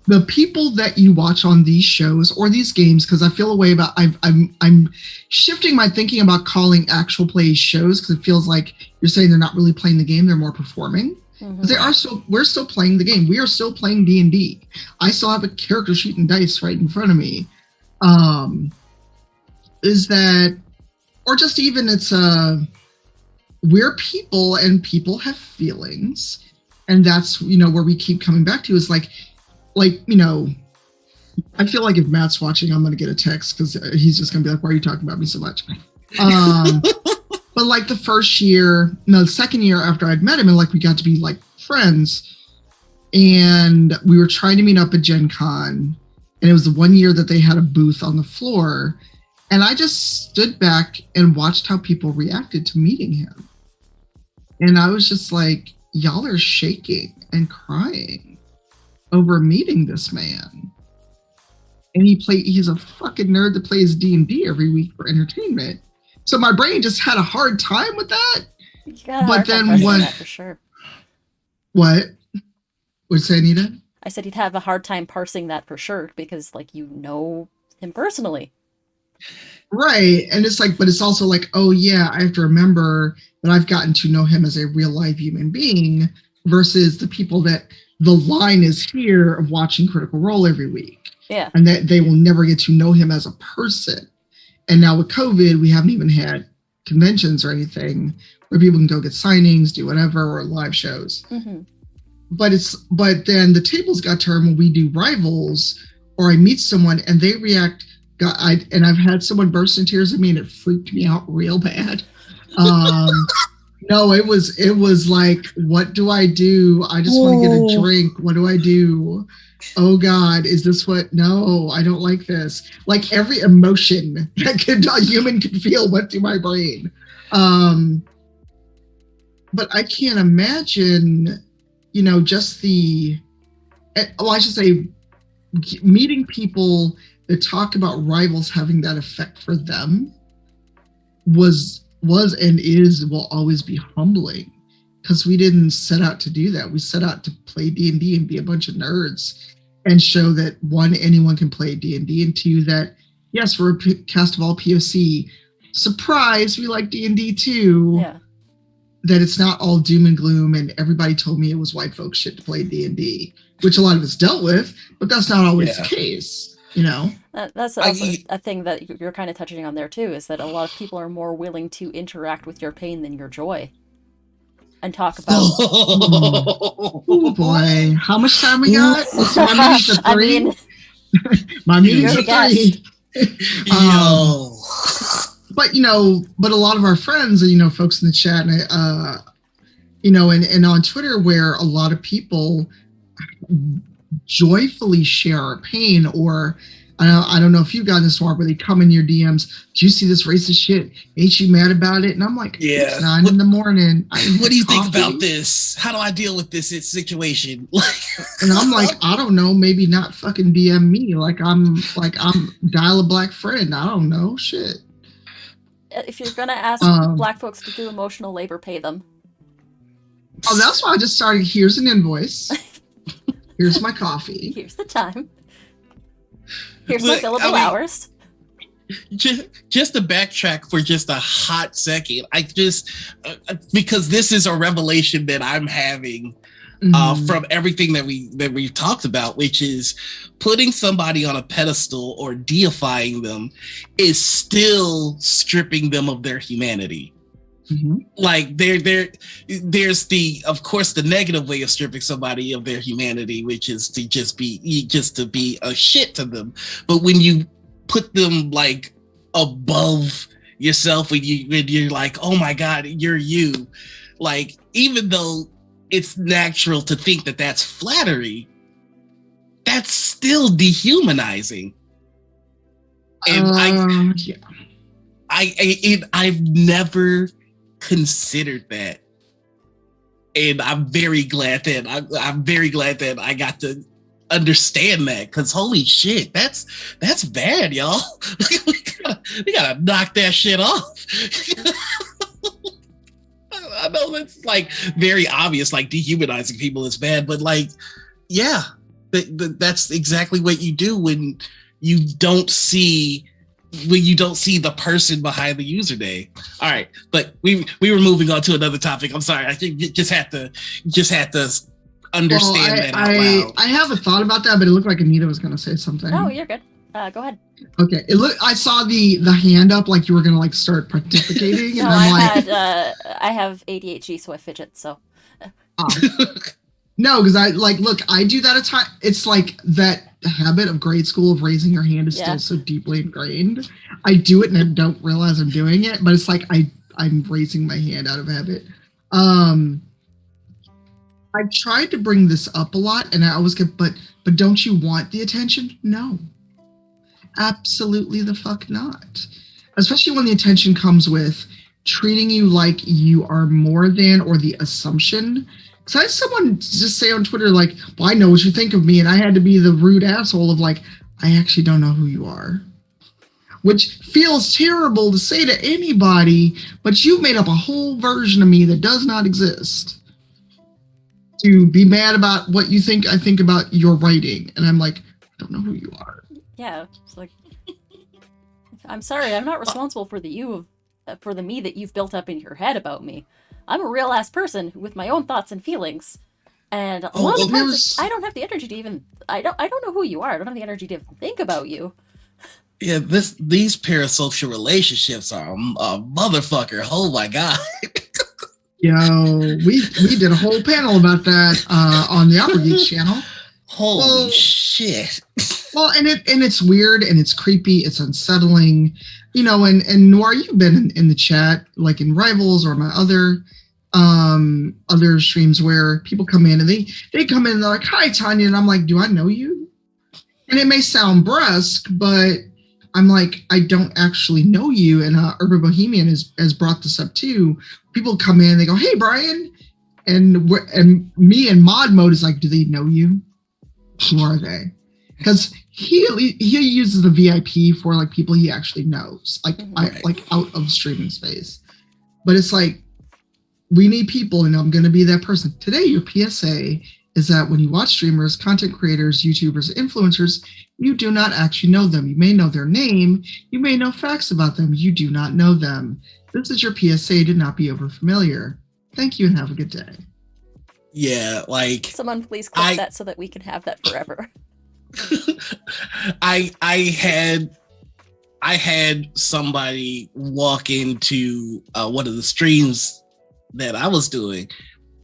the people that you watch on these shows or these games, because I feel a way about, I'm shifting my thinking about calling actual play shows, because it feels like you're saying they're not really playing the game, they're more performing. We're still playing the game. We are still playing D&D. I still have a character sheet and dice right in front of me. Is that, or just even it's we're people and people have feelings, and that's, you know, where we keep coming back to is like, you know, I feel like if Matt's watching, I'm going to get a text because he's just going to be like, "Why are you talking about me so much?" But like the second year after I'd met him, and like we got to be like friends, and we were trying to meet up at Gen Con, and it was the one year that they had a booth on the floor, and I just stood back and watched how people reacted to meeting him. And I was just like, y'all are shaking and crying over meeting this man. And he's a fucking nerd that plays D&D every week for entertainment. So my brain just had a hard time with that. But then that for sure. What? What'd you say, Anita? I said he'd have a hard time parsing that for sure, because like, you know him personally. Right. And it's like, but it's also like, oh yeah, I have to remember that I've gotten to know him as a real live human being versus the people that the line is here of watching Critical Role every week. Yeah. And that they will never get to know him as a person. And now with COVID, we haven't even had conventions or anything where people can go get signings, do whatever, or live shows. Mm-hmm. But then the tables got turned when we do rivals, or I meet someone and they react. And I've had someone burst in tears at me, and it freaked me out real bad. No, it was like, what do I do? I just want to get a drink. What do I do? Oh God, is this what? No, I don't like this. Like every emotion that a human could feel went through my brain. But I can't imagine, you know, just I should say, meeting people that talk about rivals having that effect for them was and will always be humbling, because we didn't set out to do that. We set out to play D&D and be a bunch of nerds and show that, one, anyone can play D&D, and two, that yes, we're a cast of all POC. Surprise, we like D&D too. Yeah. That it's not all doom and gloom and everybody told me it was white folks shit to play D&D, which a lot of us dealt with, but that's not always the case. You know, that's also a thing that you're kind of touching on there too, is that a lot of people are more willing to interact with your pain than your joy and talk about. Oh boy, how much time we got? My meeting's at 3. I mean, my meeting's at 3. But a lot of our friends, you know, folks in the chat, you know, and on Twitter, where a lot of people joyfully share our pain, or I don't know if you've gotten this far, but they come in your DMs. Do you see this racist shit? Ain't you mad about it? And I'm like, Yeah. it's 9 in the morning. What do you think about this? How do I deal with this situation? And I'm like, I don't know. Maybe not fucking DM me. I'm dial a black friend. I don't know. Shit. If you're gonna ask black folks to do emotional labor, pay them. Oh, that's why I just started. Here's an invoice. Here's my coffee. Here's the time. Here's my billable hours. Just to backtrack for just a hot second, I just because this is a revelation that I'm having from everything that we've talked about, which is putting somebody on a pedestal or deifying them is still stripping them of their humanity. Mm-hmm. Like there's of course the negative way of stripping somebody of their humanity, which is to just be a shit to them. But when you put them like above yourself, when you're like, oh my God, you're you, like, even though it's natural to think that that's flattery, that's still dehumanizing. And I've never considered that, and I'm very glad that I got to understand that, because holy shit, that's bad, y'all. we gotta knock that shit off. I know that's like very obvious, like dehumanizing people is bad, but like, yeah, that's exactly what you do when you don't see the person behind the username. All right, but we were moving on to another topic. I'm sorry, I think just had to understand that out loud. I have a thought about that, but it looked like Anita was going to say something. No, you're good. Go ahead. Okay. I saw the hand up like you were going to like start pontificating. No, I have ADHD, so I fidget. So. No, because I do that at time. It's like that habit of grade school of raising your hand is still so deeply ingrained. I do it and I don't realize I'm doing it, but it's like I'm raising my hand out of habit. I've tried to bring this up a lot, and I always get, but don't you want the attention? No, absolutely the fuck not. Especially when the attention comes with treating you like you are more than, or the assumption. Because I had someone just say on Twitter, like, well, I know what you think of me, and I had to be the rude asshole of like, I actually don't know who you are. Which feels terrible to say to anybody, but you've made up a whole version of me that does not exist. To be mad about what you think I think about your writing. And I'm like, I don't know who you are. Yeah. It's like, I'm sorry, I'm not responsible for the me that you've built up in your head about me. I'm a real ass person with my own thoughts and feelings. And a lot of times I don't have the energy to even, I don't know who you are. I don't have the energy to even think about you. Yeah, these parasocial relationships are a motherfucker. Oh my God. Yo, we did a whole panel about that on the Opera Geeks channel. Holy shit. Well, and it's weird and it's creepy, it's unsettling. You know, and Noir, you've been in the chat, like in Rivals or my other streams where people come in and they come in and they're like, hi Tanya, and I'm like, do I know you? And it may sound brusque, but I'm like, I don't actually know you. And Urban Bohemian has brought this up too. People come in, they go, hey, Brian. And me in mod mode is like, do they know you? Who are they? Because he uses the VIP for like people he actually knows, like out of streaming space. But it's like, we need people, and I'm going to be that person. Today, your PSA is that when you watch streamers, content creators, YouTubers, influencers, you do not actually know them. You may know their name. You may know facts about them. You do not know them. This is your PSA. Do not be over familiar. Thank you and have a good day. Yeah, like... Someone please click that so that we can have that forever. I had somebody walk into one of the streams that I was doing,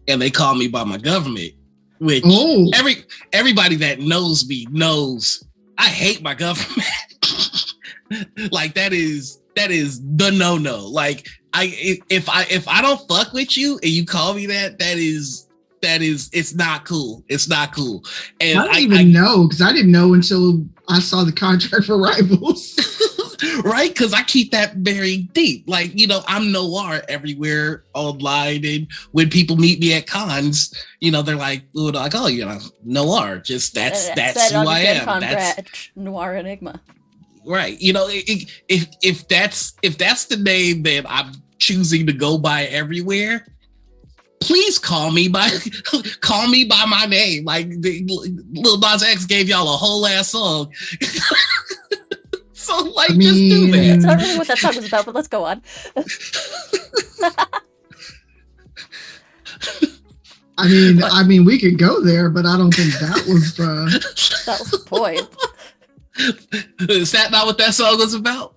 and they called me by my government, which everybody that knows me knows I hate my government. Like that is the no. Like if I don't fuck with you and you call me that is it's not cool. It's not cool. And I don't even know, because I didn't know until I saw the contract for Rivals. Right? Because I keep that very deep. Like, I'm Noir everywhere online. And when people meet me at cons, they're like, Noir. Just that's who I am. That's ToMorningRenegma. Right. If that's the name that I'm choosing to go by everywhere, please call me by my name. Like Lil Nas X gave y'all a whole ass song. So just do that. It's not really what that song was about, but let's go on. I mean, we could go there, but I don't think that was the point. Is that not what that song was about?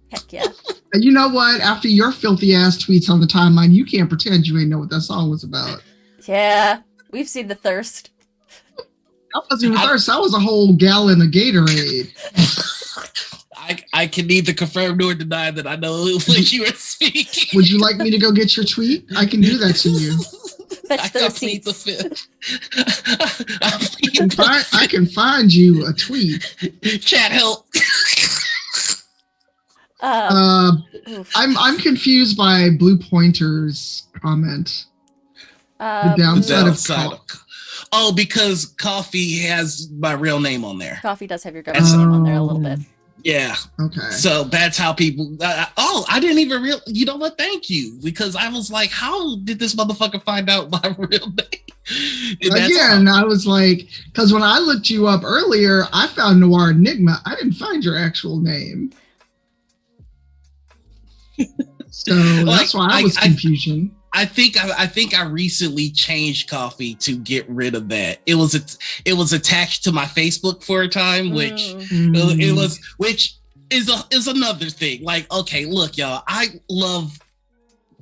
Heck yeah. And you know what? After your filthy ass tweets on the timeline, you can't pretend you ain't know what that song was about. Yeah, we've seen the thirst. That wasn't even thirst. That was a whole gallon of Gatorade. I can neither confirm nor deny that I know what you were speaking. Would you like me to go get your tweet? I can do that to you. I complete the fifth. I can find you a tweet. Chat help. I'm confused by Blue Pointer's comment. The downside of Oh, because Coffee has my real name on there. Coffee does have your government name on there a little bit. Yeah. Okay. So that's how people. I didn't even real. You know what? Thank you, because I was like, how did this motherfucker find out my real name? Again, I was like, because when I looked you up earlier, I found TheNoirEnigma. I didn't find your actual name. So that's why I was confusion. I think I recently changed Coffee to get rid of that. It was attached to my Facebook for a time, which is another thing. Like, okay, look, y'all, I love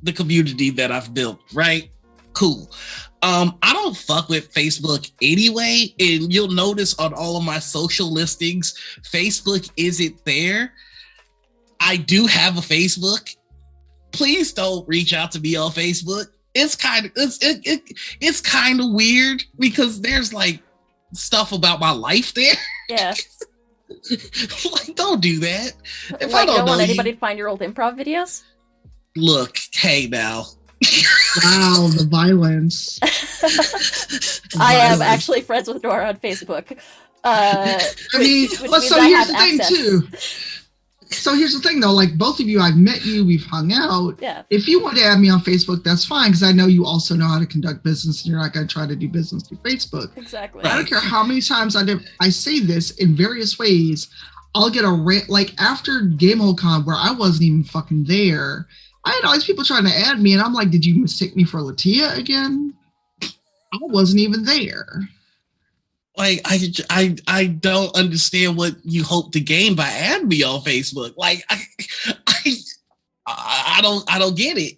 the community that I've built, right? Cool. I don't fuck with Facebook anyway, and you'll notice on all of my social listings, Facebook isn't there. I do have a Facebook. Please don't reach out to me on Facebook. It's kind of weird because there's like stuff about my life there. Yeah. Like, don't do that. If I don't want anybody to find your old improv videos. Look, hey now. Wow, the violence. I am actually friends with Nora on Facebook. So here's the thing too. So here's the thing, though. Like, both of you, I've met you. We've hung out. Yeah. If you want to add me on Facebook, that's fine, because I know you also know how to conduct business, and you're not going to try to do business through Facebook. Exactly. I don't care how many times I say this in various ways. I'll get like after GameholeCon, where I wasn't even fucking there. I had all these people trying to add me, and I'm like, did you mistake me for Latia again? I wasn't even there. Like, I don't understand what you hope to gain by adding me on Facebook. Like, I don't get it.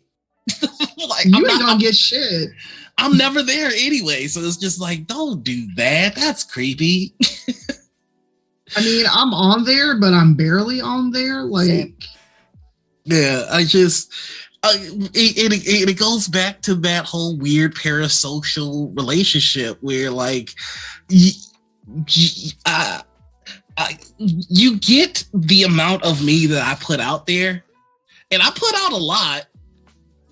Like, you ain't gonna get shit. I'm never there anyway, so it's just like, don't do that. That's creepy. I mean, I'm on there, but I'm barely on there. Like, yeah, it goes back to that whole weird parasocial relationship where, like, you get the amount of me that I put out there, and I put out a lot,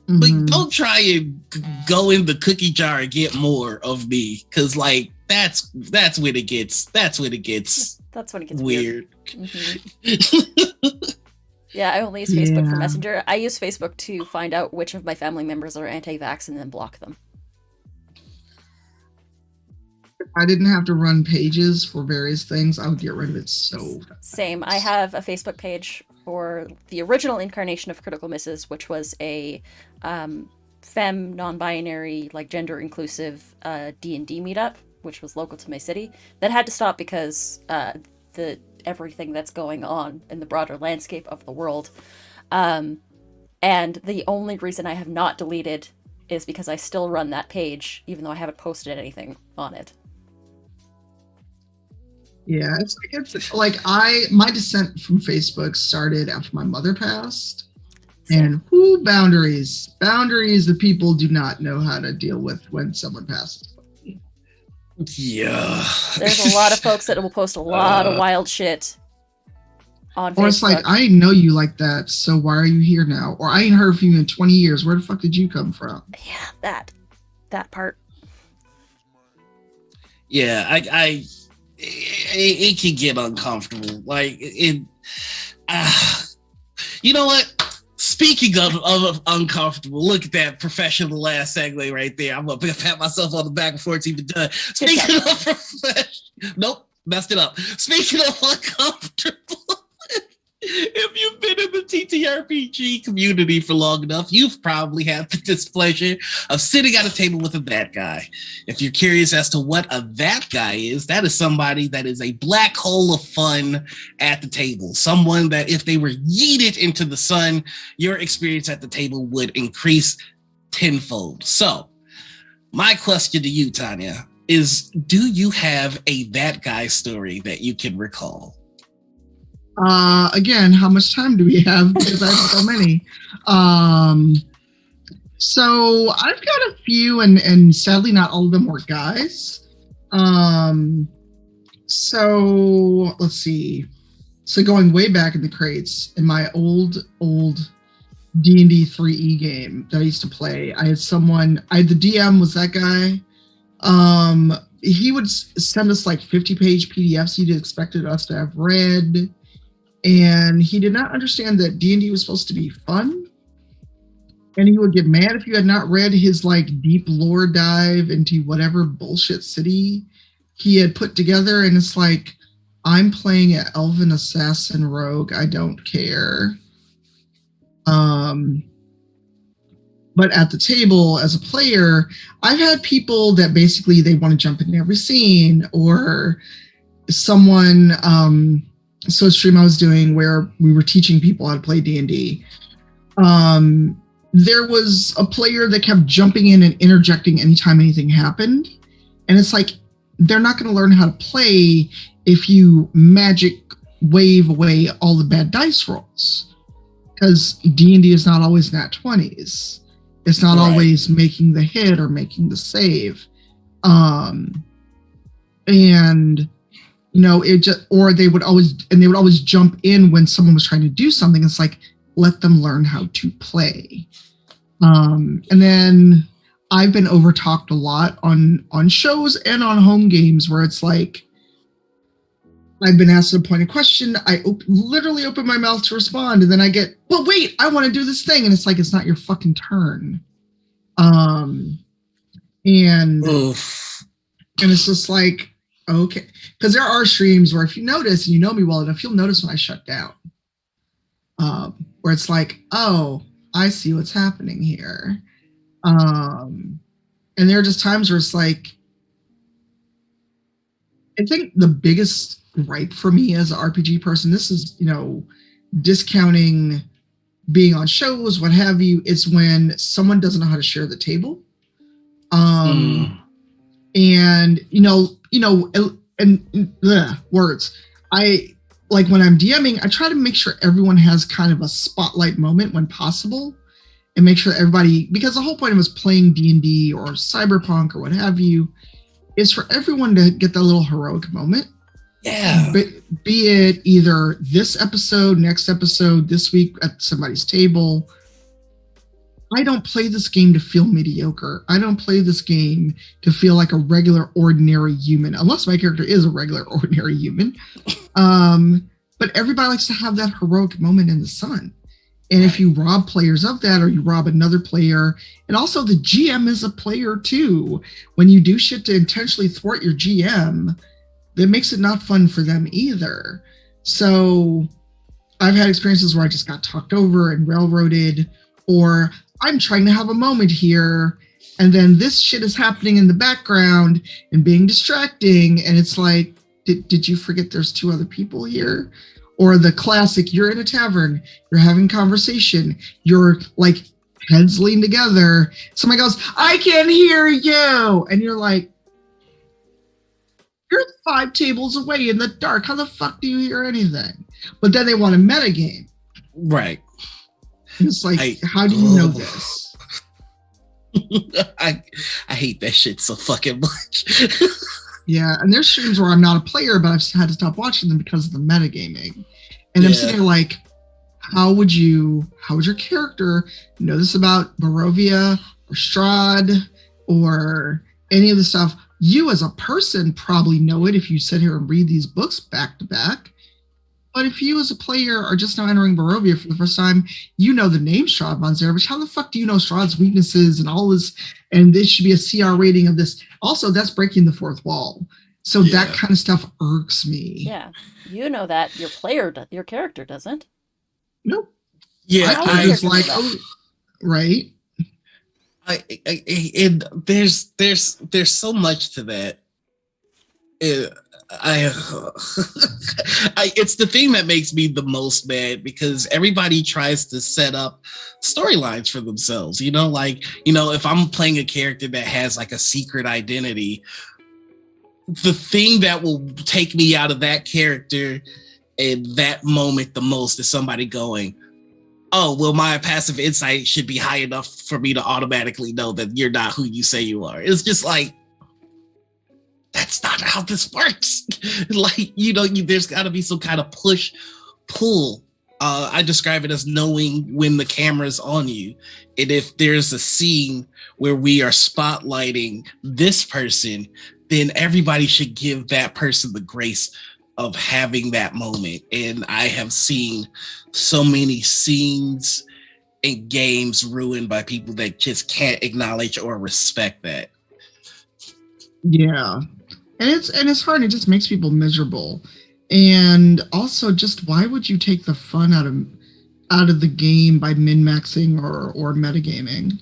but don't try and go in the cookie jar and get more of me, because like that's when it gets weird. Mm-hmm. Yeah, I only use Facebook for Messenger. I use Facebook to find out which of my family members are anti-vax and then block them. If I didn't have to run pages for various things, I would get rid of it so fast. Same. I have a Facebook page for the original incarnation of Critical Misses, which was a femme, non-binary, like gender-inclusive D&D meetup, which was local to my city. That had to stop because everything that's going on in the broader landscape of the world. And the only reason I have not deleted is because I still run that page, even though I haven't posted anything on it. Yeah, it's like my descent from Facebook started after my mother passed. And boundaries that people do not know how to deal with when someone passes. Yeah. There's a lot of folks that will post a lot of wild shit on Facebook. Or it's like, I didn't know you like that, so why are you here now? Or I ain't heard from you in 20 years. Where the fuck did you come from? Yeah, that part. Yeah, it can get uncomfortable. Like it. You know what? Speaking of uncomfortable, look at that professional last segue right there. I'm gonna pat myself on the back before it's even done. Speaking of professional, nope, messed it up. Speaking of uncomfortable, if you've been in the TTRPG community for long enough, you've probably had the displeasure of sitting at a table with a that guy. If you're curious as to what a that guy is, that is somebody that is a black hole of fun at the table. Someone that if they were yeeted into the sun, your experience at the table would increase tenfold. So, my question to you, Tanya, is do you have a that guy story that you can recall? Again, how much time do we have? Because I have so many. So I've got a few, and sadly, not all of them were guys. So let's see. So going way back in the crates, in my old D&D 3E game that I used to play, I had the DM was that guy. He would send us like 50-page PDFs he'd expected us to have read. And he did not understand that D&D was supposed to be fun. And he would get mad if you had not read his like deep lore dive into whatever bullshit city he had put together. And it's like, I'm playing an elven assassin rogue. I don't care. But at the table as a player, I've had people that basically they want to jump in every scene, or someone, so a stream I was doing where we were teaching people how to play D&D. There was a player that kept jumping in and interjecting anytime anything happened. And it's like, they're not going to learn how to play if you magic wave away all the bad dice rolls. Because D&D is not always nat 20s. It's not always making the hit or making the save. And you know, it just, or they would always jump in when someone was trying to do something. It's like, let them learn how to play. And then I've been overtalked a lot on shows and on home games where it's like, I've been asked a pointed question. I literally open my mouth to respond. And then I get, but wait, I want to do this thing. And it's like, it's not your fucking turn. And it's just like, okay. Because there are streams where if you notice, and you know me well enough, you'll notice when I shut down. Where it's like, oh, I see what's happening here. And there are just times where it's like, I think the biggest gripe for me as an RPG person, this is, you know, discounting being on shows, what have you, it's when someone doesn't know how to share the table. And, words. I like when I'm DMing, I try to make sure everyone has kind of a spotlight moment when possible, and make sure that everybody, because the whole point of us playing D&D or Cyberpunk or what have you, is for everyone to get that little heroic moment. Yeah. Be it either this episode, next episode, this week at somebody's table. I don't play this game to feel mediocre. I don't play this game to feel like a regular, ordinary human, unless my character is a regular, ordinary human. But everybody likes to have that heroic moment in the sun. And if you rob players of that, or you rob another player, and also the GM is a player too. When you do shit to intentionally thwart your GM, that makes it not fun for them either. So I've had experiences where I just got talked over and railroaded, or I'm trying to have a moment here, and then this shit is happening in the background and being distracting, and it's like, did you forget there's two other people here? Or the classic, you're in a tavern, you're having conversation, you're like heads lean together, somebody goes, I can't hear you, and you're like, you're 5 tables away in the dark, how the fuck do you hear anything? But then they want a metagame. Right. And it's like, how do you know this? I hate that shit so fucking much. Yeah, and there's streams where I'm not a player, but I've had to stop watching them because of the metagaming. And I'm sitting there like, how would your character know this about Barovia or Strahd or any of the stuff? You as a person probably know it if you sit here and read these books back to back. But if you as a player are just now entering Barovia for the first time, you know the name Strahd von Zerah, but how the fuck do you know Strahd's weaknesses and all this? And this should be a CR rating of this. Also, that's breaking the fourth wall. So that kind of stuff irks me. Yeah, you know that your character doesn't. Nope. Yeah, I was like, right. And there's so much to that. It's the thing that makes me the most mad because everybody tries to set up storylines for themselves. If I'm playing a character that has like a secret identity, the thing that will take me out of that character in that moment the most is somebody going, oh, well, my passive insight should be high enough for me to automatically know that you're not who you say you are. It's just like, that's not how this works. There's got to be some kind of push, pull. I describe it as knowing when the camera's on you. And if there's a scene where we are spotlighting this person, then everybody should give that person the grace of having that moment. And I have seen so many scenes and games ruined by people that just can't acknowledge or respect that. Yeah. And it's hard. It just makes people miserable. And also, just why would you take the fun out of the game by min-maxing or metagaming?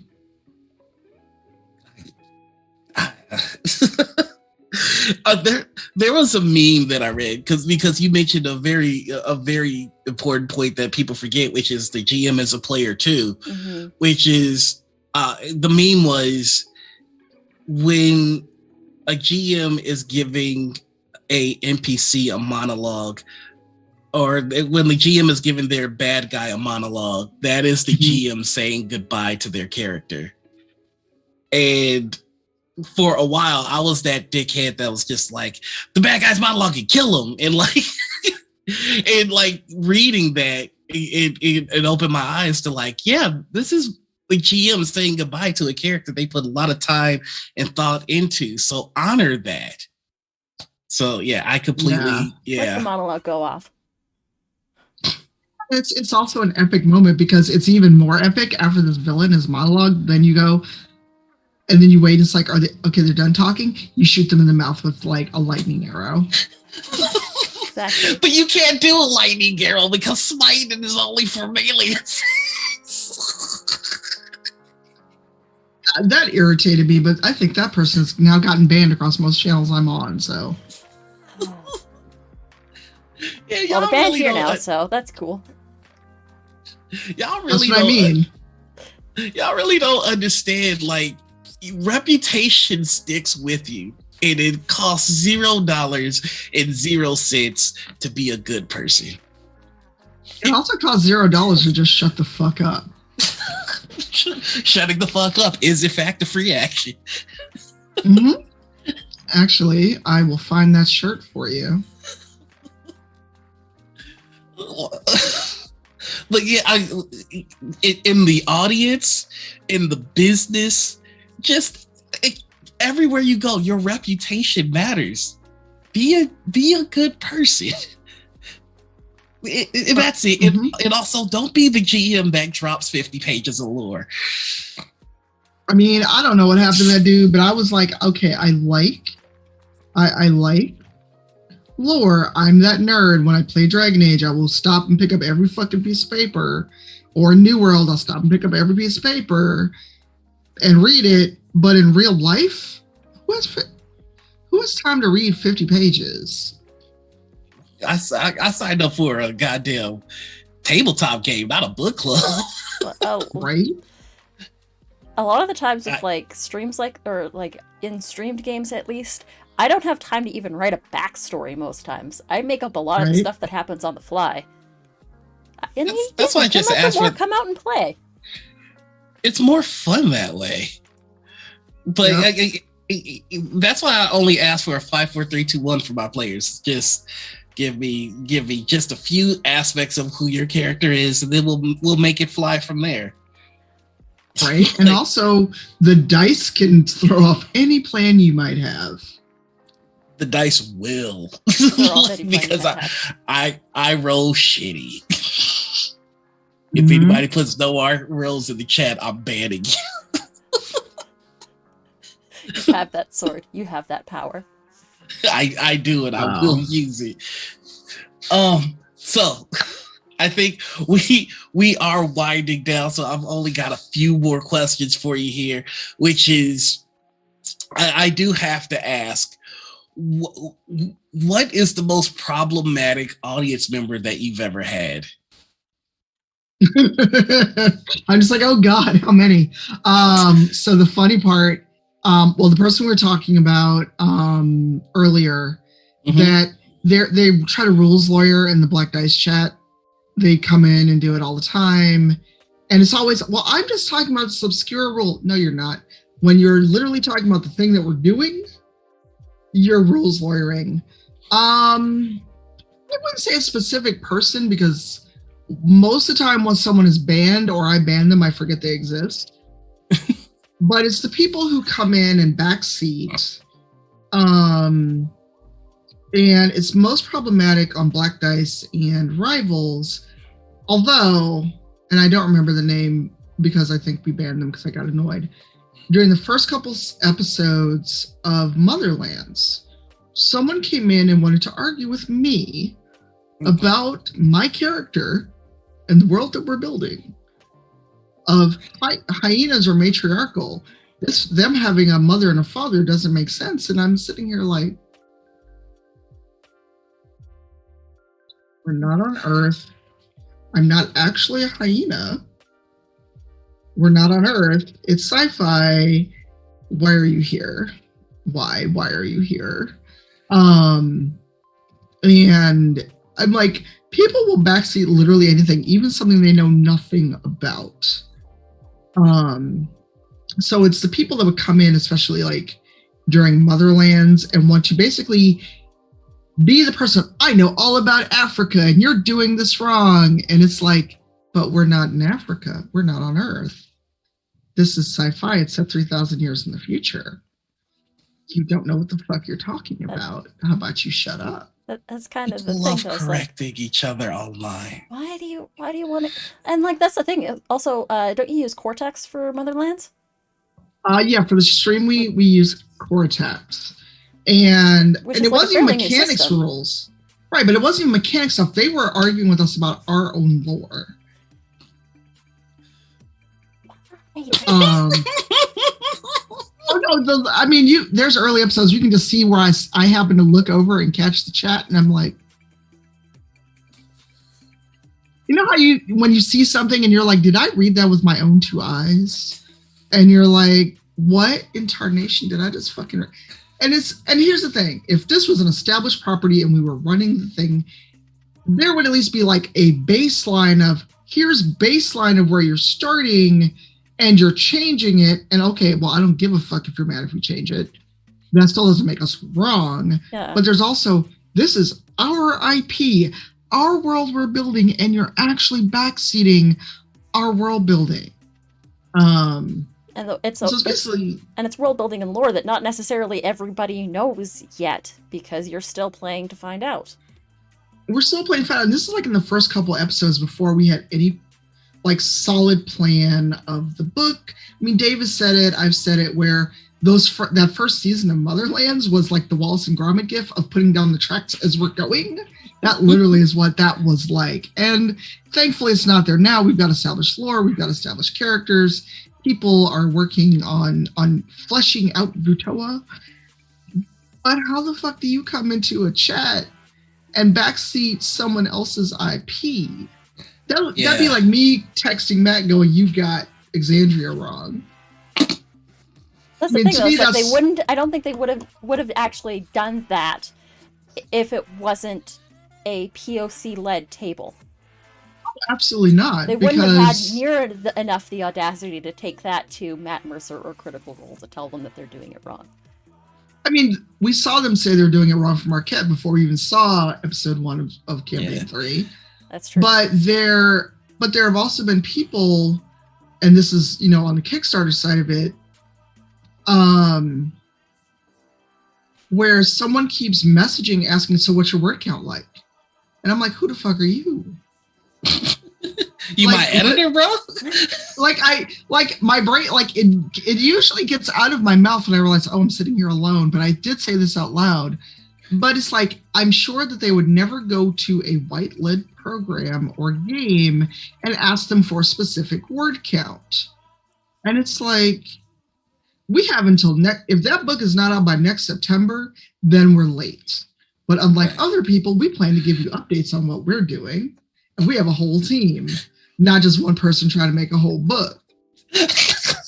There was a meme that I read because you mentioned a very important point that people forget, which is the GM is a player too, which is the meme was when a GM is giving a NPC a monologue, or when the GM is giving their bad guy a monologue, that is the GM saying goodbye to their character. And for a while, I was that dickhead that was just like, the bad guy's monologuing, kill him. And reading that, it opened my eyes to like, yeah, this is the GM saying goodbye to a character they put a lot of time and thought into. So honor that. So yeah, I completely let the monologue go off. It's also an epic moment because it's even more epic after this villain is monologue. Then you go, and then you wait. It's like, they're done talking. You shoot them in the mouth with like a lightning arrow. Exactly. But you can't do a lightning arrow because smiting is only for melees. That irritated me, but I think that person has now gotten banned across most channels I'm on. So, yeah, well, they're banned here now, so that's cool. Y'all really that's what I mean. Y'all really don't understand. Like, reputation sticks with you, and it costs $0.00 to be a good person. It also costs $0 to just shut the fuck up. Shutting the fuck up is in fact a free action. Actually, I will find that shirt for you. But yeah, in the audience, in the business, just everywhere you go, your reputation matters. Be a good person. That's it. And also, don't be the GM that drops 50 pages of lore. I mean, I don't know what happened to that dude, but I was like, okay, I like lore. I'm that nerd. When I play Dragon Age, I will stop and pick up every fucking piece of paper. Or New World, I'll stop and pick up every piece of paper and read it. But in real life, who has time to read 50 pages? I signed up for a goddamn tabletop game, not a book club. Right? A lot of the times with like streams or in streamed games at least, I don't have time to even write a backstory most times. I make up a lot of the stuff that happens on the fly. And that's why I just asked for come out and play. It's more fun that way. But That's why I only ask for a 5, 4, 3, 2, 1 for my players. Just give me just a few aspects of who your character is, and then we'll make it fly from there. Right, and also the dice can throw off any plan you might have. The dice will, because I roll shitty. If anybody puts no art rolls in the chat, I'm banning you. You have that sword. You have that power. I do it. I will use it. So I think we are winding down. So I've only got a few more questions for you here, which is I do have to ask, what is the most problematic audience member that you've ever had? I'm just like, oh God, how many? So the funny part, well, the person we were talking about earlier, that they try to rules lawyer in the Black Dice chat. They come in and do it all the time. And it's always, well, I'm just talking about this obscure rule. No, you're not. When you're literally talking about the thing that we're doing, you're rules lawyering. I wouldn't say a specific person, because most of the time when someone is banned or I ban them, I forget they exist. But it's the people who come in and backseat. And it's most problematic on Black Dice and Rivals. Although, and I don't remember the name because I think we banned them because I got annoyed. During the first couple episodes of Motherlands, someone came in and wanted to argue with me about my character and the world that we're building. Of hyenas are matriarchal. Them having a mother and a father doesn't make sense. And I'm sitting here like, we're not on Earth. I'm not actually a hyena. We're not on Earth. It's sci-fi. Why are you here? Why are you here? And I'm like, people will backseat literally anything, even something they know nothing about. So it's the people that would come in, especially like during Motherlands, and want to basically be the person, I know all about Africa and you're doing this wrong. And it's like, but we're not in Africa. We're not on Earth. This is sci-fi. It's set 3,000 years in the future. You don't know what the fuck you're talking about. How about you shut up? That's kind of the People thing. love correcting each other online. Why do you want to? And like that's the thing. Also, don't you use Cortex for Motherlands? Yeah, for the stream we use Cortex, and it wasn't even mechanics rules, right? But it wasn't even mechanics stuff. They were arguing with us about our own lore. Oh no! I mean, there's early episodes. You can just see where I happen to look over and catch the chat, and I'm like, you know how when you see something and you're like, did I read that with my own two eyes? And you're like, what in tarnation did I just fucking read? And here's the thing: if this was an established property and we were running the thing, there would at least be like a baseline of here's baseline of where you're starting. And you're changing it, and okay, well, I don't give a fuck if you're mad if we change it. That still doesn't make us wrong. Yeah. But there's also, this is our IP, our world we're building, and you're actually backseating our world building. And it's basically, and it's world building and lore that not necessarily everybody knows yet, because you're still playing to find out. We're still playing to find out, and this is like in the first couple episodes before we had any like solid plan of the book. I mean, Dave has said it, I've said it, where that first season of Motherlands was like the Wallace and Gromit gif of putting down the tracks as we're going. That literally is what that was like. And thankfully it's not there now. We've got established lore, we've got established characters. People are working on fleshing out Vutoa. But how the fuck do you come into a chat and backseat someone else's IP? That'd be like me texting Matt going, you got Exandria wrong. That's the thing, though. Like they wouldn't. I don't think they would have actually done that if it wasn't a POC-led table. Absolutely not. They wouldn't have had near enough the audacity to take that to Matt Mercer or Critical Role to tell them that they're doing it wrong. I mean, we saw them say they're doing it wrong for Marquette before we even saw episode 1 of Campaign 3. That's true. But there have also been people, and this is, on the Kickstarter side of it, where someone keeps messaging asking, so what's your word count like? And I'm like, who the fuck are you? You my editor, bro? My brain, it usually gets out of my mouth when I realize, oh, I'm sitting here alone. But I did say this out loud. But it's like, I'm sure that they would never go to a white-led program or game and ask them for a specific word count. And it's like, we have until if that book is not out by next September, then we're late. But unlike other people, we plan to give you updates on what we're doing. And we have a whole team, not just one person trying to make a whole book. Because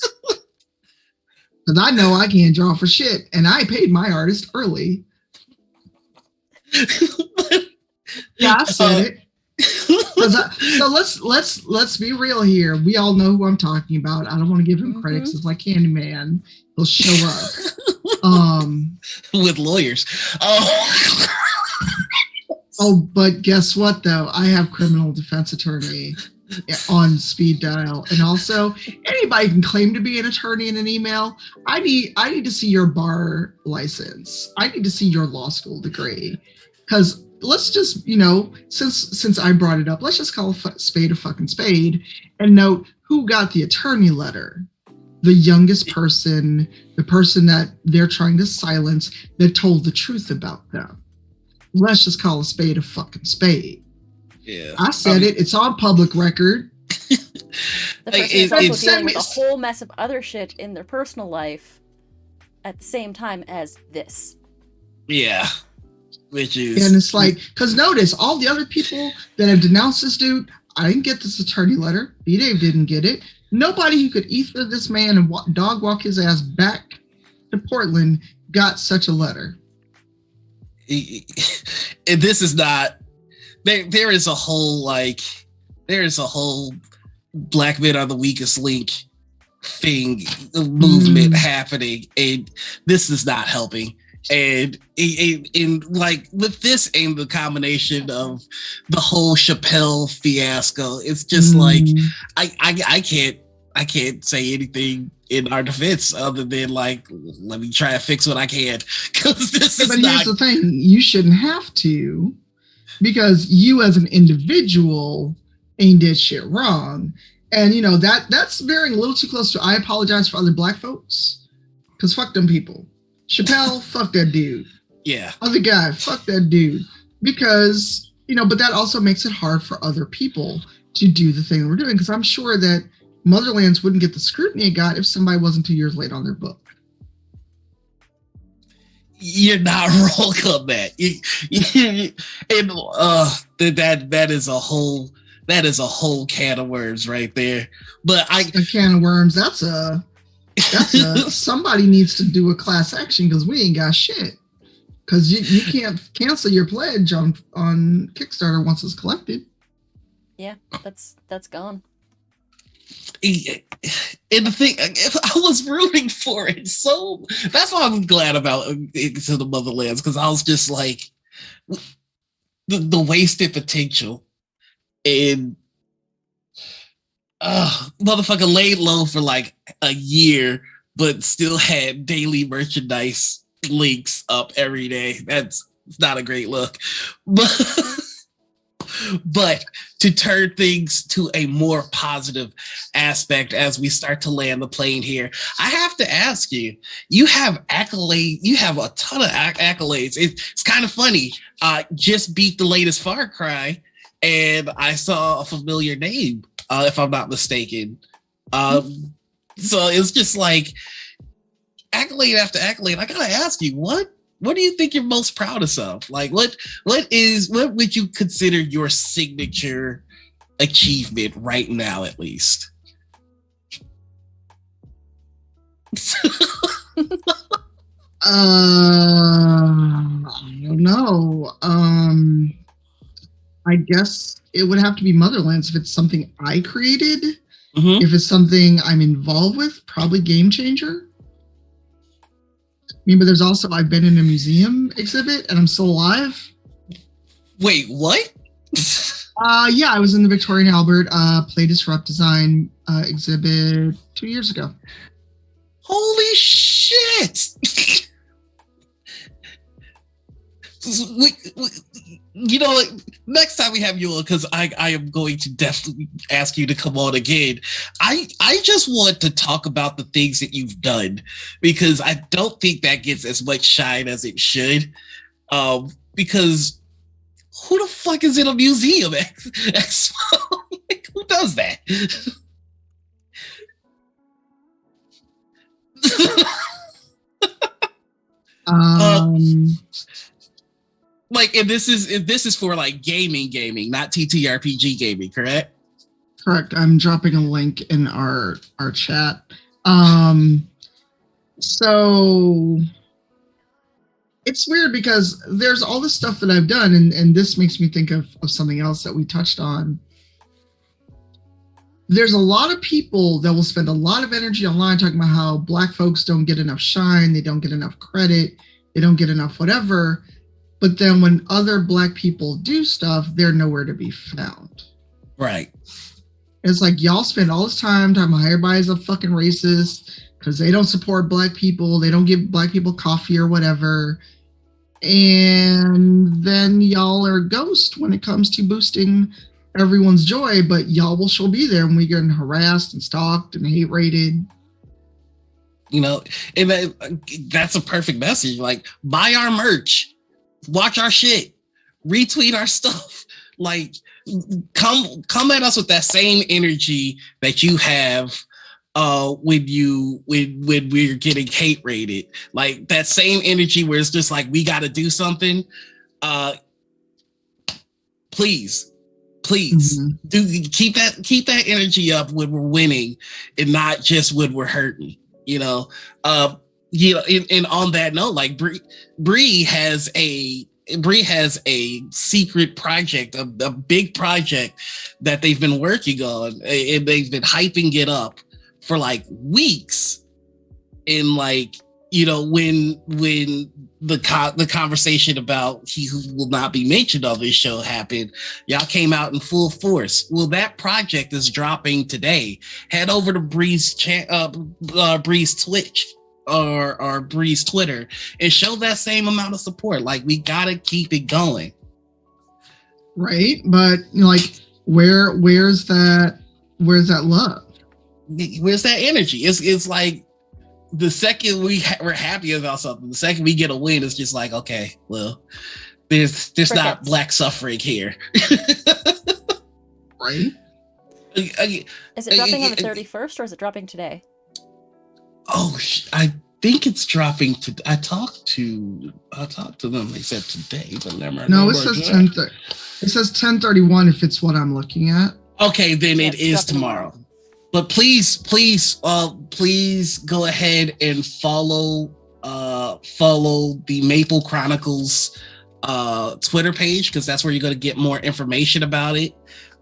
I know I can't draw for shit, and I paid my artist early. Yeah, I said it. So let's be real here. We all know who I'm talking about. I don't want to give him credit because it's like Candyman. He'll show up. With lawyers. But guess what though? I have criminal defense attorney on speed dial. And also anybody can claim to be an attorney in an email. I need to see your bar license. I need to see your law school degree. Because let's just, since I brought it up, let's just call a spade a fucking spade and note who got the attorney letter. The youngest person, the person that they're trying to silence, that told the truth about them. Let's just call a spade a fucking spade. Yeah. I said it. It's on public record. The person is also dealing with a whole mess of other shit in their personal life at the same time as this. Yeah. Which is... And it's like, because notice, all the other people that have denounced this dude, I didn't get this attorney letter. B-Dave didn't get it. Nobody who could ether this man and dog walk his ass back to Portland got such a letter. And this is not... There is a whole black men are the weakest link thing, movement happening, and this is not helping. And with this and the combination of the whole Chappelle fiasco, it's just like I can't say anything in our defense other than like, let me try to fix what I can, because this is. But here's the thing: you shouldn't have to, because you as an individual ain't did shit wrong, and that's veering a little too close to I apologize for other black folks, because fuck them people. Chappelle, fuck that dude. Yeah. Other guy, fuck that dude. Because, but that also makes it hard for other people to do the thing that we're doing. Because I'm sure that Motherlands wouldn't get the scrutiny it got if somebody wasn't 2 years late on their book. You're not wrong on that. That is a whole can of worms right there. But a can of worms, that's somebody needs to do a class action because we ain't got shit. Because you can't cancel your pledge on Kickstarter once it's collected. Yeah, that's gone. And the thing, I was rooting for it, so that's why I'm glad about Into the Motherlands, because I was just like, the wasted potential, and motherfucker laid low for like a year, but still had daily merchandise links up every day. That's not a great look, but to turn things to a more positive aspect as we start to land the plane here, I have to ask you, you have a ton of accolades. It's kind of funny. Just beat the latest Far Cry, and I saw a familiar name, if I'm not mistaken. So it's just like accolade after accolade. I gotta ask you, what do you think you're most proudest of? Like, what would you consider your signature achievement right now, at least? I don't know. I guess it would have to be Motherlands if it's something I created. Mm-hmm. If it's something I'm involved with, probably Game Changer. mean, but there's also, I've been in a museum exhibit and I'm still alive. Wait, what? Yeah, I was in the Victorian Albert Play Disrupt Design exhibit 2 years ago. Holy shit! You know, next time we have you on, because I am going to definitely ask you to come on again. I just want to talk about the things that you've done, because I don't think that gets as much shine as it should. Because who the fuck is in a museum expo? Like, who does that? Like, and this is for like gaming, not TTRPG gaming, correct? Correct. I'm dropping a link in our chat. So it's weird because there's all this stuff that I've done, and this makes me think of something else that we touched on. There's a lot of people that will spend a lot of energy online talking about how Black folks don't get enough shine, they don't get enough credit, they don't get enough whatever. But then when other Black people do stuff, they're nowhere to be found. Right. It's like, y'all spend all this time talking about everybody's a fucking racist because they don't support Black people, they don't give Black people coffee or whatever. And then y'all are a ghost when it comes to boosting everyone's joy, but y'all will still be there when we get harassed and stalked and hate rated. You know, and that's a perfect message. Like, buy our merch. Watch our shit, retweet our stuff. Like, come at us with that same energy that you have when we're getting hate rated. Like, that same energy where it's just like, we got to do something. Please do keep that energy up when we're winning and not just when we're hurting. You know. And on that note, like, Bree has a secret project, a big project that they've been working on, and they've been hyping it up for like weeks. And like, you know, when the conversation about he who will not be mentioned on this show happened, y'all came out in full force. Well, that project is dropping today. Head over to Bree's Twitch or Bree's Twitter and show that same amount of support. Like, we gotta keep it going. Right, but you know, like, where's that love? Where's that energy? It's like, the second we're happy about something, the second we get a win, it's just like, okay, well, there's not Black suffering here. Right? Is it dropping on the 31st or is it dropping today? Oh, I think it's dropping to. I talked to them. They said today, but never. No, it says 10:30. It says 10:31 if it's what I'm looking at. Okay, then it is tomorrow. But please go ahead and follow the Maple Chronicles Twitter page, because that's where you're going to get more information about it.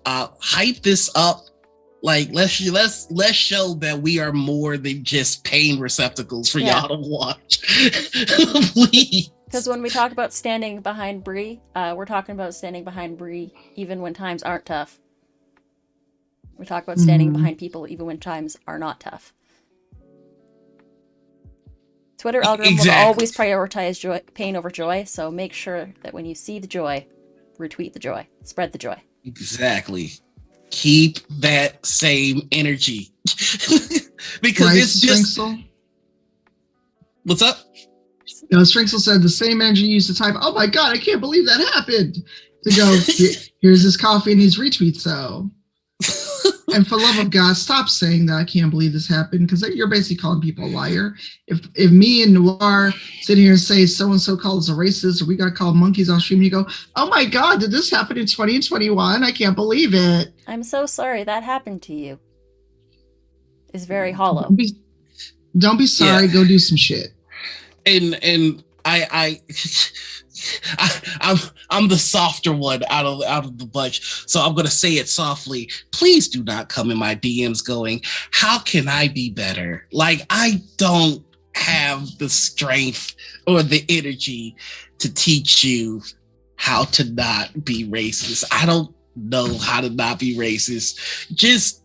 Hype this up. Like, let's show that we are more than just pain receptacles for y'all to watch. Please. Because when we talk about standing behind Bree, we're talking about standing behind Bree even when times aren't tough. We talk about standing behind people even when times are not tough. Twitter algorithm will always prioritize pain over joy, so make sure that when you see the joy, retweet the joy, spread the joy. Exactly. Keep that same energy. Because it's just... Stringsel? What's up? You know, Stringsel said the same energy you used to type, "Oh my God, I can't believe that happened," to go, here's his coffee and his retweet, so... And for love of God, stop saying that I can't believe this happened, because you're basically calling people a liar. If me and Noir sit here and say so-and-so called us a racist, or we got called monkeys on stream, and you go, "Oh my God, did this happen in 2021? I can't believe it." I'm so sorry that happened to you. It's very hollow. Don't be sorry, go do some shit. And I'm the softer one out of the bunch, so I'm gonna say it softly. Please do not come in my DMs going, "How can I be better?" Like, I don't have the strength or the energy to teach you how to not be racist. I don't know how to not be racist. Just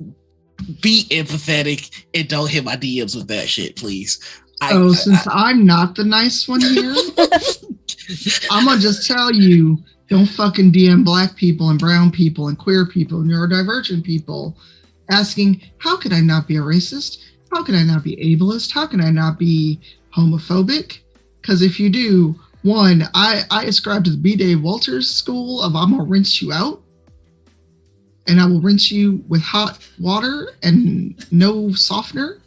be empathetic and don't hit my DMs with that shit, please. Since I'm not the nice one here, I'm gonna just tell you, don't fucking DM black people and brown people and queer people and neurodivergent people asking, how could I not be a racist? How can I not be ableist? How can I not be homophobic? Because if you do, one, I ascribe to the B. Dave Walters school of I'm gonna rinse you out. And I will rinse you with hot water and no softener.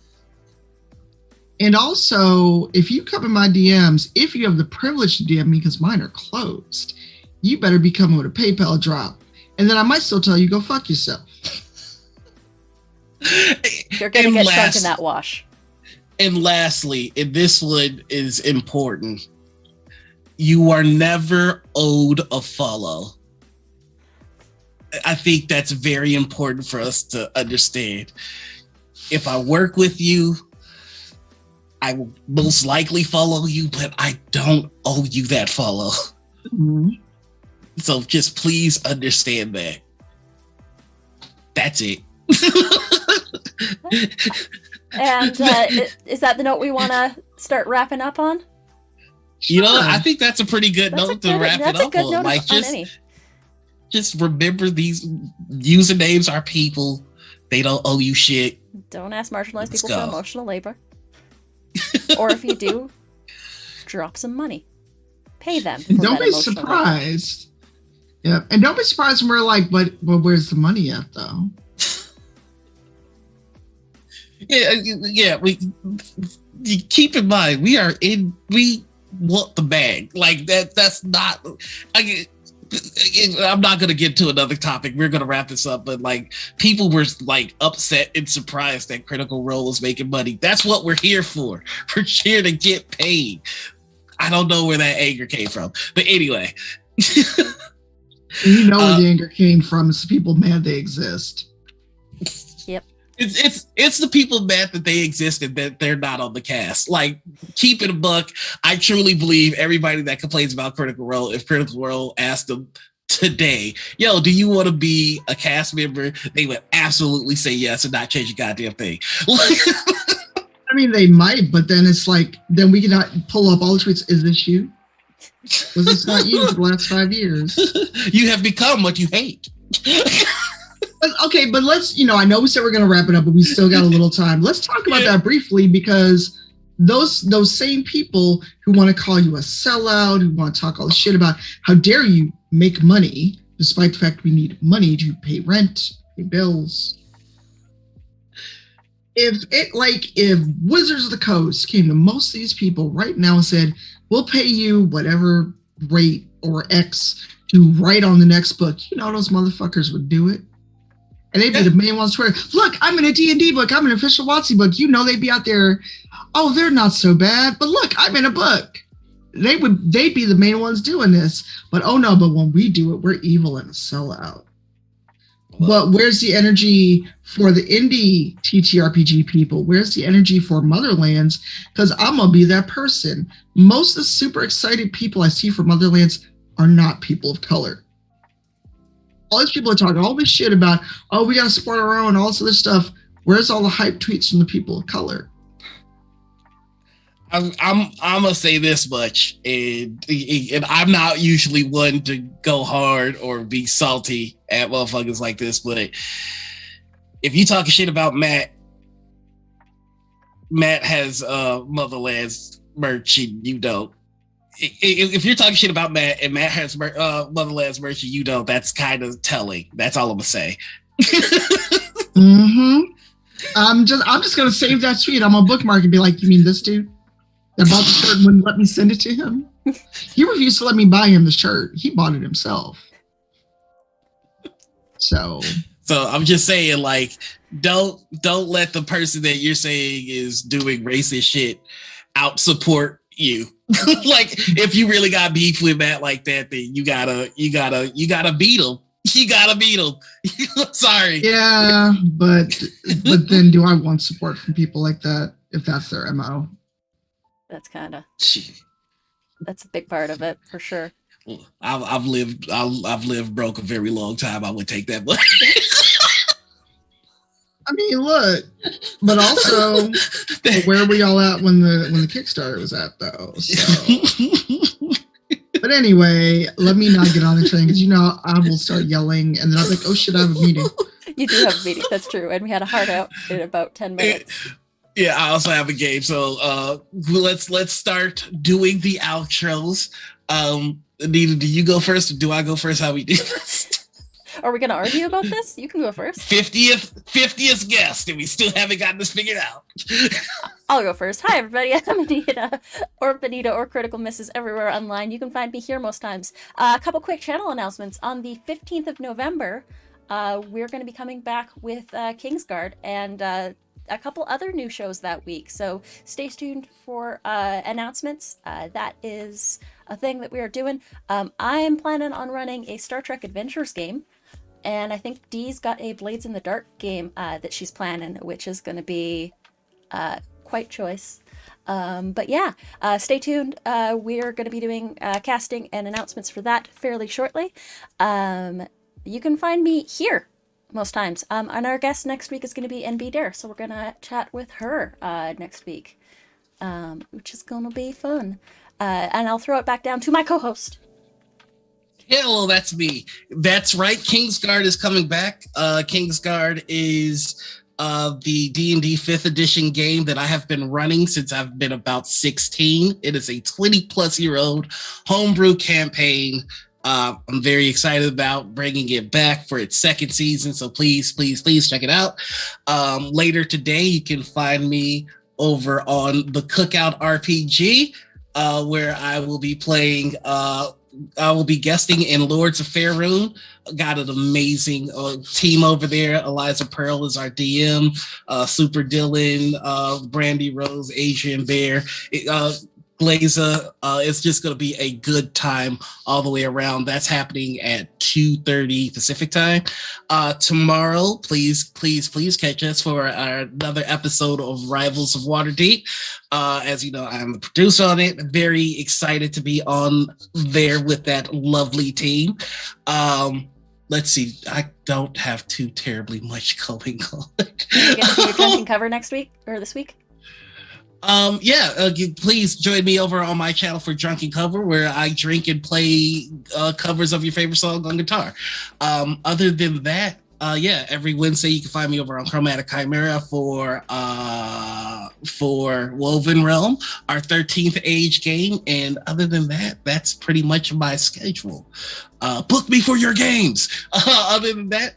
And also, if you come in my DMs, if you have the privilege to DM me, because mine are closed, you better be coming with a PayPal drop. And then I might still tell you, go fuck yourself. You're going to get sunk in that wash. And lastly, and this one is important, you are never owed a follow. I think that's very important for us to understand. If I work with you, I will most likely follow you, but I don't owe you that follow. Mm-hmm. So just please understand that. That's it. And is that the note we want to start wrapping up on? You know, I think that's a pretty good note to wrap it up on. Like, just remember these usernames are people. They don't owe you shit. Don't ask marginalized people for emotional labor. Or if you do, drop some money. Pay them. And don't be surprised. Yeah, and don't be surprised when we're like, but where's the money at though? Yeah. You keep in mind we want the bag. Like that's not. I'm not going to get to another topic. We're going to wrap this up, but like people were like upset and surprised that Critical Role was making money. That's what we're here for. We're here to get paid. I don't know where that anger came from, but anyway. You know where the anger came from. It's the people mad they exist. Yep. It's the people mad that they exist and that they're not on the cast. Like, keep it a buck. I truly believe everybody that complains about Critical Role, if Critical Role asked them today, yo, do you want to be a cast member? They would absolutely say yes and not change a goddamn thing. I mean, they might, but then it's like, then we cannot pull up all the tweets. Is this you? Was this not you for the last 5 years? You have become what you hate. Okay, but let's, I know we said we're going to wrap it up, but we still got a little time. Let's talk about that briefly, because those same people who want to call you a sellout, who want to talk all the shit about how dare you make money, despite the fact we need money to pay rent, pay bills. If Wizards of the Coast came to most of these people right now and said, we'll pay you whatever rate or X to write on the next book, those motherfuckers would do it. And they'd be the main ones swear, look, I'm in a D&D book. I'm in an official WotC book. They'd be out there, oh, they're not so bad. But look, I'm in a book. They'd be the main ones doing this. But oh no, but when we do it, we're evil and a sellout. But where's the energy for the indie TTRPG people? Where's the energy for Motherlands? Because I'm going to be that person. Most of the super excited people I see for Motherlands are not people of color. All these people are talking all this shit about, oh, we got to support our own, all this other stuff. Where's all the hype tweets from the people of color? I'm gonna say this much, and I'm not usually one to go hard or be salty at motherfuckers like this, but if you talking shit about Matt has Motherlands merch and you don't. If you're talking shit about Matt and Matt has Motherlands merch and you don't, that's kind of telling. That's all I'm gonna say. Mm-hmm. I'm just gonna save that tweet. I'm gonna bookmark and be like, you mean this dude? That bought the shirt and wouldn't let me send it to him? He refused to let me buy him the shirt. He bought it himself. So I'm just saying, like, don't let the person that you're saying is doing racist shit out support you. Like, if you really got beef with Matt like that, then you gotta beat him. You gotta beat him. Sorry. Yeah, but then do I want support from people like that if that's their MO? That's kind of Shit. that's a big part of it for sure. I've lived broke a very long time. I would take that money. I mean, look, but also, where were y'all at when the Kickstarter was at, though? So, but anyway, let me not get on the train because I will start yelling, and then I'm like, oh shit, I have a meeting. You do have a meeting. That's true, and we had a hard out in about 10 minutes. Yeah, I also have a game. So let's start doing the outros. Anita, do you go first or do I go first? How we do this? Are we going to argue about this? You can go first. 50th guest, and we still haven't gotten this figured out. I'll go first. Hi, everybody. I'm Anita, or Benita, or Critical Misses everywhere online. You can find me here most times. A couple quick channel announcements. On the 15th of November, we're going to be coming back with Kingsguard and a couple other new shows that week. So stay tuned for announcements. That is a thing that we are doing. I am planning on running a Star Trek Adventures game. And I think Dee's got a Blades in the Dark game that she's planning, which is going to be quite choice. But yeah, stay tuned. We're going to be doing casting and announcements for that fairly shortly. You can find me here most times. And our guest next week is going to be NB Dare, so we're going to chat with her next week, which is going to be fun. And I'll throw it back down to my co-host. Hello, that's me. That's right. Kingsguard is coming back. Kingsguard is the D&D 5th edition game that I have been running since I've been about 16. It is a 20-plus-year-old homebrew campaign. I'm very excited about bringing it back for its second season, so please check it out. Later today, you can find me over on the Cookout RPG, where I will be playing... I will be guesting in Lords of Faerun. Got an amazing team over there. Eliza Pearl is our DM. Super Dylan, Brandy Rose, Adrian Bear, Glaza. It's just going to be a good time all the way around. That's happening at 2:30 Pacific time. Tomorrow, please catch us for another episode of Rivals of Waterdeep. As you know, I'm the producer on it. Very excited to be on there with that lovely team. Let's see. I don't have too terribly much going on. You get to do your drinking cover next week or this week? Please join me over on my channel for Drunken Cover, where I drink and play covers of your favorite song on guitar. Other than that, every Wednesday you can find me over on Chromatic Chimera for Woven Realm, our 13th age game. And other than that, that's pretty much my schedule. Book me for your games. Other than that,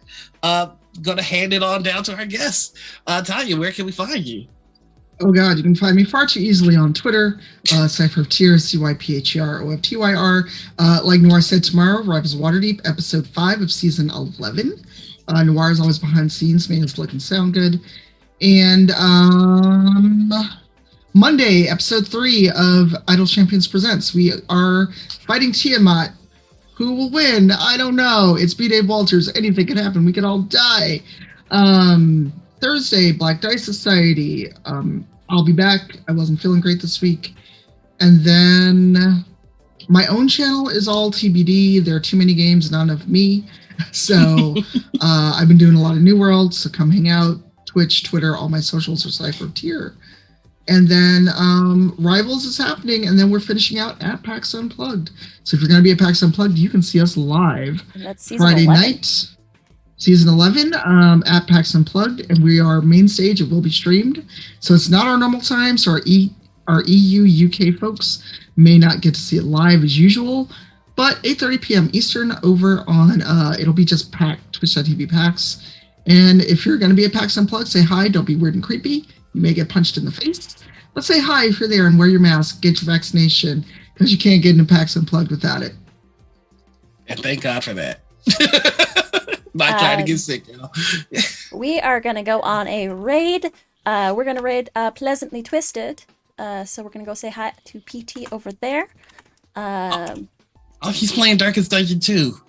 gonna hand it on down to our guest. Tanya, where can we find you? Oh God, you can find me far too easily on Twitter, CypherofTyr, CypherofTyr. Like Noir said, tomorrow, Rivals of Waterdeep, episode 5 of season 11. Noir is always behind the scenes, making us look and sound good. And Monday, episode 3 of Idle Champions Presents. We are fighting Tiamat. Who will win? I don't know. It's B-Dave Walters. Anything could happen. We could all die. Thursday, Black Dice Society. I'll be back. I wasn't feeling great this week. And then my own channel is all TBD. There are too many games, not enough me. So I've been doing a lot of New World, so come hang out. Twitch, Twitter, all my socials are CypherofTyr. And then Rivals is happening, and then we're finishing out at PAX Unplugged. So if you're going to be at PAX Unplugged, you can see us live Friday 11. night. Season 11 at PAX Unplugged, and we are main stage. It will be streamed, so it's not our normal time. So our EU UK folks may not get to see it live as usual, but 8:30 p.m. Eastern over on it'll be just Twitch.tv PAX. And if you're going to be at PAX Unplugged, say hi. Don't be weird and creepy. You may get punched in the face, but say hi if you're there and wear your mask. Get your vaccination because you can't get into PAX Unplugged without it. And thank God for that. Not trying to get sick, you know. We are going to go on a raid. We're going to raid Pleasantly Twisted. So we're going to go say hi to PT over there. He's playing Darkest Dungeon too.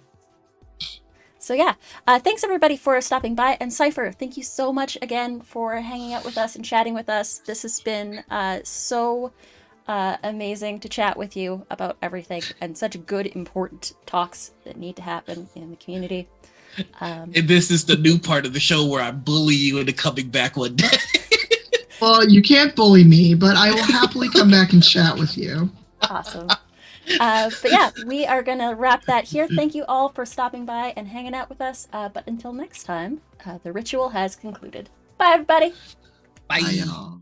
So yeah, thanks everybody for stopping by. And Cypher, thank you so much again for hanging out with us and chatting with us. This has been so amazing to chat with you about everything and such good, important talks that need to happen in the community. And this is the new part of the show where I bully you into coming back one day. Well, you can't bully me, but I will happily come back and chat with you. Awesome. But yeah, we are going to wrap that here. Thank you all for stopping by and hanging out with us. But until next time, the ritual has concluded. Bye, everybody. Bye. Bye, y'all.